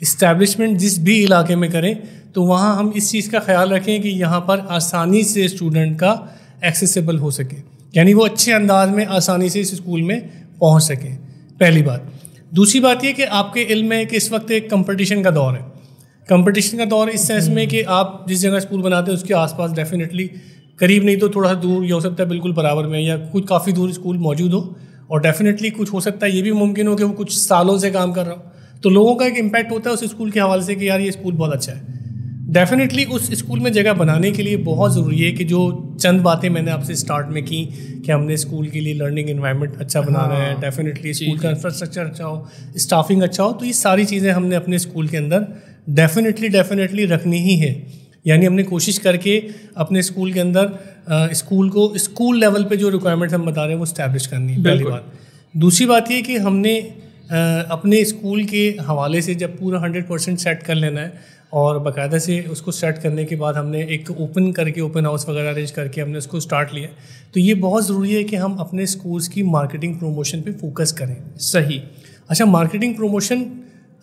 इस्टेब्लिशमेंट जिस भी इलाके में करें तो वहाँ हम इस चीज़ का ख्याल रखें कि यहाँ पर आसानी से स्टूडेंट का एक्सेसिबल हो सके, यानी वो अच्छे अंदाज में आसानी से इस स्कूल में पहुँच सके। पहली बात। दूसरी बात ये कि आपके इल्म में कि इस वक्त एक कंपटीशन का दौर है। कंपटीशन का दौर इस सेंस में कि आप जिस जगह स्कूल बनाते हैं उसके आसपास डेफिनेटली करीब नहीं तो थोड़ा सा दूर, या हो सकता है बिल्कुल बराबर में या कुछ काफ़ी दूर स्कूल मौजूद हो, और डेफिनेटली कुछ हो सकता है ये भी मुमकिन हो कि वो कुछ सालों से काम कर रहा हो। तो लोगों का एक इम्पैक्ट होता है उस स्कूल के हवाले से कि यार ये स्कूल बहुत अच्छा है। डेफिनेटली उस स्कूल में जगह बनाने के लिए बहुत ज़रूरी है कि जो चंद बातें मैंने आपसे स्टार्ट में की कि हमने स्कूल के लिए लर्निंग एनवायरनमेंट अच्छा बनाना है, डेफिनेटली स्कूल का इंफ्रास्ट्रक्चर अच्छा हो, स्टाफिंग अच्छा हो, तो ये सारी चीज़ें हमने अपने स्कूल के अंदर डेफिनेटली रखनी ही है। यानी हमने कोशिश करके अपने स्कूल के अंदर स्कूल को स्कूल लेवल पे जो रिक्वायरमेंट हम बता रहे हैं वो स्टैब्लिश करनी है। पहली बात। दूसरी बात ये कि हमने अपने स्कूल के हवाले से जब पूरा 100% सेट कर लेना है और बाकायदा से उसको सेट करने के बाद हमने एक ओपन हाउस वगैरह अरेंज करके हमने उसको स्टार्ट लिया, तो ये बहुत ज़रूरी है कि हम अपने स्कूल्स की मार्केटिंग प्रमोशन पे फोकस करें। सही। अच्छा, मार्केटिंग प्रमोशन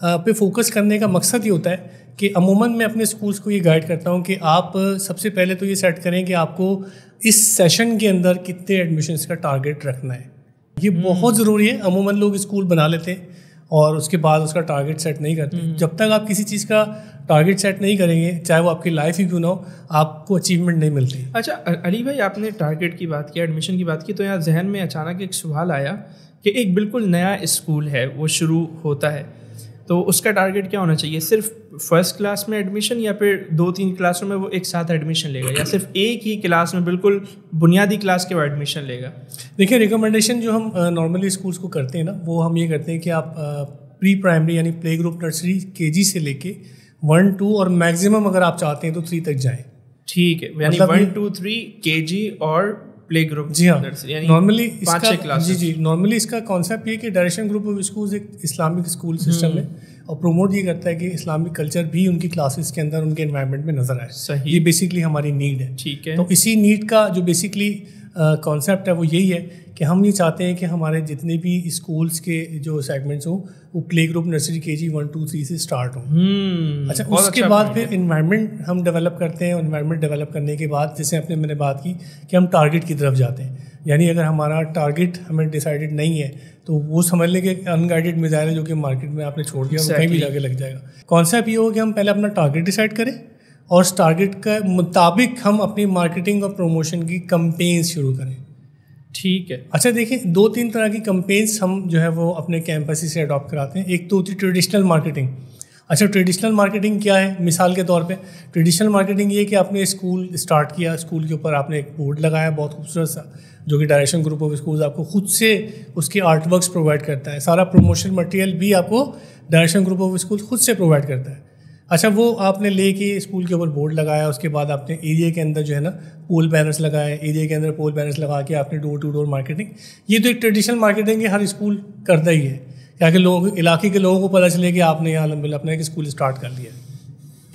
पे फोकस करने का मकसद ये होता है कि अमूमन मैं अपने स्कूल्स को ये गाइड करता हूँ कि आप सबसे पहले तो ये सेट करें कि आपको इस सेशन के अंदर कितने एडमिशन्स का टारगेट रखना है। ये बहुत ज़रूरी है। अमूमन लोग स्कूल बना लेते हैं और उसके बाद उसका टारगेट सेट नहीं करते। जब तक आप किसी चीज़ का टारगेट सेट नहीं करेंगे, चाहे वो आपकी लाइफ ही क्यों ना हो, आपको अचीवमेंट नहीं मिलती। अच्छा अली भाई, आपने टारगेट की बात की, एडमिशन की बात की, तो यहाँ जहन में अचानक एक सवाल आया कि एक बिल्कुल नया स्कूल है, वो शुरू होता है, तो उसका टारगेट क्या होना चाहिए? सिर्फ फर्स्ट क्लास में एडमिशन या फिर 2-3 क्लासों में वो एक साथ एडमिशन लेगा, या सिर्फ एक ही क्लास में बिल्कुल बुनियादी क्लास के वो एडमिशन लेगा? देखिए, रिकमेंडेशन जो हम नॉर्मली स्कूल्स को करते हैं ना, वो हम ये करते हैं कि आप प्री प्राइमरी यानी प्ले ग्रुप नर्सरी KG से लेके 1, 2 और मैक्सिमम अगर आप चाहते हैं तो 3 तक जाएं। ठीक है, यानी 1, 2, 3 KG और प्ले ग्रुप। जी हाँ, नॉर्मली 5-6 क्लास। जी, नॉर्मली इसका कॉन्सेप्ट ये कि डायरेक्शन ग्रुप ऑफ स्कूल्स एक इस्लामिक स्कूल सिस्टम है और प्रोमोट ये करता है कि इस्लामिक कल्चर भी उनकी क्लासेस के अंदर, उनके एनवायरनमेंट में नजर आए। सही। ये बेसिकली हमारी नीड है। ठीक है। तो इसी नीड का जो बेसिकली कॉन्सेप्ट है वो यही है कि हम ये चाहते हैं कि हमारे जितने भी स्कूल्स के जो सेगमेंट्स हो वो प्ले ग्रुप नर्सरी KG 1, 2, 3 से स्टार्ट हो। अच्छा, उसके बाद फिर इन्वायरमेंट हम डेवलप करते हैं। इन्वायरमेंट डेवलप करने के बाद जैसे मैंने बात की कि हम टारगेट की तरफ जाते हैं, यानी अगर हमारा टारगेट हमें डिसाइडेड नहीं है तो वो समझ लें कि अनगाइडेड मिसाइल है जो कि मार्केट में आपने छोड़ दिया, वो कहीं भी जाके लग जाएगा। कॉन्सेप्ट ये हो कि हम पहले अपना टारगेट डिसाइड करें और उस टारगेट के मुताबिक हम अपनी मार्केटिंग और प्रमोशन की कैंपेन्स शुरू करें। ठीक है। अच्छा देखिए, 2-3 तरह की कैंपेन्स हम जो है वो अपने कैंपस से अडॉप्ट कराते हैं। एक तो होती है ट्रेडिशनल मार्केटिंग। अच्छा, ट्रेडिशनल मार्केटिंग क्या है? मिसाल के तौर पे ट्रेडिशनल मार्केटिंग ये कि आपने स्कूल स्टार्ट किया, स्कूल के ऊपर आपने एक बोर्ड लगाया बहुत खूबसूरत सा, जो कि डायरेक्शन ग्रुप ऑफ स्कूल्स आपको खुद से उसके आर्ट वर्क्स प्रोवाइड करता है। सारा प्रमोशन मटेरियल भी आपको डायरेक्शन ग्रुप ऑफ स्कूल खुद से प्रोवाइड करता है। अच्छा, वो आपने लेके स्कूल के ऊपर बोर्ड लगाया, उसके बाद आपने एरिया के अंदर जो है ना पोल बैनर्स लगाए, एरिया के अंदर पोल बैनर्स लगा के आपने डोर टू डोर मार्केटिंग। ये तो एक ट्रेडिशनल मार्केटिंग है, हर स्कूल करता ही है, ताकि लोग इलाके के लोगों को पता चले कि आपने यहाँ अलहमदिल्ला अपना एक स्कूल स्टार्ट कर लिया।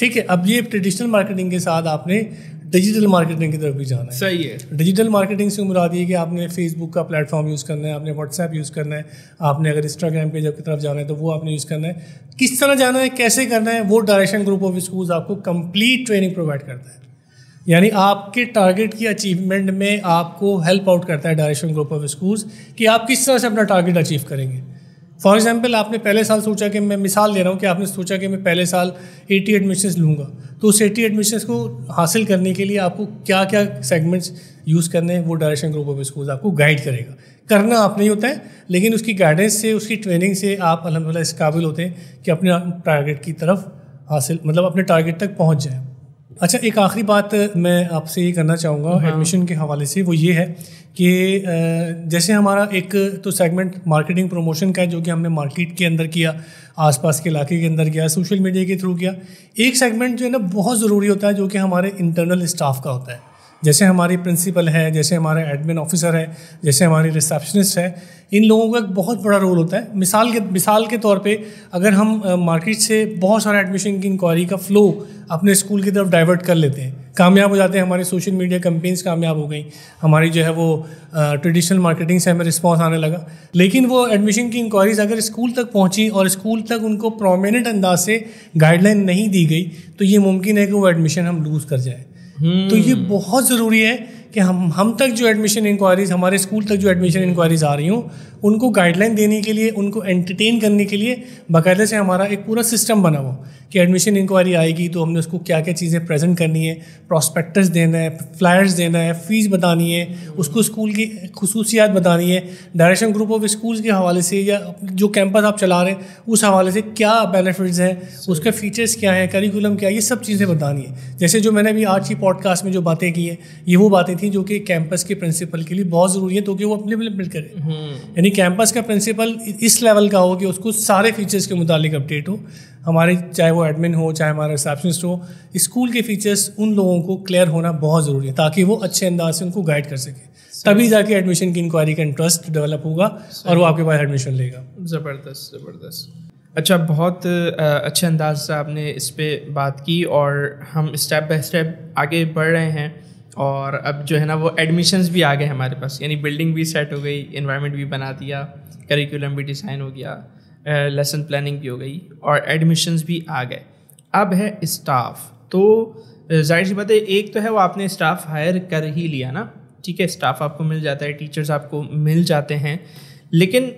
ठीक है, अब ये ट्रेडिशनल मार्केटिंग के साथ आपने डिजिटल मार्केटिंग की तरफ भी जाना है। सही है। डिजिटल मार्केटिंग से मुराद ये कि आपने फेसबुक का प्लेटफॉर्म यूज़ करना है, आपने व्हाट्सएप यूज़ करना है, आपने अगर इंस्टाग्राम पेज की तरफ जाना है तो वो आपने यूज़ करना है। किस तरह जाना है, कैसे करना है, वो डायरेक्शन ग्रुप ऑफ स्कूल्स आपको कंप्लीट ट्रेनिंग प्रोवाइड करता है। यानी आपके टारगेट की अचीवमेंट में आपको हेल्प आउट करता है डायरेक्शन ग्रुप ऑफ स्कूल्स कि आप किस तरह से अपना टारगेट अचीव करेंगे। फॉर एग्जाम्पल, आपने पहले साल सोचा कि मैं मिसाल दे रहा हूँ कि आपने सोचा कि मैं पहले साल 80 एडमिशन्स लूँगा, तो उस 80 एडमिशन्स को हासिल करने के लिए आपको क्या क्या सेगमेंट्स यूज़ करने हैं वो डायरेक्शन ग्रुप ऑफ स्कूल्स आपको गाइड करेगा। करना आप नहीं होता है, लेकिन उसकी गाइडेंस से, उसकी ट्रेनिंग से आप अल्हम्दुलिल्लाह इस काबिल होते हैं कि अपने टारगेट की तरफ हासिल, मतलब अपने टारगेट तक पहुँच जाए। अच्छा, एक आखिरी बात मैं आपसे ये करना चाहूँगा एडमिशन के हवाले से, वो ये है कि जैसे हमारा एक तो सेगमेंट मार्केटिंग प्रमोशन का है जो कि हमने मार्केट के अंदर किया, आसपास के इलाके के अंदर किया, सोशल मीडिया के थ्रू किया। एक सेगमेंट जो है ना बहुत ज़रूरी होता है जो कि हमारे इंटरनल स्टाफ का होता है, जैसे हमारी प्रिंसिपल है, जैसे हमारे एडमिन ऑफिसर है, जैसे हमारी रिसेप्शनिस्ट है। इन लोगों का एक बहुत बड़ा रोल होता है। मिसाल के तौर पे अगर हम मार्केट से बहुत सारा एडमिशन की इंक्वायरी का फ़्लो अपने स्कूल की तरफ डाइवर्ट कर लेते हैं, कामयाब हो जाते हैं, हमारी सोशल मीडिया कैंपेन्स कामयाब हो गई, हमारी जो है वो ट्रेडिशनल मार्केटिंग से हमें रिस्पॉन्स आने लगा, लेकिन वो एडमिशन की इंक्वायरीज अगर स्कूल तक पहुंची और स्कूल तक उनको प्रोमिनेंट अंदाज से गाइडलाइन नहीं दी गई तो ये मुमकिन है कि वो एडमिशन हम लूज़ कर जाएँ। तो ये बहुत ज़रूरी है कि हम तक जो एडमिशन इंक्वायरीज़, हमारे स्कूल तक जो एडमिशन इंक्वायरीज़ आ रही हों, उनको गाइडलाइन देने के लिए, उनको एंटरटेन करने के लिए बाकायदा से हमारा एक पूरा सिस्टम बना हुआ कि एडमिशन इंक्वायरी आएगी तो हमने उसको क्या क्या चीज़ें प्रेजेंट करनी है, प्रॉस्पेक्टस देना है, फ्लायर्स देना है, फ़ीस बतानी है, उसको स्कूल की खुसूसियात बतानी है, डायरेक्शन ग्रुप ऑफ स्कूल्स के हवाले से या जो कैंपस आप चला रहे हैं उस हवाले से क्या बेनिफिट्स हैं, उसके फीचर्स क्या हैं, करिकुलम क्या है, ये सब चीज़ें बतानी है। जैसे जो मैंने अभी आज की पॉडकास्ट में जो बातें की हैं, ये वो बातें थी जो कि कैंपस के प्रिंसिपल के लिए बहुत ज़रूरी है, तो कि वो इम्प्लीमेंट करें। यानी कैंपस का प्रिंसिपल इस लेवल का हो कि उसको सारे फीचर्स के मुतालिक अपडेट हो, हमारे चाहे वो एडमिन हो, चाहे हमारा रिसेप्शनिस्ट हो, स्कूल के फीचर्स उन लोगों को क्लियर होना बहुत ज़रूरी है ताकि वो अच्छे अंदाज से उनको गाइड कर सके। तभी जाके एडमिशन की इंक्वायरी का इंटरेस्ट डेवलप होगा और वो आपके पास एडमिशन लेगा। ज़बरदस्त ज़बरदस्त। अच्छा, बहुत अच्छे अंदाज से आपने इस पे बात की और हम स्टेप बाय स्टेप आगे बढ़ रहे हैं और अब जो है ना वो एडमिशन्स भी आ गए हमारे पास, यानी बिल्डिंग भी सेट हो गई, इन्वायरमेंट भी बना दिया, करिकुलम भी डिज़ाइन हो गया, लेसन प्लानिंग भी हो गई और एडमिशन्स भी आ गए। अब है स्टाफ। तो जाहिर सी बात है, एक तो है वो आपने स्टाफ हायर कर ही लिया ना, ठीक है, स्टाफ आपको मिल जाता है, टीचर्स आपको मिल जाते हैं, लेकिन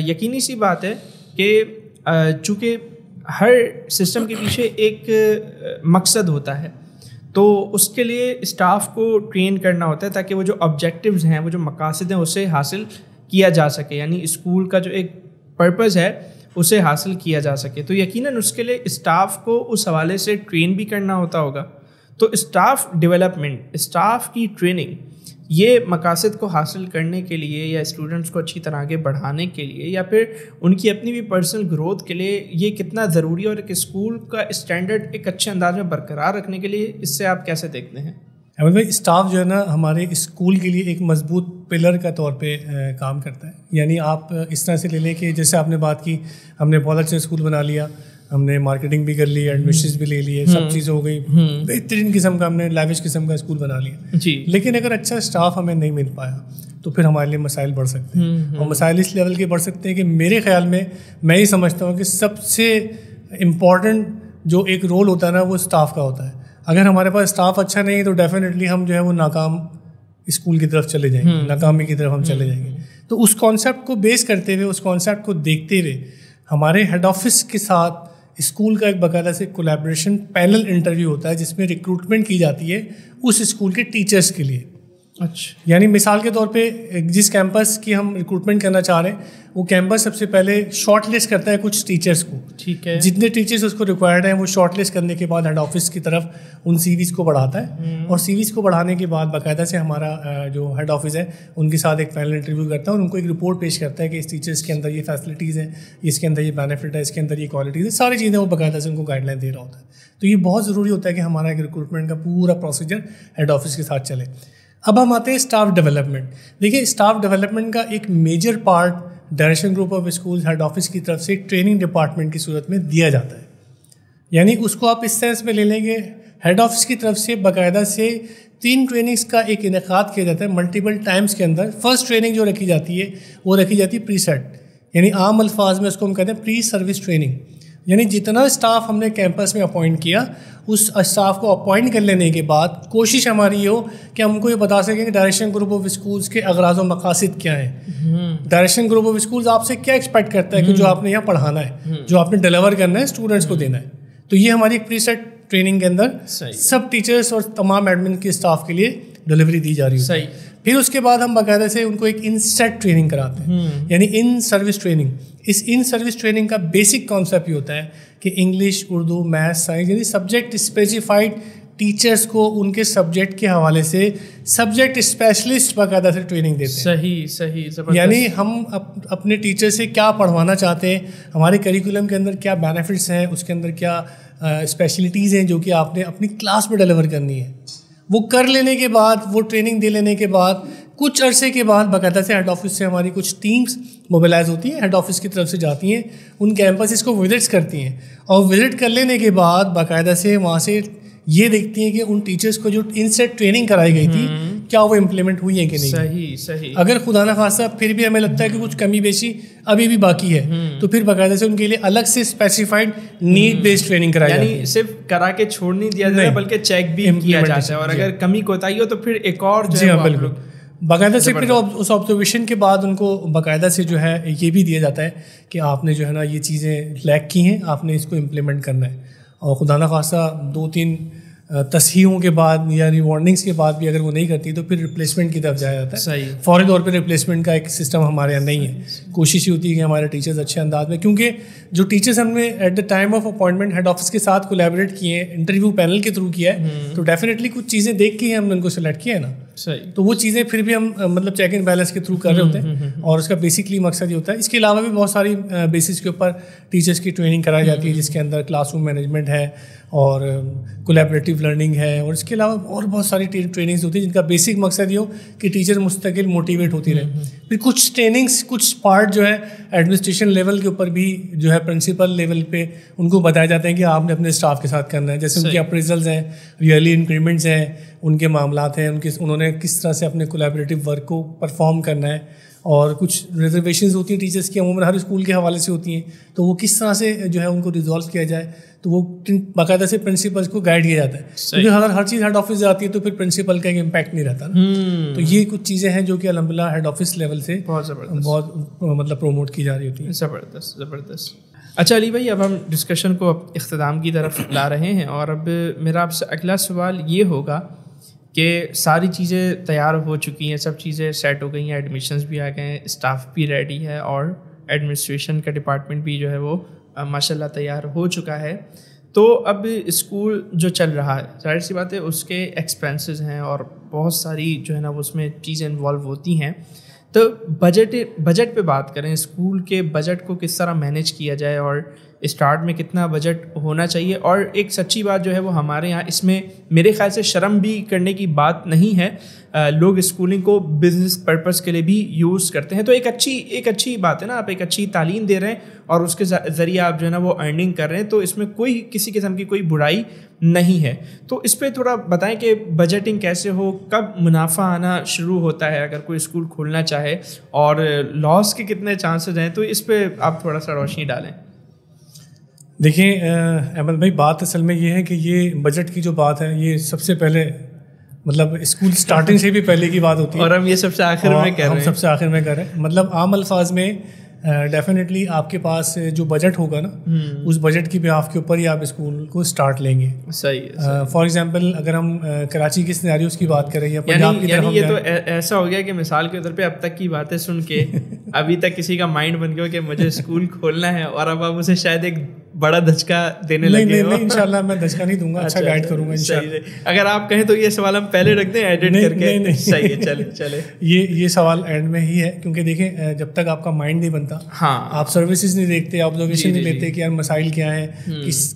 यकीनी सी बात है कि चूँकि हर सिस्टम के पीछे एक मकसद होता है, तो उसके लिए स्टाफ को ट्रेन करना होता है ताकि वो जो ऑब्जेक्टिव्स हैं, वो जो मकासद हैं, उसे हासिल किया जा सके, यानी स्कूल का जो एक पर्पज़ है उसे हासिल किया जा सके। तो यकीनन उसके लिए स्टाफ को उस हवाले से ट्रेन भी करना होता होगा। तो स्टाफ डेवलपमेंट, स्टाफ की ट्रेनिंग, ये मकासद को हासिल करने के लिए या स्टूडेंट्स को अच्छी तरह आगे बढ़ाने के लिए या फिर उनकी अपनी भी पर्सनल ग्रोथ के लिए ये कितना ज़रूरी है और एक स्कूल का स्टैंडर्ड एक अच्छे अंदाज में बरकरार रखने के लिए इससे आप कैसे देखते हैं? अहमद भाई, स्टाफ जो है ना हमारे स्कूल के लिए एक मजबूत पिलर का तौर पे काम करता है। यानी आप इस तरह से ले लें कि जैसे आपने बात की, हमने बहुत अच्छा स्कूल बना लिया, हमने मार्केटिंग भी कर ली, एडमिशन्स भी ले लिए, सब चीज़ हो गई, बेहतरीन किस्म का हमने लाविश किस्म का स्कूल बना लिया जी। लेकिन अगर अच्छा स्टाफ हमें नहीं मिल पाया तो फिर हमारे लिए मसाइल बढ़ सकते हैं। और मसाइल इस लेवल के बढ़ सकते हैं कि मेरे ख्याल में, मैं ये समझता हूँ कि सबसे इम्पॉर्टेंट जो एक रोल होता है ना, वो स्टाफ का होता है। अगर हमारे पास स्टाफ अच्छा नहीं है तो डेफिनेटली हम जो है वो नाकाम स्कूल की तरफ चले जाएंगे, नाकामी की तरफ हम चले जाएंगे। तो उस कॉन्सेप्ट को बेस करते हुए, उस कॉन्सेप्ट को देखते हुए हमारे हेड ऑफिस के साथ स्कूल का एक बाकायदा से कोलैबोरेशन पैनल इंटरव्यू होता है जिसमें रिक्रूटमेंट की जाती है उस स्कूल के टीचर्स के लिए। अच्छा, यानी मिसाल के तौर पे जिस कैंपस की हम रिक्रूटमेंट करना चाह रहे हैं वो कैंपस सबसे पहले शॉर्ट लिस्ट करता है कुछ टीचर्स को, ठीक है, जितने टीचर्स उसको रिक्वायर्ड हैं वो शॉर्ट लिस्ट करने के बाद हेड ऑफिस की तरफ उन सीवीज़ को बढ़ाता है और सीवीज़ को बढ़ाने के बाद बाकायदा से हमारा जो हेड ऑफिस है उनके साथ एक पैनल इंटरव्यू करता है और उनको एक रिपोर्ट पेश करता है कि इस टीचर्स के अंदर ये फैसिलिटीज़ हैं, इसके अंदर ये बेनिफिट है, इसके अंदर ये क्वालिटीज़ है, सारी चीज़ें वो बाकायदा से उनको गाइडलाइन दे रहा होता है। तो ये बहुत ज़रूरी होता है कि हमारा एक रिक्रूटमेंट का पूरा प्रोसीजर हेड ऑफिस के साथ चले। अब हम आते हैं स्टाफ डेवलपमेंट। देखिए, स्टाफ डेवलपमेंट का एक major part direction group of school head office की तरफ से ट्रेनिंग डिपार्टमेंट की सूरत में दिया जाता है। यानी उसको आप इस सेंस में ले लेंगे, हेड ऑफिस की तरफ से बाकायदा से 3 ट्रेनिंग्स का एक इनेकाद किया जाता है मल्टीपल टाइम्स के अंदर। फर्स्ट ट्रेनिंग जो रखी जाती है वो रखी जाती है प्री सेट, यानी आम अल्फाज में उसको हम कहते हैं प्री सर्विस ट्रेनिंग। यानी जितना स्टाफ हमने कैंपस में अपॉइंट किया, उस स्टाफ को अपॉइंट कर लेने के बाद कोशिश हमारी ये हो कि हम उनको ये बता सकें कि डायरेक्शन ग्रुप ऑफ स्कूल्स के अगराज़ व मकासद क्या हैं। डायरेक्शन ग्रुप ऑफ स्कूल्स आपसे क्या एक्सपेक्ट करता है कि जो आपने यहाँ पढ़ाना है, जो आपने डिलीवर करना है, स्टूडेंट्स को देना है। तो ये हमारी एक प्री सेट ट्रेनिंग के अंदर सब टीचर्स और तमाम एडमिन के स्टाफ के लिए डिलीवरी दी जा रही है। फिर उसके बाद हम बाकायदा से उनको एक इन सेट ट्रेनिंग कराते हैं, यानी इन सर्विस ट्रेनिंग। इस इन सर्विस ट्रेनिंग का बेसिक कॉन्सेप्ट ये होता है कि इंग्लिश, उर्दू, मैथ्स, साइंस, यानी सब्जेक्ट स्पेसिफाइड टीचर्स को उनके सब्जेक्ट के हवाले से सब्जेक्ट स्पेशलिस्ट बाकायदा से ट्रेनिंग देते हैं। सही। यानी हम अपने टीचर से क्या पढ़वाना चाहते हैं, हमारे करिकुलम के अंदर क्या बेनिफिट्स हैं, उसके अंदर क्या स्पेशलिटीज़ हैं जो कि आपने अपनी क्लास में डिलीवर करनी है। वो कर लेने के बाद, वो ट्रेनिंग दे लेने के बाद कुछ अरसे के बाद बाकायदा से हेड ऑफिस से हमारी कुछ टीम्स मोबिलाइज होती हैं, हेड ऑफिस की तरफ से जाती हैं, उन कैंपसेस को विजिट्स करती हैं और विजिट कर लेने के बाद बाकायदा से वहाँ से ये देखती हैं कि उन टीचर्स को जो इनसेट ट्रेनिंग कराई गई थी क्या वो इम्प्लीमेंट हुई है कि नहीं। सही। अगर खुदा ना खासा फिर भी हमें लगता है कि कुछ कमी बेशी अभी भी बाकी है तो फिर बाकायदा से उनके लिए अलग से स्पेसिफाइड नीड बेस्ड ट्रेनिंग कराई जाती है। यानी सिर्फ करा के छोड़ नहीं दिया जाता बल्कि चेक भी किया जाता है और अगर कमी कोताही हो तो फिर एक और जी हाँ बिल्कुल बाकायदा से फिर उस ऑब्जर्वेशन के बाद उनको बाकायदा से जो है ये भी दिया जाता है कि आपने जो है ना ये चीज़ें लैक की हैं, आपने इसको इम्प्लीमेंट करना है। और खुदा न खासा 2-3 तस्हीहों के बाद यानी वार्निंग्स के बाद भी अगर वो नहीं करती तो फिर रिप्लेसमेंट की तरफ जाया जाता है। फौरी तौर पर रिप्लेसमेंट का एक सिस्टम हमारे यहाँ नहीं है। कोशिश ही होती है कि हमारे टीचर्स अच्छे अंदाज में, क्योंकि जो टीचर्स हमने at the time of appointment head office के साथ कोलैबोरेट किए हैं, इंटरव्यू पैनल के थ्रू किया है, तो डेफिनेटली कुछ चीज़ें देख के ही हमने उनको सेलेक्ट किया है ना। सही। तो वो चीज़ें फिर भी हम मतलब चेक एंड बैलेंस के थ्रू कर रहे होते हैं, और उसका बेसिकली मकसद ये होता है। इसके अलावा भी बहुत सारी बेसिस के ऊपर टीचर्स की ट्रेनिंग कराई जाती है, जिसके अंदर क्लासरूम मैनेजमेंट है और कोलैबोरेटिव लर्निंग है, और इसके अलावा और बहुत सारी ट्रेनिंग्स होती है जिनका बेसिक मकसद ये हो कि टीचर मुस्तकिल मोटिवेट होती रहे। फिर कुछ ट्रेनिंग्स, कुछ पार्ट जो है एडमिनिस्ट्रेशन लेवल के ऊपर भी जो है प्रिंसिपल लेवल पे उनको बताया जाता है कि आपने अपने स्टाफ के साथ करना है। जैसे उनके अप्रेजल्स हैं, ईयरली इंक्रीमेंट्स हैं, उनके मामलात हैं, उन्होंने किस तरह से अपने कोलैबोरेटिव वर्क को परफॉर्म करना है, और कुछ रिजर्वेशंस होती हैं टीचर्स की, अमूमन हर स्कूल के हवाले से होती हैं, तो वो किस तरह से जो है उनको रिजॉल्व किया जाए, तो वो बाकायदा से प्रिंसिपल्स को गाइड किया जाता है। क्योंकि अगर हर चीज़ हेड ऑफिस जाती है तो फिर प्रिंसिपल का एक इम्पैक्ट नहीं रहता ना। तो ये कुछ चीज़ें हैं जो कि अल्हम्दुलिल्लाह हेड ऑफिस लेवल से बहुत मतलब प्रोमोट की जा रही होती है। ज़बरदस्त। अच्छा अली भाई, अब हम डिस्कशन को इख्तिताम की तरफ ला रहे हैं, और अब मेरा आपसे अगला सवाल ये होगा कि सारी चीज़ें तैयार हो चुकी हैं, सब चीज़ें सेट हो गई हैं, एडमिशन्स भी आ गए हैं, स्टाफ भी रेडी है, और एडमिनिस्ट्रेशन का डिपार्टमेंट भी जो है वो माशाल्लाह तैयार हो चुका है। तो अब स्कूल जो चल रहा है, जाहिर सी बात है उसके एक्सपेंसेस हैं और बहुत सारी जो है ना वो उसमें चीज़ें इन्वॉल्व होती हैं। तो बजट पे बात करें, स्कूल के बजट को किस तरह मैनेज किया जाए, और स्टार्ट में कितना बजट होना चाहिए। और एक सच्ची बात जो है वो हमारे यहाँ इसमें मेरे ख्याल से शर्म भी करने की बात नहीं है, लोग स्कूलिंग को बिजनेस पर्पस के लिए भी यूज़ करते हैं। तो एक अच्छी बात है ना, आप एक अच्छी तालीम दे रहे हैं और उसके ज़रिए आप जो है ना वो अर्निंग कर रहे हैं, तो इसमें कोई किसी किस्म की कोई बुराई नहीं है। तो इस पर थोड़ा बताएं कि बजटिंग कैसे हो, कब मुनाफा आना शुरू होता है अगर कोई स्कूल खोलना चाहे, और लॉस के कितने चांसेस हैं, तो इस पर आप थोड़ा सा रोशनी डालें। देखिए अहमद भाई, बात असल में ये है कि ये बजट की जो बात है ये सबसे पहले मतलब स्कूल स्टार्टिंग से भी पहले की बात होती है, और हम ये सबसे आखिर में कर रहे हैं। हम सबसे आखिर में कर रहे हैं। मतलब आम अल्फाज में डेफिनेटली आपके पास जो बजट होगा ना, उस बजट की बिहाफ के ऊपर ही आप स्कूल को स्टार्ट लेंगे। सही है। फॉर एग्जांपल अगर हम कराची के सिनेरियोस की बात करें या पंजाब की तरफ, ये तो ऐसा हो गया कि मिसाल के तौर पे अब तक की बातें सुन के अभी तक किसी का माइंड बन गया कि मुझे स्कूल खोलना है, और अब आप उसे शायद एक बड़ा धचका देने लगे हो। नहीं, इंशाल्लाह मैं धचका नहीं दूंगा, अच्छा गाइड करूंगा इंशाल्लाह। अगर आप कहें तो ये सवाल हम पहले रख दें एडिट करके। नहीं, सही है, चले ये सवाल एंड में ही है, क्योंकि देखें जब तक आपका माइंड नहीं बनता, हाँ, आप सर्विसेज नहीं देखते, ऑब्जर्वेशन नहीं लेते कि यार मसाइल क्या है,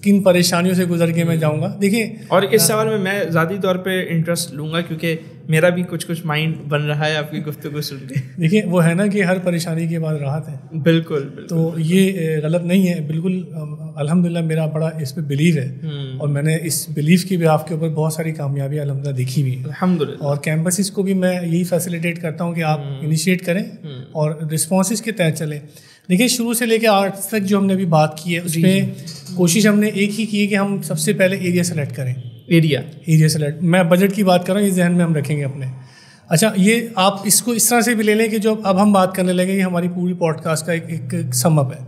किन परेशानियों से गुजर के मैं जाऊंगा। देखिए, और इस सवाल में मैं ज़ाती तौर पे इंटरेस्ट लूँगा क्योंकि मेरा भी कुछ माइंड बन रहा है आपकी गुफ्तगू सुन के। देखिए वो है ना कि हर परेशानी के बाद राहत है। बिल्कुल। तो ये गलत नहीं है बिल्कुल। अल्हम्दुलिल्लाह मेरा बड़ा इस पे बिलीव है, और मैंने इस बिलीव की बिहाफ के ऊपर बहुत सारी कामयाबियाँ अल्हम्दुलिल्लाह देखी भी है अल्हम्दुलिल्लाह। और कैंपसेस को भी मैं यही फैसिलिटेट करता हूँ कि आप इनिशिएट करें और रिस्पॉन्सेज के तहत चलें। देखिए शुरू से लेकर आज तक जो हमने अभी बात की है उसमें कोशिश हमने एक ही की है कि हम सबसे पहले एरिया सेलेक्ट करें। एरिया सेलेक्ट, मैं बजट की बात कर रहा हूँ, ये जहन में हम रखेंगे अपने। अच्छा, ये आप इसको इस तरह से भी ले लें कि जो अब हम बात करने लगे ये हमारी पूरी पॉडकास्ट का एक समअप है।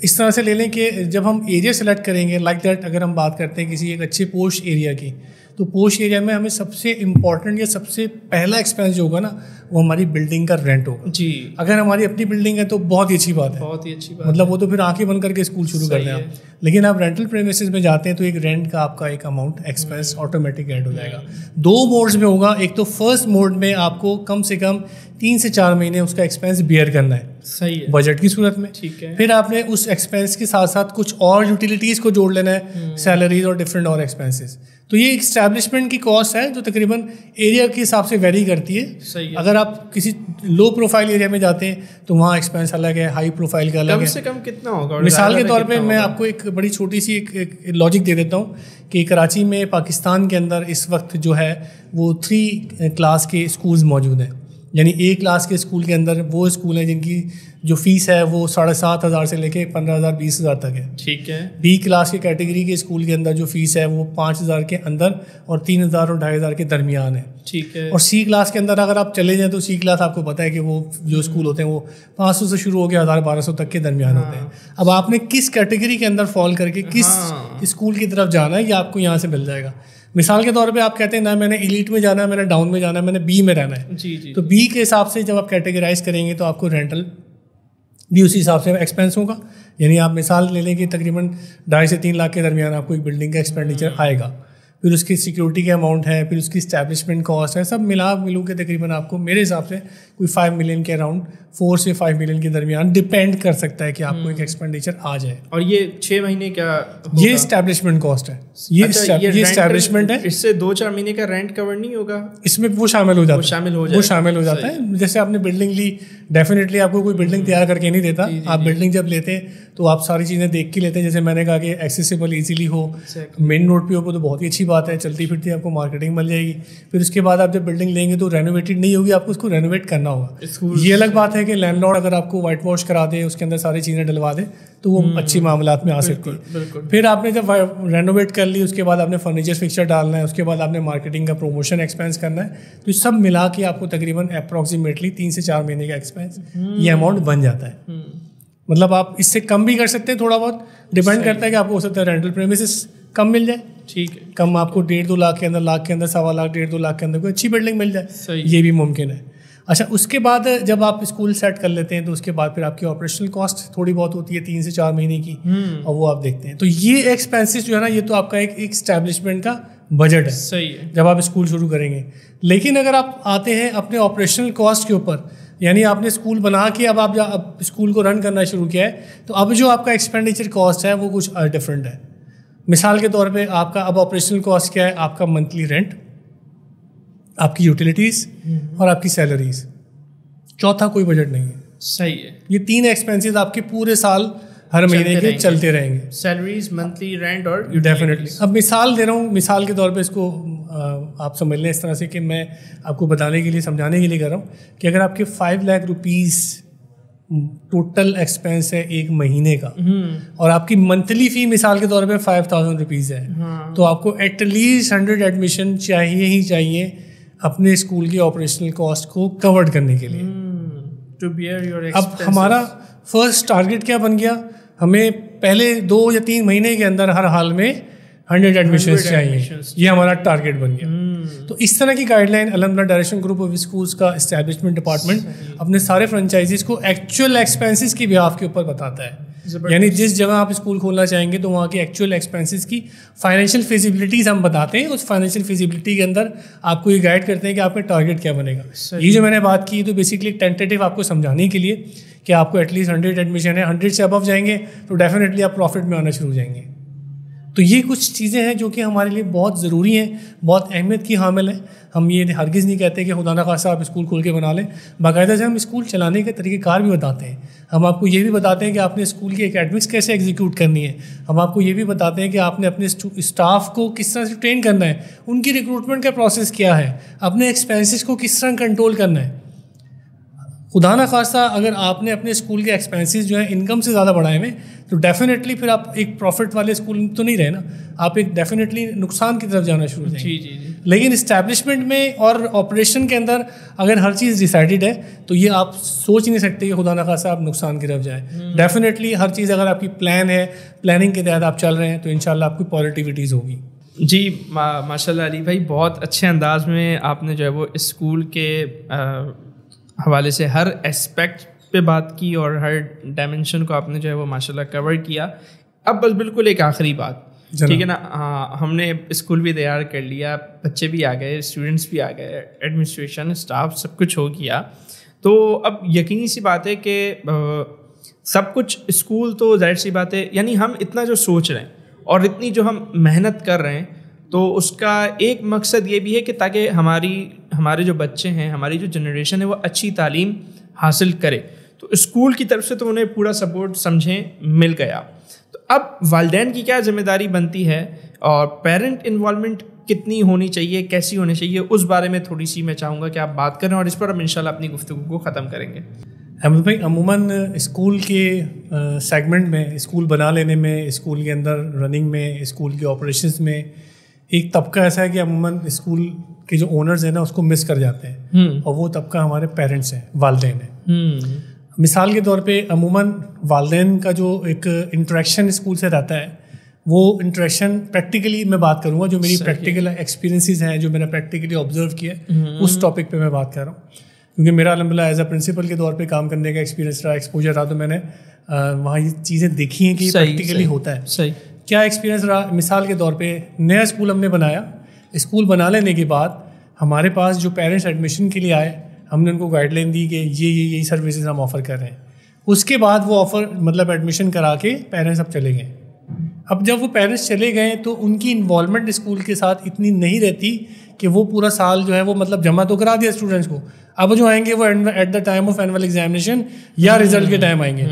इस तरह से ले लें कि जब हम एरिया सेलेक्ट करेंगे लाइक दैट, अगर हम बात करते हैं किसी एक अच्छे पोश एरिया की, तो पोश एरिया में हमें सबसे इम्पॉर्टेंट या सबसे पहला एक्सपेंस जो होगा ना वो हमारी बिल्डिंग का रेंट होगा। जी, अगर हमारी अपनी बिल्डिंग है तो बहुत ही अच्छी बात है, बहुत ही अच्छी बात। मतलब वो तो फिर आंखें बंद करके स्कूल शुरू कर दें आप। लेकिन आप रेंटल प्रेमिसेस में जाते हैं तो एक रेंट का आपका एक अमाउंट एक्सपेंस ऑटोमेटिक ऐड हो जाएगा। 2 मोड्स में होगा। एक तो फर्स्ट मोड में आपको कम से कम 3 से 4 महीने उसका एक्सपेंस बियर करना है, सही है, बजट की सूरत में। ठीक है। फिर आपने उस एक्सपेंस के साथ साथ कुछ और यूटिलिटीज़ को जोड़ लेना है, सैलरीज और डिफरेंट और एक्सपेंसेस। तो ये एस्टैब्लिशमेंट की कॉस्ट है जो तकरीबन एरिया के हिसाब से वेरी करती है। सही है। अगर आप किसी लो प्रोफाइल एरिया में जाते हैं तो वहाँ एक्सपेंस अलग है, हाई प्रोफाइल का अलग है। कम से कम कितना होगा? मिसाल के तौर पे मैं आपको एक बड़ी छोटी सी एक लॉजिक दे देता हूँ कि कराची में पाकिस्तान के अंदर इस वक्त जो है वो 3 क्लास के स्कूल्स मौजूद हैं। यानी A क्लास के स्कूल के अंदर वो स्कूल हैं जिनकी जो फीस है वो 7,500 से लेके 15,000 20,000 तक है। ठीक है। B क्लास के कैटेगरी के स्कूल के अंदर जो फीस है वो 5,000 के अंदर और 3,000 और 2,500 के दरमियान है। ठीक है। और C क्लास के अंदर अगर आप चले जाएं तो C क्लास आपको पता है कि वो जो स्कूल होते हैं वो 500 से शुरू होकर 1,000-1,200 तक के दरमियान होते हैं। अब आपने किस कैटेगरी के अंदर फॉल करके किस स्कूल की तरफ जाना है ये आपको यहाँ से मिल जाएगा। मिसाल के तौर पे आप कहते हैं ना मैंने एलीट में जाना है, मैंने डाउन में जाना है, मैंने बी में रहना है। जी। तो बी के हिसाब से जब आप कैटेगराइज करेंगे तो आपको रेंटल भी उसी हिसाब से एक्सपेंस होगा। यानी आप मिसाल ले लें कि तकरीबन 2.5 से 3 लाख के दरमियान आपको एक बिल्डिंग का एक्सपेंडिचर आएगा। फिर उसकी सिक्योरिटी का अमाउंट है, फिर उसकी इस्टेब्लिशमेंट कॉस्ट है, सब मिलू के तकरीबन आपको मेरे हिसाब से कोई 5 मिलियन के अराउंड 4 से 5 मिलियन के दरमियान डिपेंड कर सकता है कि आपको एक एक्सपेंडिचर आ जाए। और ये 6 महीने क्या ये इस्टेब्लिशमेंट कॉस्ट है, ये इस्टेब्लिशमेंट है। इससे 2-4 महीने का रेंट कवर नहीं होगा इसमें? वो शामिल हो जाता है। जैसे आपने बिल्डिंग ली, डेफिनेटली आपको कोई बिल्डिंग तैयार करके नहीं देता। आप बिल्डिंग जब लेते हैं तो आप सारी चीज़ें देख के लेते हैं। जैसे मैंने कहा कि एक्सेसिबल इजीली हो, मेन रोड पे हो तो बहुत ही अच्छी बात है, चलती फिरती आपको मार्केटिंग मिल जाएगी। फिर उसके बाद आप जब बिल्डिंग लेंगे तो रेनोवेटेड नहीं होगी, आपको उसको रेनोवेट करना होगा। ये अलग बात है कि लैंडलॉर्ड अगर आपको वाइट वॉश करा दे, उसके अंदर सारी चीज़ें डलवा दे तो वो अच्छी मामलात में आ सकती है। फिर आपने जब रेनोवेट कर ली, उसके बाद आपने फर्नीचर फिक्सचर डालना है, उसके बाद आपने मार्केटिंग का प्रमोशन एक्सपेंस करना है, तो सब मिला के आपको तकरीबन अप्रॉक्सीमेटली 3 से 4 महीने का एक्सपेंस ये अमाउंट बन जाता है। मतलब आप इससे कम भी कर सकते हैं, थोड़ा बहुत डिपेंड करता है कि आपको हो सकता है रेंटल प्रेमिसेस कम मिल जाए, ठीक है, कम आपको 1.5-2 लाख के अंदर, लाख के अंदर 1.25 लाख 1.5-2 लाख के अंदर कोई अच्छी बिल्डिंग मिल जाए, ये भी मुमकिन है। अच्छा, उसके बाद जब आप स्कूल सेट कर लेते हैं तो उसके बाद फिर आपकी ऑपरेशनल कॉस्ट थोड़ी बहुत होती है 3 से 4 महीने की, और वो आप देखते हैं। तो ये एक्सपेंसेस जो है ना, ये तो आपका एक एस्टैब्लिशमेंट का बजट है, सही है, जब आप स्कूल शुरू करेंगे। लेकिन अगर आप आते हैं अपने ऑपरेशनल कॉस्ट के ऊपर, यानी आपने स्कूल बना के अब स्कूल को रन करना शुरू किया है, तो अब जो आपका एक्सपेंडिचर कॉस्ट है वो कुछ डिफरेंट है। मिसाल के तौर पे आपका अब ऑपरेशनल कॉस्ट क्या है? आपका मंथली रेंट, आपकी यूटिलिटीज़ और आपकी सैलरीज। चौथा कोई बजट नहीं है। सही है। ये 3 एक्सपेंसेस आपके पूरे साल हर महीने के चलते रहेंगे, सैलरीज, मंथली रेंट और डेफिनेटली। अब मिसाल दे रहा हूँ, मिसाल के तौर पे इसको आप समझ लें इस तरह से कि मैं आपको बताने के लिए, समझाने के लिए कर रहा हूँ कि अगर आपके 5 लाख रुपीज़ टोटल एक्सपेंस है एक महीने का, और आपकी मंथली फ़ी मिसाल के तौर पे 5000 रुपीज़ है, तो आपको एटलीस्ट 100 एडमिशन चाहिए ही चाहिए अपने स्कूल की ऑपरेशनल कॉस्ट को कवर करने के लिए। टू बियर योर अब हमारा फर्स्ट टारगेट क्या बन गया? हमें पहले 2 या 3 महीने के अंदर हर हाल में 100 एडमिशन चाहिए, ये हमारा टारगेट बन गया। तो इस तरह की गाइडलाइन अलहमदुलिल्लाह डायरेक्शन ग्रुप ऑफ स्कूल्स का एस्टैब्लिशमेंट डिपार्टमेंट अपने सारे फ्रेंचाइजीज को एक्चुअल एक्सपेंसेस की बिहाफ के ऊपर बताता है। यानी जिस जगह आप स्कूल खोलना चाहेंगे तो वहाँ की एक्चुअल एक्सपेंसेस की फाइनेंशियल फिजिबिलिटीज हम बताते हैं। उस फाइनेंशियल फिजिबिलिटी के अंदर आपको ये गाइड करते हैं कि आपका टारगेट क्या बनेगा। ये जो मैंने बात की तो बेसिकली टेंटेटिव आपको समझाने के लिए कि आपको एटलीस्ट 100 एडमिशन है, 100 से अबव जाएंगे तो डेफिनेटली आप प्रॉफिट में आना शुरू हो जाएंगे। तो ये कुछ चीज़ें हैं जो कि हमारे लिए बहुत ज़रूरी हैं, बहुत अहमियत की हामिल है। हम ये हरगिज़ नहीं कहते कि खुदा न खासा आप स्कूल खोल के बना लें, बाकायदा से हम स्कूल चलाने के तरीक़ेकार भी बताते हैं। हम आपको ये भी बताते हैं कि आपने स्कूल की एकेडमिक्स कैसे एग्जीक्यूट करनी है। हम आपको ये भी बताते हैं कि आपने अपने स्टाफ को किस तरह से ट्रेन करना है, उनकी रिक्रूटमेंट का प्रोसेस क्या है, अपने एक्सपेंसेस को किस तरह कंट्रोल करना है। खुदा न खास्ता अगर आपने अपने स्कूल के एक्सपेंसेस जो है इनकम से ज़्यादा बढ़ाए हुए तो डेफिनेटली फिर आप एक प्रॉफिट वाले स्कूल तो नहीं रहे ना, आप एक डेफिनेटली नुकसान की तरफ जाना शुरू हो जाएंगे। जी। लेकिन इस्टेब्लिशमेंट में और ऑपरेशन के अंदर अगर हर चीज़ डिसाइडेड है तो ये आप सोच नहीं सकते कि खुदा न खास्ता आप नुकसान की तरफ जाए। डेफिनेटली हर चीज़ अगर आपकी प्लान है, प्लानिंग के तहत आप चल रहे हैं तो इंशाल्लाह आपकी पॉजिटिविटीज़ होगी। जी माशाल्लाह अली भाई, बहुत अच्छे अंदाज में आपने जो है वो स्कूल के हवाले से हर एस्पेक्ट पे बात की और हर डायमेंशन को आपने जो है वो माशाल्लाह कवर किया। अब बस बिल्कुल एक आखिरी बात, ठीक है ना, हाँ, हमने स्कूल भी तैयार कर लिया, बच्चे भी आ गए, स्टूडेंट्स भी आ गए, एडमिनिस्ट्रेशन स्टाफ सब कुछ हो गया, तो अब यकीनी सी बात है कि सब कुछ स्कूल तो जाहिर सी बात है, यानी हम इतना जो सोच रहे हैं और इतनी जो हम मेहनत कर रहे हैं तो उसका एक मकसद ये भी है कि ताकि हमारे जो बच्चे हैं, हमारी जो जनरेशन है वो अच्छी तालीम हासिल करे। तो स्कूल की तरफ से तो उन्हें पूरा सपोर्ट समझें मिल गया। तो अब वालिदैन की क्या जिम्मेदारी बनती है और पेरेंट इन्वॉल्वमेंट कितनी होनी चाहिए, कैसी होनी चाहिए, उस बारे में थोड़ी सी मैं चाहूँगा कि आप बात करें और इस पर हम इंशाल्लाह अपनी गुफ्तगू को ख़त्म करेंगे। अहमद भाई, अमूमन स्कूल के सेगमेंट में, स्कूल बना लेने में, स्कूल के अंदर रनिंग में, स्कूल के ऑपरेशंस में एक तबका ऐसा है कि अमूमन स्कूल के जो ओनर्स हैं ना उसको मिस कर जाते हैं, और वो तबका हमारे पेरेंट्स हैं, वालिदैन हैं। मिसाल के तौर पे अमूमन वालिदैन का जो एक इंटरेक्शन स्कूल से रहता है वो इंटरेक्शन प्रैक्टिकली मैं बात करूँगा, जो मेरी प्रैक्टिकल एक्सपीरियंसेस हैं, जो मैंने प्रैक्टिकली ऑब्जर्व किया उस टॉपिक पे मैं बात कर रहा हूँ। क्योंकि मेरा अल्हम्दुलिल्लाह एज अ प्रिंसिपल के तौर पे काम करने का एक्सपीरियंस रहा, एक्सपोजर रहा, तो मैंने वहाँ ये चीज़ें देखी हैं कि प्रैक्टिकली होता है। क्या एक्सपीरियंस रहा, मिसाल के तौर पे नया स्कूल हमने बनाया, स्कूल बना लेने के बाद हमारे पास जो पेरेंट्स एडमिशन के लिए आए, हमने उनको गाइडलाइन दी कि यही सर्विसेज हम ऑफ़र कर रहे हैं। उसके बाद वो ऑफ़र मतलब एडमिशन करा के पेरेंट्स अब चले गए। अब जब वो पेरेंट्स चले गए तो उनकी इन्वॉल्वमेंट स्कूल के साथ इतनी नहीं रहती कि वो पूरा साल जो है वो मतलब जमा तो करा दिया स्टूडेंट्स को, अब जो आएंगे वो at the time of annual examination या रिजल्ट के टाइम आएंगे।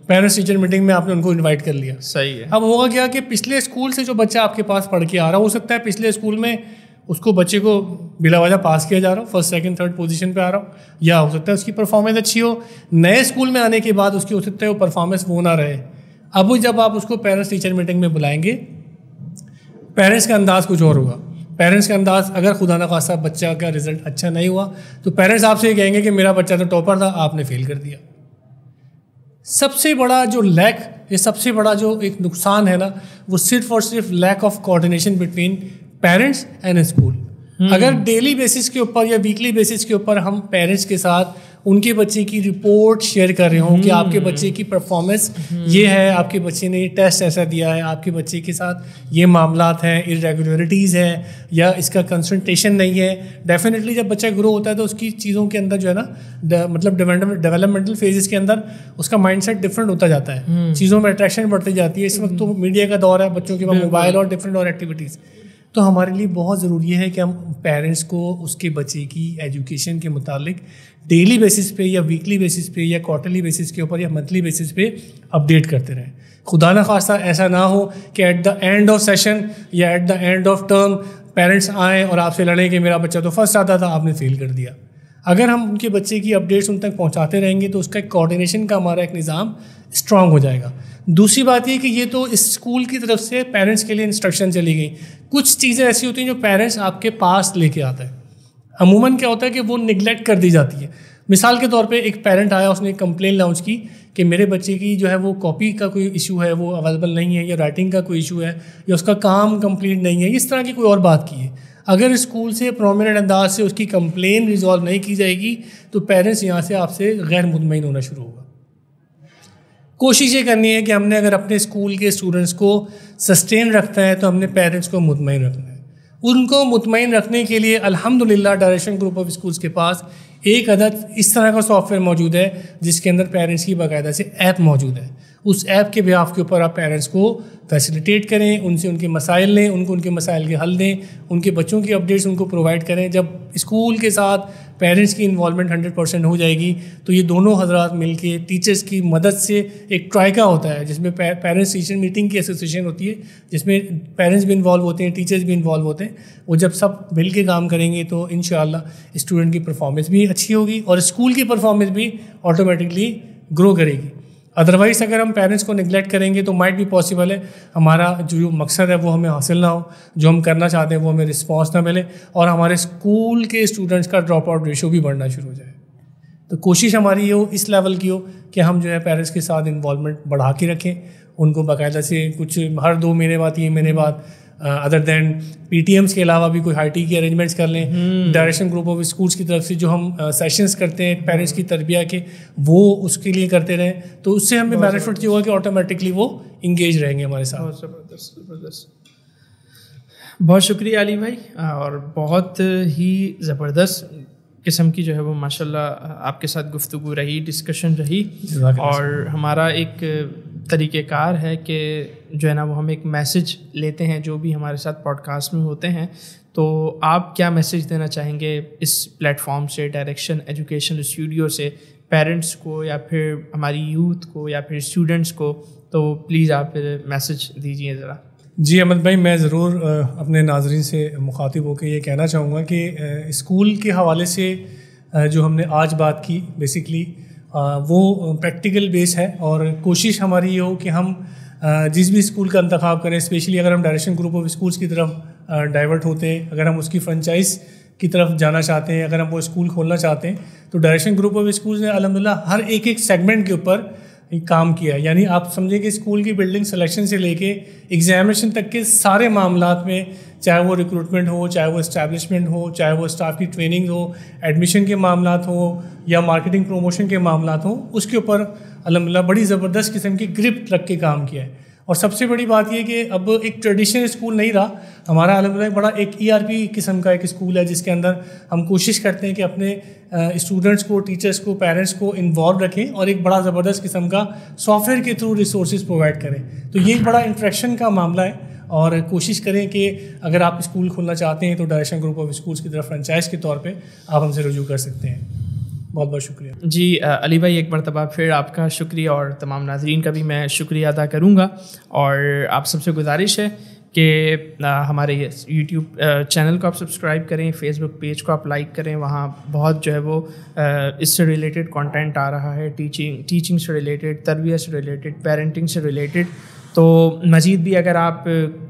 पेरेंट्स टीचर मीटिंग में आपने उनको इन्वाइट कर लिया, सही है। अब होगा क्या कि पिछले स्कूल से जो बच्चा आपके पास पढ़ के आ रहा, हो सकता है पिछले स्कूल में उसको बच्चे को बिला वजह पास किया जा रहा हो, फर्स्ट सेकंड थर्ड पोजीशन पे आ रहा हो, या हो सकता है उसकी परफॉर्मेंस अच्छी हो, नए स्कूल में आने के बाद उसकी हो सकता है वो परफॉर्मेंस वो ना रहे। अब जब आप उसको पेरेंट्स टीचर मीटिंग में बुलाएंगे, पेरेंट्स का अंदाज़ कुछ और होगा। पेरेंट्स का अंदाज़, अगर खुदा न खास्ता बच्चा का रिजल्ट अच्छा नहीं हुआ तो पेरेंट्स आपसे ये कहेंगे कि मेरा बच्चा तो टॉपर था, आपने फेल कर दिया। सबसे बड़ा जो लैक, ये सबसे बड़ा जो एक नुकसान है ना, वो सिर्फ और सिर्फ lack of coordination between parents and school. अगर डेली बेसिस के ऊपर या वीकली बेसिस के ऊपर हम पेरेंट्स के साथ उनके बच्चे की रिपोर्ट शेयर कर रहे हों कि आपके बच्चे की परफॉर्मेंस ये है, आपके बच्चे ने टेस्ट ऐसा दिया है, आपके बच्चे के साथ ये मामलात हैं, इरेगुलरिटीज़ हैं, या इसका कंसंट्रेशन नहीं है। डेफिनेटली जब बच्चा ग्रो होता है तो उसकी चीज़ों के अंदर जो है ना, मतलब डेवलपमेंटल फेजेस के अंदर उसका माइंडसेट डिफरेंट होता जाता है, चीज़ों में अट्रैक्शन बढ़ती जाती है। इस वक्त तो मीडिया का दौर है, बच्चों के पास मोबाइल और डिफरेंट और एक्टिविटीज़, तो हमारे लिए बहुत ज़रूरी है कि हम पेरेंट्स को उसके बच्चे की एजुकेशन के मुतालिक डेली बेसिस पे या वीकली बेसिस पे या क्वार्टरली बेसिस के ऊपर या मंथली बेसिस पे अपडेट करते रहें। खुदा न खास्ता ऐसा ना हो कि at the end of session या at the end of term parents आएँ और आपसे लड़ें कि मेरा बच्चा तो फर्स्ट आता था, आपने फेल कर दिया। अगर हम उनके बच्चे की अपडेट्स उन तक पहुँचाते रहेंगे तो उसका एक कोऑर्डिनेशन का हमारा एक निज़ाम स्ट्रॉन्ग हो जाएगा। दूसरी बात ये कि ये तो इस स्कूल की तरफ से पेरेंट्स के लिए इंस्ट्रक्शन चली गई। कुछ चीज़ें ऐसी होती हैं जो पेरेंट्स आपके पास लेके आता है, अमूमन क्या होता है कि वो निगलेक्ट कर दी जाती है। मिसाल के तौर पे एक पेरेंट आया, उसने एक कंप्लेन लॉन्च की कि मेरे बच्चे की जो है वो कॉपी का कोई इशू है, वो अवेलेबल नहीं है, या राइटिंग का कोई इशू है, या उसका काम कंप्लीट नहीं है, इस तरह की कोई और बात की है। अगर स्कूल से प्रोमिनेंट अंदाज से उसकी कंप्लेन रिजॉल्व नहीं की जाएगी तो पेरेंट्स यहाँ से आपसे गैर मुतमईन होना शुरू होगा। कोशिश ये करनी है कि हमने अगर अपने स्कूल के स्टूडेंट्स को सस्टेन रखना है तो हमने पेरेंट्स को मुतमईन रखना है। उनको मुतमईन रखने के लिए अल्हम्दुलिल्लाह डायरेक्शन ग्रुप ऑफ स्कूल्स के पास एक अदद इस तरह का सॉफ्टवेयर मौजूद है जिसके अंदर पेरेंट्स की बाकायदा से ऐप मौजूद है। उस ऐप के बिहाफ के ऊपर आप पेरेंट्स को फैसिलिटेट करें, उनसे उनके मसाइल लें, उनको उनके मसाइल के हल दें, उनके बच्चों की अपडेट्स उनको प्रोवाइड करें। जब स्कूल के साथ पेरेंट्स की इन्वॉल्वमेंट 100% हो जाएगी तो ये दोनों हजरात मिल के टीचर्स की मदद से एक ट्राइका होता है जिसमें पेरेंट्स टीचर मीटिंग की एसोसिएशन होती है, जिसमें पेरेंट्स भी इन्वॉल्व होते हैं, टीचर्स भी इन्वॉल्व होते हैं। वो जब सब मिल के काम करेंगे तो इंशाअल्लाह स्टूडेंट की परफॉर्मेंस भी अच्छी होगी और स्कूल की परफॉर्मेंस भी ऑटोमेटिकली ग्रो करेगी। अदरवाइज़ अगर हम पेरेंट्स को निगलेक्ट करेंगे तो माइट भी पॉसिबल है हमारा जो मकसद है वो हमें हासिल ना हो, जो हम करना चाहते हैं वो हमें रिस्पॉन्स ना मिले और हमारे स्कूल के स्टूडेंट्स का ड्रॉप आउट रेशो भी बढ़ना शुरू हो जाए। तो कोशिश हमारी ये हो, इस लेवल की हो कि हम जो है पेरेंट्स के साथ इन्वॉल्वमेंट बढ़ा के रखें, उनको बाकायदा से कुछ हर 2 महीने बाद 3 महीने बाद अदर दैन PTMs के अलावा भी कोई IT की अरेंजमेंट्स कर लें। डायरेक्शन ग्रुप ऑफ स्कूल्स की तरफ से जो हम सेशंस करते हैं पेरेंट्स की तरबिया के, वो उसके लिए करते रहें, तो उससे हमें बेनिफिट ये होगा कि ऑटोमेटिकली वो इंगेज रहेंगे हमारे साथ। बहुत ज़बरदस्त, ज़बरदस्त। बहुत शुक्रिया अली भाई, और बहुत ही ज़बरदस्त किस्म की जो है वो माशाल्लाह आपके साथ गुफ्तगू रही, डिस्कशन रही, और हमारा एक तरीक़ेकार है कि जो है ना वो हम एक मैसेज लेते हैं जो भी हमारे साथ पॉडकास्ट में होते हैं। तो आप क्या मैसेज देना चाहेंगे इस प्लेटफॉर्म से, डायरेक्शन एजुकेशन स्टूडियो से, पेरेंट्स को या फिर हमारी यूथ को या फिर स्टूडेंट्स को? तो प्लीज़ आप मैसेज दीजिए ज़रा। जी अहमद भाई, मैं ज़रूर अपने नाज़रीन से मुखातिब होकर ये कहना चाहूँगा कि स्कूल के हवाले से जो हमने आज बात की बेसिकली वो प्रैक्टिकल बेस है, और कोशिश हमारी ये हो कि हम जिस भी स्कूल का इंतखाब करें, स्पेशली अगर हम डायरेक्शन ग्रुप ऑफ स्कूल्स की तरफ डाइवर्ट होते हैं, अगर हम उसकी फ्रेंचाइज की तरफ जाना चाहते हैं, अगर हम वो स्कूल खोलना चाहते हैं, तो डायरेक्शन ग्रुप ऑफ स्कूल्स ने अल्हम्दुलिल्लाह हर एक सेगमेंट के ऊपर काम किया है। यानी आप समझें कि स्कूल की बिल्डिंग सिलेक्शन से लेके एग्जामिनेशन तक के सारे मामलात में, चाहे वो रिक्रूटमेंट हो, चाहे वो इस्टेब्लिशमेंट हो, चाहे वो स्टाफ की ट्रेनिंग हो, एडमिशन के मामलात हो या मार्केटिंग प्रमोशन के मामलात हो, उसके ऊपर अल्हम्दुलिल्लाह बड़ी ज़बरदस्त किस्म की ग्रिप रख के काम किया है। और सबसे बड़ी बात ये कि अब एक ट्रेडिशनल स्कूल नहीं रहा हमारा, अलग बड़ा एक ERP किस्म का एक स्कूल है जिसके अंदर हम कोशिश करते हैं कि अपने स्टूडेंट्स को, टीचर्स को, पेरेंट्स को इन्वॉल्व रखें और एक बड़ा ज़बरदस्त किस्म का सॉफ्टवेयर के थ्रू रिसोर्सेज प्रोवाइड करें। तो ये एक बड़ा इंटरेक्शन का मामला है और कोशिश करें कि अगर आप स्कूल खोलना चाहते हैं तो डायरेक्शन ग्रुप ऑफ स्कूल्स की तरफ फ्रेंचाइज के तौर पे आप हमसे रुजू कर सकते हैं। बहुत बहुत शुक्रिया जी अली भाई, एक मरतबा फिर आपका शुक्रिया और तमाम नाज़रीन का भी मैं शुक्रिया अदा करूँगा। और आप सबसे गुजारिश है कि हमारे YouTube चैनल को आप सब्सक्राइब करें, फेसबुक पेज को आप लाइक करें, वहाँ बहुत जो है वो इससे रिलेटेड कंटेंट आ रहा है, टीचिंग से रिलेटेड, तरबियत से रिलेटेड, पेरेंटिंग से रिलेटेड। तो मज़ीद भी अगर आप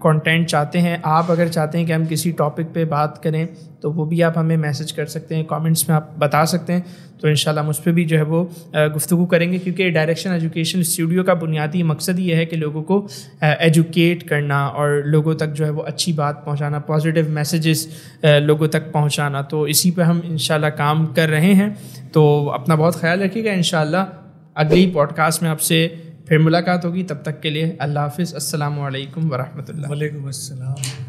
कंटेंट चाहते हैं, आप अगर चाहते हैं कि हम किसी टॉपिक पे बात करें तो वो भी आप हमें मैसेज कर सकते हैं, कमेंट्स में आप बता सकते हैं। तो इंशाल्लाह हम उस पर भी जो है वो गुफ्तगू करेंगे, क्योंकि डायरेक्शन एजुकेशन स्टूडियो का बुनियादी मकसद ये है कि लोगों को एजुकेट करना और लोगों तक जो है वो अच्छी बात पहुंचाना, पॉजिटिव मैसेजेस लोगों तक पहुंचाना। तो इसी पे हम इंशाल्लाह काम कर रहे हैं। तो अपना बहुत ख्याल रखिएगा। इंशाल्लाह अगली पॉडकास्ट में आपसे फिर मुलाकात होगी। तब तक के लिए अल्लाह हाफ़िज़। अस्सलामु अलैकुम वरहमतुल्लाह। वालेकुम अस्सलाम।